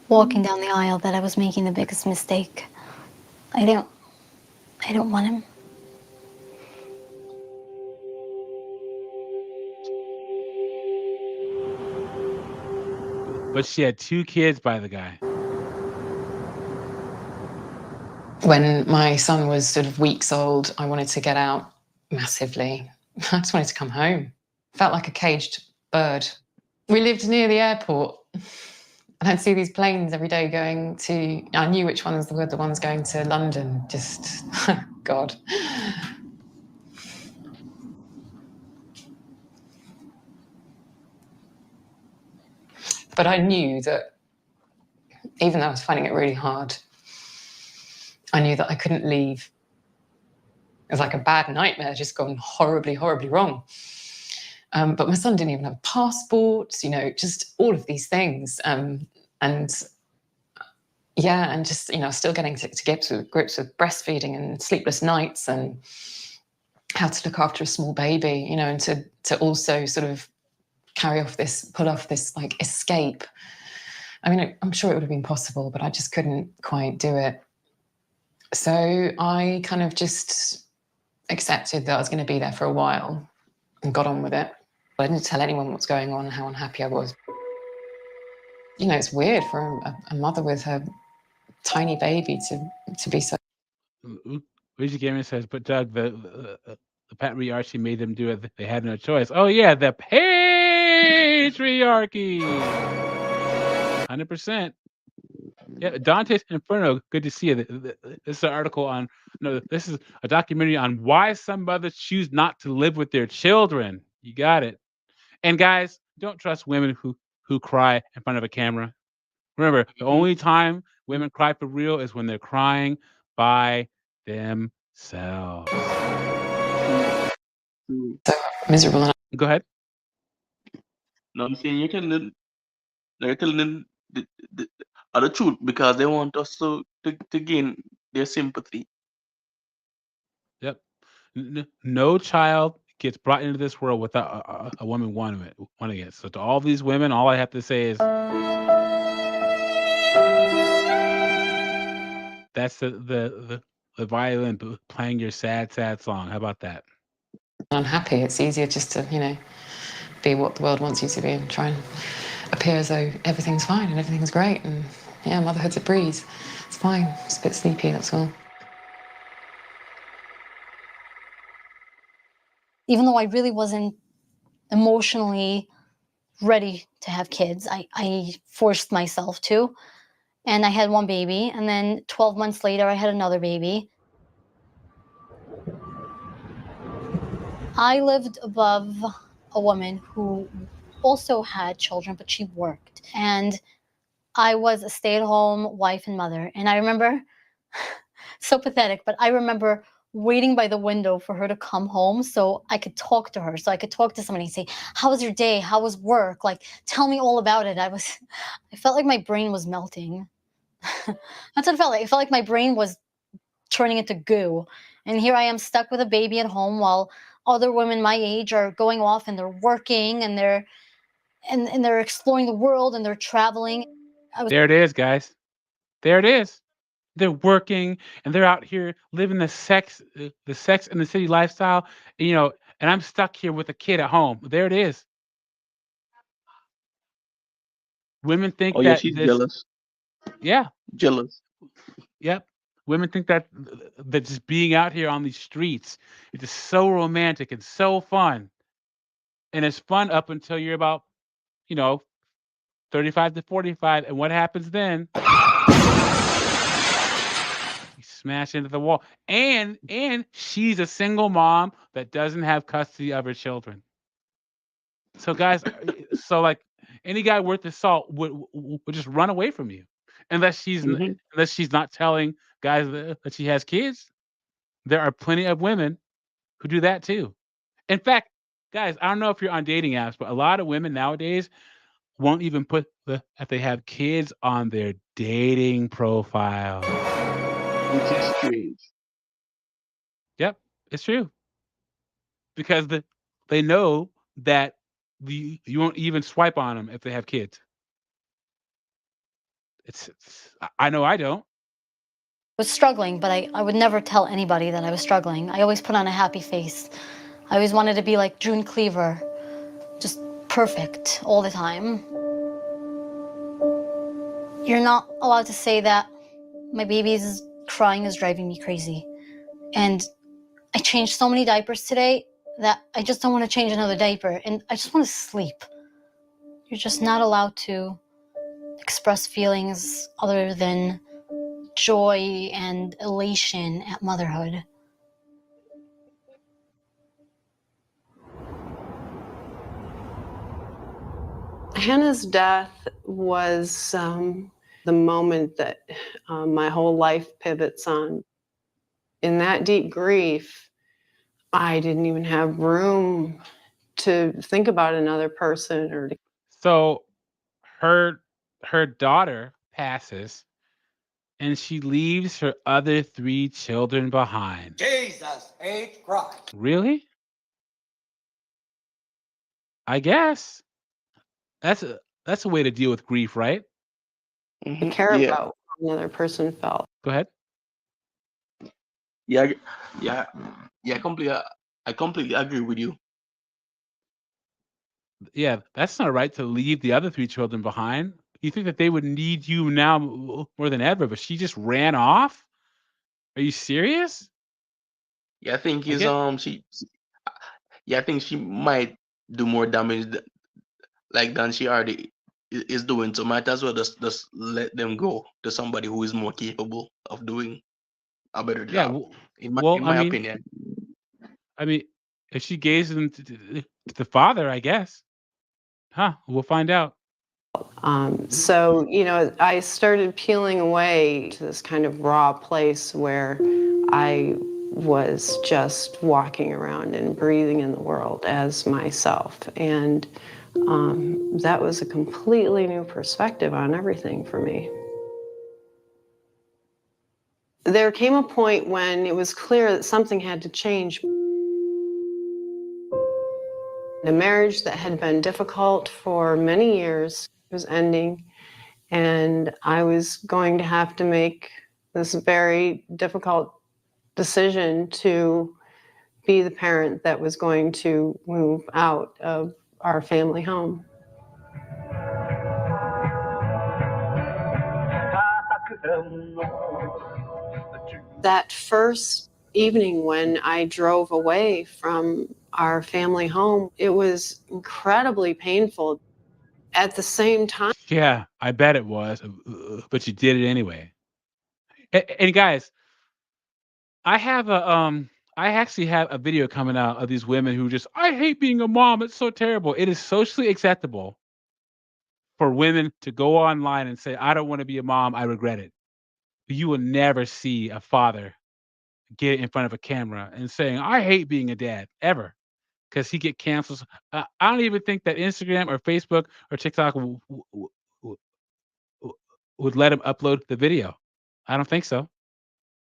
Walking down the aisle that I was making the biggest mistake. I don't want him. But she had 2 kids by the guy. When my son was sort of weeks old, I wanted to get out massively. I just wanted to come home. Felt like a caged bird. We lived near the airport, and I'd see these planes every day going to. I knew which ones were the ones going to London. Just, God. But I knew that even though I was finding it really hard, I knew that I couldn't leave. It was like a bad nightmare just gone horribly, horribly wrong. But my son didn't even have a passport, just all of these things. And just, still getting to grips with breastfeeding and sleepless nights and how to look after a small baby, and to also sort of pull off this like escape. I mean, I'm sure it would have been possible, but I just couldn't quite do it. So I kind of just accepted that I was going to be there for a while and got on with it. I didn't tell anyone what's going on and how unhappy I was. It's weird for a mother with her tiny baby to be so. Luigi Gamer says, but Doug, the patriarchy made them do it. They had no choice. Oh yeah, the patriarchy. 100%. Yeah, Dante's Inferno. Good to see you. This is an article on. No, this is a documentary on why some mothers choose not to live with their children. You got it. And guys, don't trust women who cry in front of a camera. Remember, the only time women cry for real is when they're crying by themselves. So miserable. Go ahead. No, I'm saying you're telling them the truth because they want us to gain their sympathy. Yep. No child gets brought into this world without a woman wanting it. So to all these women, all I have to say is that's the the violin playing your sad, sad song. How about that? Unhappy. It's easier just to, be what the world wants you to be and try and appear as though everything's fine and everything's great. And yeah, motherhood's a breeze. It's fine. It's a bit sleepy, that's all. Even though I really wasn't emotionally ready to have kids, I forced myself to. And I had one baby, and then 12 months later, I had another baby. I lived above a woman who also had children, but she worked. And I was a stay-at-home wife and mother. And I remember, so pathetic, but I remember waiting by the window for her to come home so I could talk to her, so I could talk to somebody and say, how was your day? How was work? Like, tell me all about it. I felt like my brain was melting. That's what it felt like. It felt like my brain was turning into goo. And here I am stuck with a baby at home while other women my age are going off and they're working and they're exploring the world and they're traveling. There it is, guys. There it is. They're working and they're out here living the sex and the city lifestyle, and I'm stuck here with a kid at home. There it is. Women think Oh yeah, that she's this, jealous. yeah, Jealous. yep. Women think that just being out here on these streets is just so romantic and so fun. And it's fun up until you're about, you know, 35 to 45. And what happens then? You smash into the wall. And she's a single mom that doesn't have custody of her children. So guys, so like any guy worth his salt would just run away from you Hmm. unless she's not telling guys that she has kids. There are plenty of women who do that too. In fact, guys, I don't know if you're on dating apps, but a lot of women nowadays won't even put that they have kids on their dating profile. Which is strange. Yep, it's true because they know that you won't even swipe on them if they have kids. I know I don't. Was struggling, but I would never tell anybody that I was struggling. I always put on a happy face. I always wanted to be like June Cleaver, just perfect all the time. You're not allowed to say that my baby's crying is driving me crazy. And I changed so many diapers today that I just don't want to change another diaper. And I just want to sleep. You're just not allowed to express feelings other than joy and elation at motherhood. Hannah's death was the moment that my whole life pivots on. In that deep grief, I didn't even have room to think about another person or to. So her daughter passes and she leaves her other 3 children behind. Jesus H. Christ. Really? I guess. That's a way to deal with grief, right? Care Yeah. about what another person felt. Go ahead. Yeah. Yeah. Yeah. I completely agree with you. Yeah, that's not right to leave the other 3 children behind. You think that they would need you now more than ever, but she just ran off? Are you serious? Yeah, I think I is get yeah, I think she might do more damage than she already is doing. So might as well just let them go to somebody who is more capable of doing a better yeah, job. well, In my opinion. I mean, if she gazes into the father, I guess. Huh, we'll find out. So, I started peeling away to this kind of raw place where I was just walking around and breathing in the world as myself. And that was a completely new perspective on everything for me. There came a point when it was clear that something had to change. The marriage that had been difficult for many years was ending, and I was going to have to make this very difficult decision to be the parent that was going to move out of our family home. That first evening when I drove away from our family home, it was incredibly painful. At the same time, Yeah, I bet it was, but you did it anyway. And guys, I have I actually have a video coming out of these women who just, I hate being a mom. It's so terrible. It is socially acceptable for women to go online and say, I don't want to be a mom. I regret it. You will never see a father get in front of a camera and saying, I hate being a dad ever because he get cancels. I don't even think that Instagram or Facebook or TikTok would let him upload the video. I don't think so.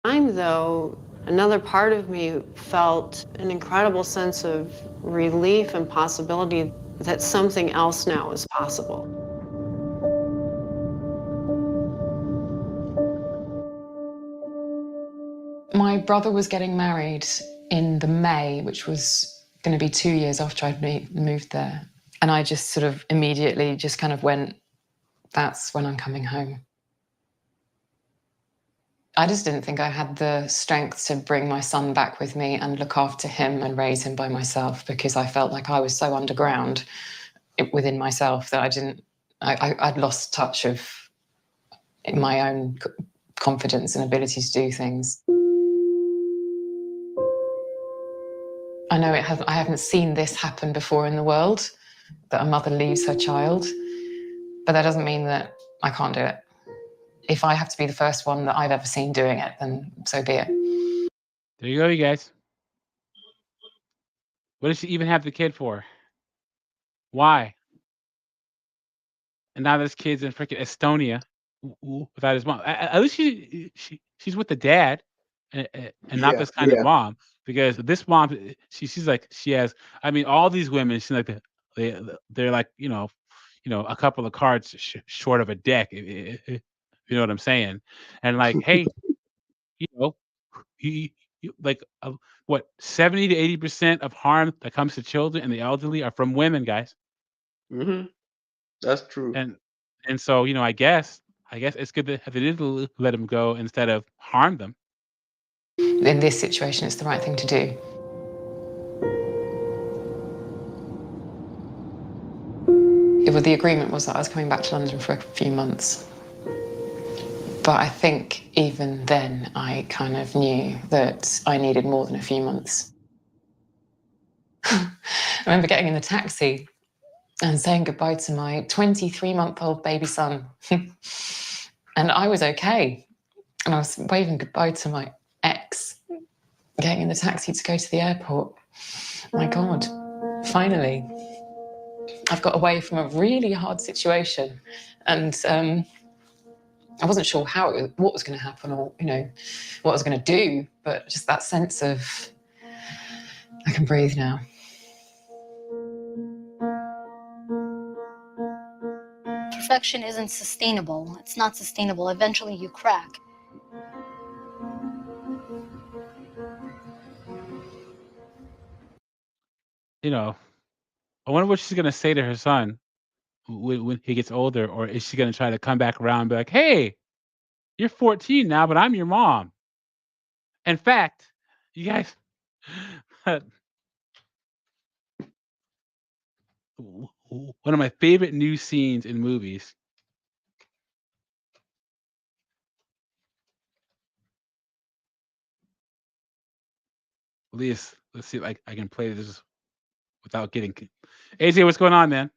though, another part of me felt an incredible sense of relief and possibility that something else now is possible. My brother was getting married in the May, which was going to be 2 years after I'd moved there. And I just sort of immediately just kind of went, that's when I'm coming home. I just didn't think I had the strength to bring my son back with me and look after him and raise him by myself, because I felt like I was so underground within myself that I'd lost touch of my own confidence and ability to do things. I know I haven't seen this happen before in the world, that a mother leaves her child, but that doesn't mean that I can't do it. If I have to be the first one that I've ever seen doing it, then so be it. There you go, you guys. What does she even have the kid for? Why? And now this kid's in freaking Estonia without his mom. At least she's with the dad, and not Yeah, this kind of yeah. mom. Because this mom, she's like she has. I mean, all these women, she's like they're like a couple of cards short of a deck. You know what I'm saying? And like, hey, you know, like what 70 to 80% of harm that comes to children and the elderly are from women, guys. Mm-hmm. That's true. And so, I guess it's good that they did let them go instead of harm them. In this situation, it's the right thing to do. The agreement was that I was coming back to London for a few months. But I think even then, I kind of knew that I needed more than a few months. I remember getting in the taxi and saying goodbye to my 23-month-old baby son. And I was okay. And I was waving goodbye to my ex, getting in the taxi to go to the airport. My God, finally, I've got away from a really hard situation. And I wasn't sure what was going to happen or, what I was going to do, but just that sense of, I can breathe now. Perfection isn't sustainable. It's not sustainable. Eventually you crack. I wonder what she's gonna say to her son when he gets older, or is she gonna try to come back around and be like, "Hey, you're 14 now, but I'm your mom." In fact, you guys, one of my favorite new scenes in movies. Let's see if I can play this without getting. AJ, what's going on, man?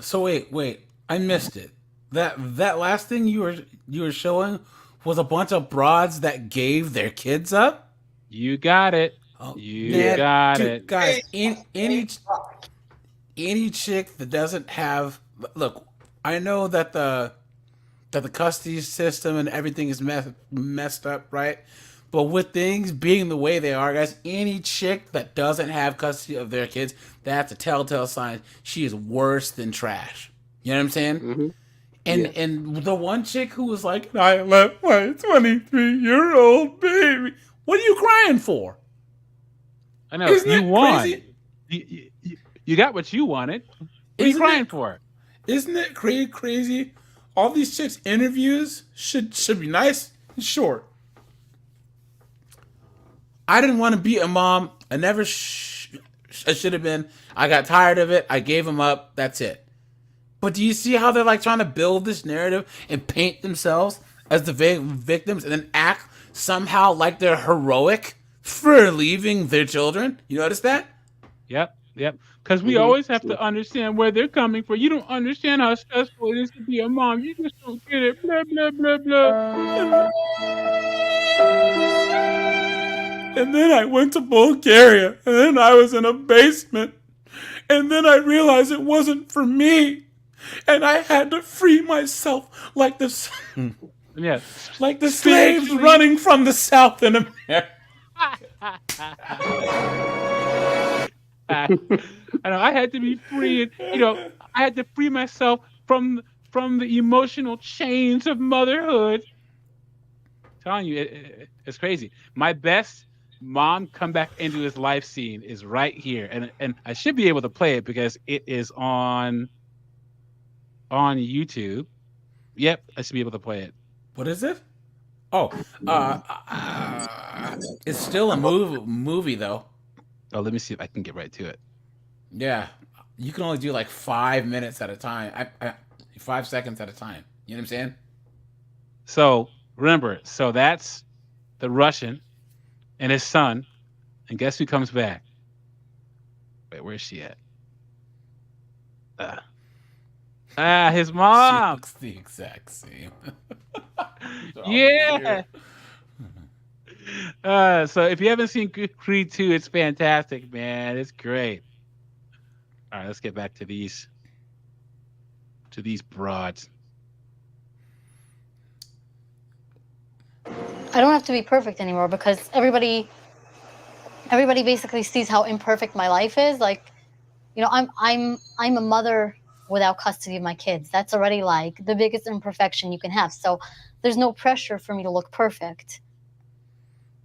So wait, I missed it. That last thing you were showing was a bunch of broads that gave their kids up. You got it. Oh, You man, got dude, it. guys, any chick that doesn't have look, I know that the custody system and everything is messed up, right? But with things being the way they are, guys, any chick that doesn't have custody of their kids, that's a telltale sign she is worse than trash. You know what I'm saying? Mm-hmm. And the one chick who was like, I left my 23-year-old baby. What are you crying for? I know Isn't you it won. crazy? You got what you wanted. What are you Isn't crying it for? Isn't it crazy? All these chicks' interviews should be nice and short. I didn't want to be a mom. I never I should have been. I got tired of it. I gave them up. That's it. But do you see how they're like trying to build this narrative and paint themselves as the victims and then act somehow like they're heroic for leaving their children? You notice that? Yep. Because we always have to understand where they're coming from. You don't understand how stressful it is to be a mom. You just don't get it. Blah blah blah blah. And then I went to Bulgaria, and then I was in a basement, and then I realized it wasn't for me, and I had to free myself like this, like the slaves running from the South in America. I know I had to be free, and I had to free myself from the emotional chains of motherhood. I'm telling you, it's crazy. My best mom come back into his life scene is right here, and I should be able to play it because it is on YouTube. Yep, I should be able to play it. What is it? Oh, it's still a movie though. Oh, let me see if I can get right to it. Yeah, you can only do like 5 minutes at a time. 5 seconds at a time. You know what I'm saying? So remember, that's the Russian and his son, and guess who comes back? Wait, where's she at? His mom. She looks the exact same. Yeah. So if you haven't seen Creed 2, it's fantastic, man. It's great. All right, let's get back to these broads. I don't have to be perfect anymore because everybody basically sees how imperfect my life is. Like, I'm a mother without custody of my kids. That's already like the biggest imperfection you can have. So there's no pressure for me to look perfect.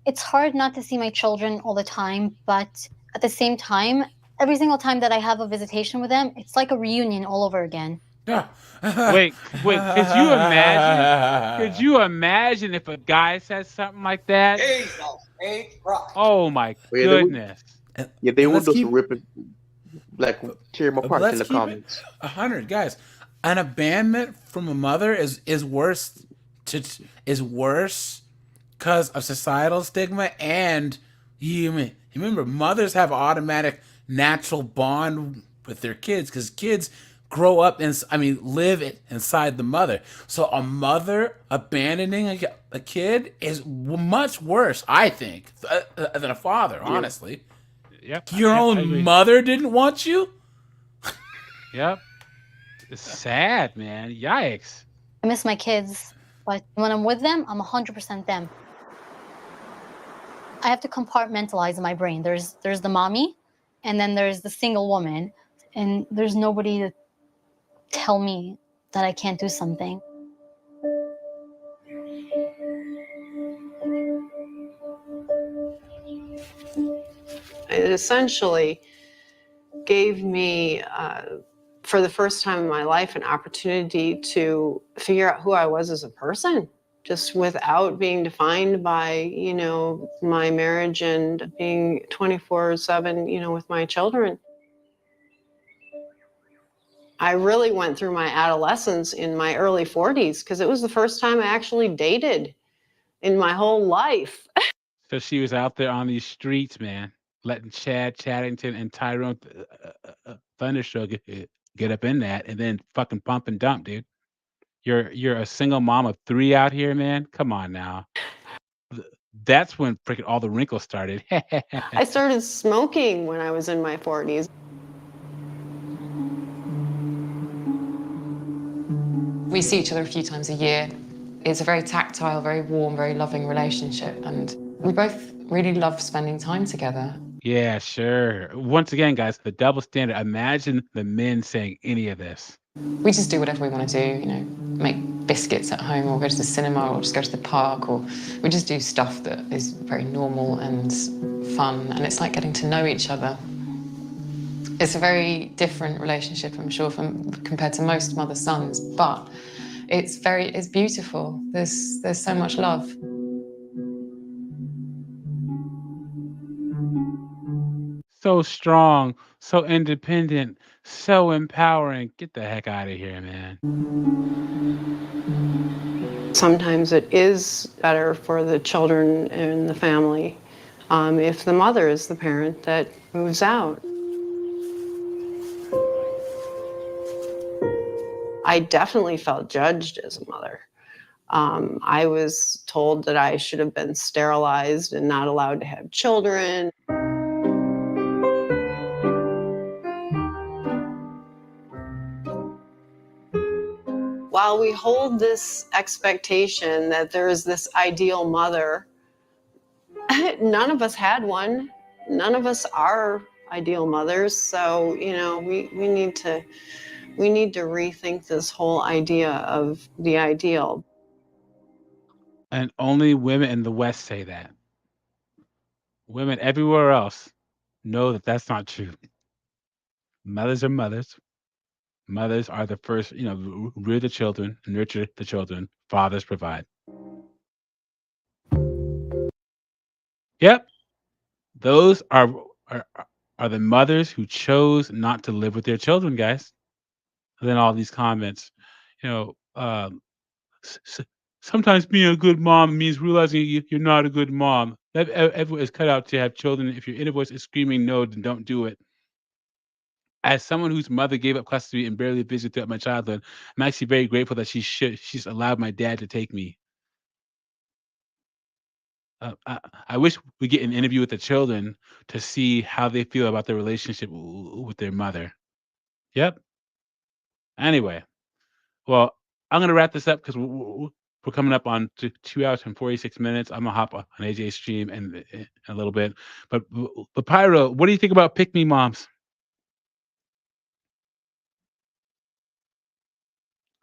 It's hard not to see my children all the time, but at the same time, every single time that I have a visitation with them, it's like a reunion all over again. Wait, could you imagine? Could you imagine if a guy said something like that? Oh my goodness! They would just rip it, like tear him apart in the comments. 100 guys. An abandonment from a mother is worse because of societal stigma, and you remember mothers have an automatic natural bond with their kids because kids grow up live inside the mother. So a mother abandoning a kid is much worse, I think, than a father. Honestly, yep. Your own mother didn't want you. Yep. It's sad, man. Yikes. I miss my kids, but when I'm with them, I'm 100% them. I have to compartmentalize in my brain. There's the mommy, and then there's the single woman, and there's nobody to tell me that I can't do something. It essentially gave me, for the first time in my life, an opportunity to figure out who I was as a person, just without being defined by, my marriage and being 24/7, with my children. I really went through my adolescence in my early 40s because it was the first time I actually dated in my whole life. So she was out there on these streets, man, letting Chad Chaddington and Tyrone Thunderstroke get up in that, and then fucking pump and dump, dude. You're a single mom of 3 out here, man. Come on now. That's when freaking all the wrinkles started. I started smoking when I was in my 40s. We see each other a few times a year. It's a very tactile, very warm, very loving relationship, and we both really love spending time together. Yeah, sure. Once again, guys, the double standard. Imagine the men saying any of this. We just do whatever we want to do, make biscuits at home or go to the cinema or just go to the park, or we just do stuff that is very normal and fun, and it's like getting to know each other. It's a very different relationship, I'm sure, compared to most mother-sons, but it's beautiful. There's so much love. So strong, so independent, so empowering. Get the heck out of here, man. Sometimes it is better for the children and the family if the mother is the parent that moves out. I definitely felt judged as a mother. I was told that I should have been sterilized and not allowed to have children. While we hold this expectation that there is this ideal mother, none of us had one. None of us are ideal mothers. So, you know, we need to rethink this whole idea of the ideal. And only women in the West say that. Women everywhere else know that that's not true. Mothers are mothers. Mothers are the first, rear the children, nurture the children. Fathers provide. Yep, those are are the mothers who chose not to live with their children, guys. And then all these comments, you know, s- s- sometimes being a good mom means realizing you're not a good mom. Everyone is cut out to have children. If your inner voice is screaming no, then don't do it. As someone whose mother gave up custody and barely visited throughout my childhood, I'm actually very grateful that she's allowed my dad to take me. I wish we get an interview with the children to see how they feel about their relationship with their mother. Yep. Anyway, well, I'm gonna wrap this up because we're coming up on 2 hours and 46 minutes. I'm gonna hop on AJ's stream in a little bit. But Pyro, what do you think about pick me moms?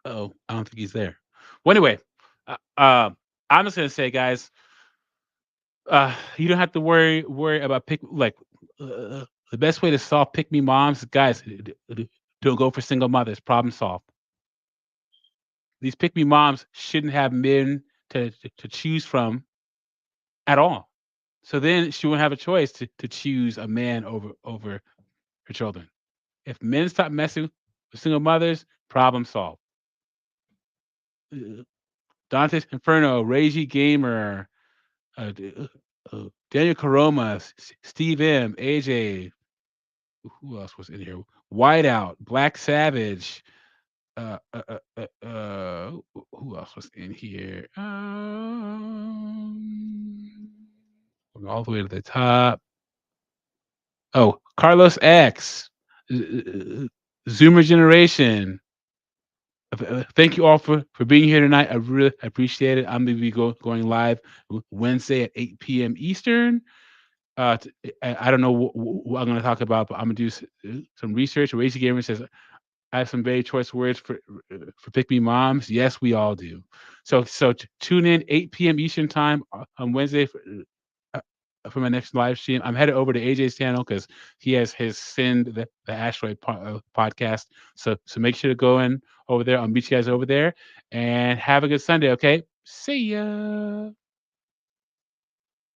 Oh, I don't think he's there. Well, anyway, I'm just gonna say, guys, you don't have to worry about the best way to solve pick me moms, guys. Don't go for single mothers. Problem solved. These pick me moms shouldn't have men to choose from at all. So then she wouldn't have a choice to choose a man over her children. If men stop messing with single mothers, problem solved. Dante's Inferno, Ragey Gamer, Daniel Caroma, Steve M, AJ. Who else was in here? Whiteout, Black Savage. Who else was in here? Going all the way to the top. Oh, Carlos X, Zoomer Generation. Thank you all for being here tonight. I really appreciate it. I'm going to be going live Wednesday at 8 p.m. Eastern. I don't know what I'm going to talk about, but I'm going to do some research. Racy Gamer says I have some very choice words for pick me moms. Yes, we all do. So tune in 8 p.m. Eastern time on Wednesday for my next live stream. I'm headed over to AJ's channel because he has his Send the Asteroid podcast. So make sure to go in over there. I'll meet you guys over there and have a good Sunday. Okay, see ya.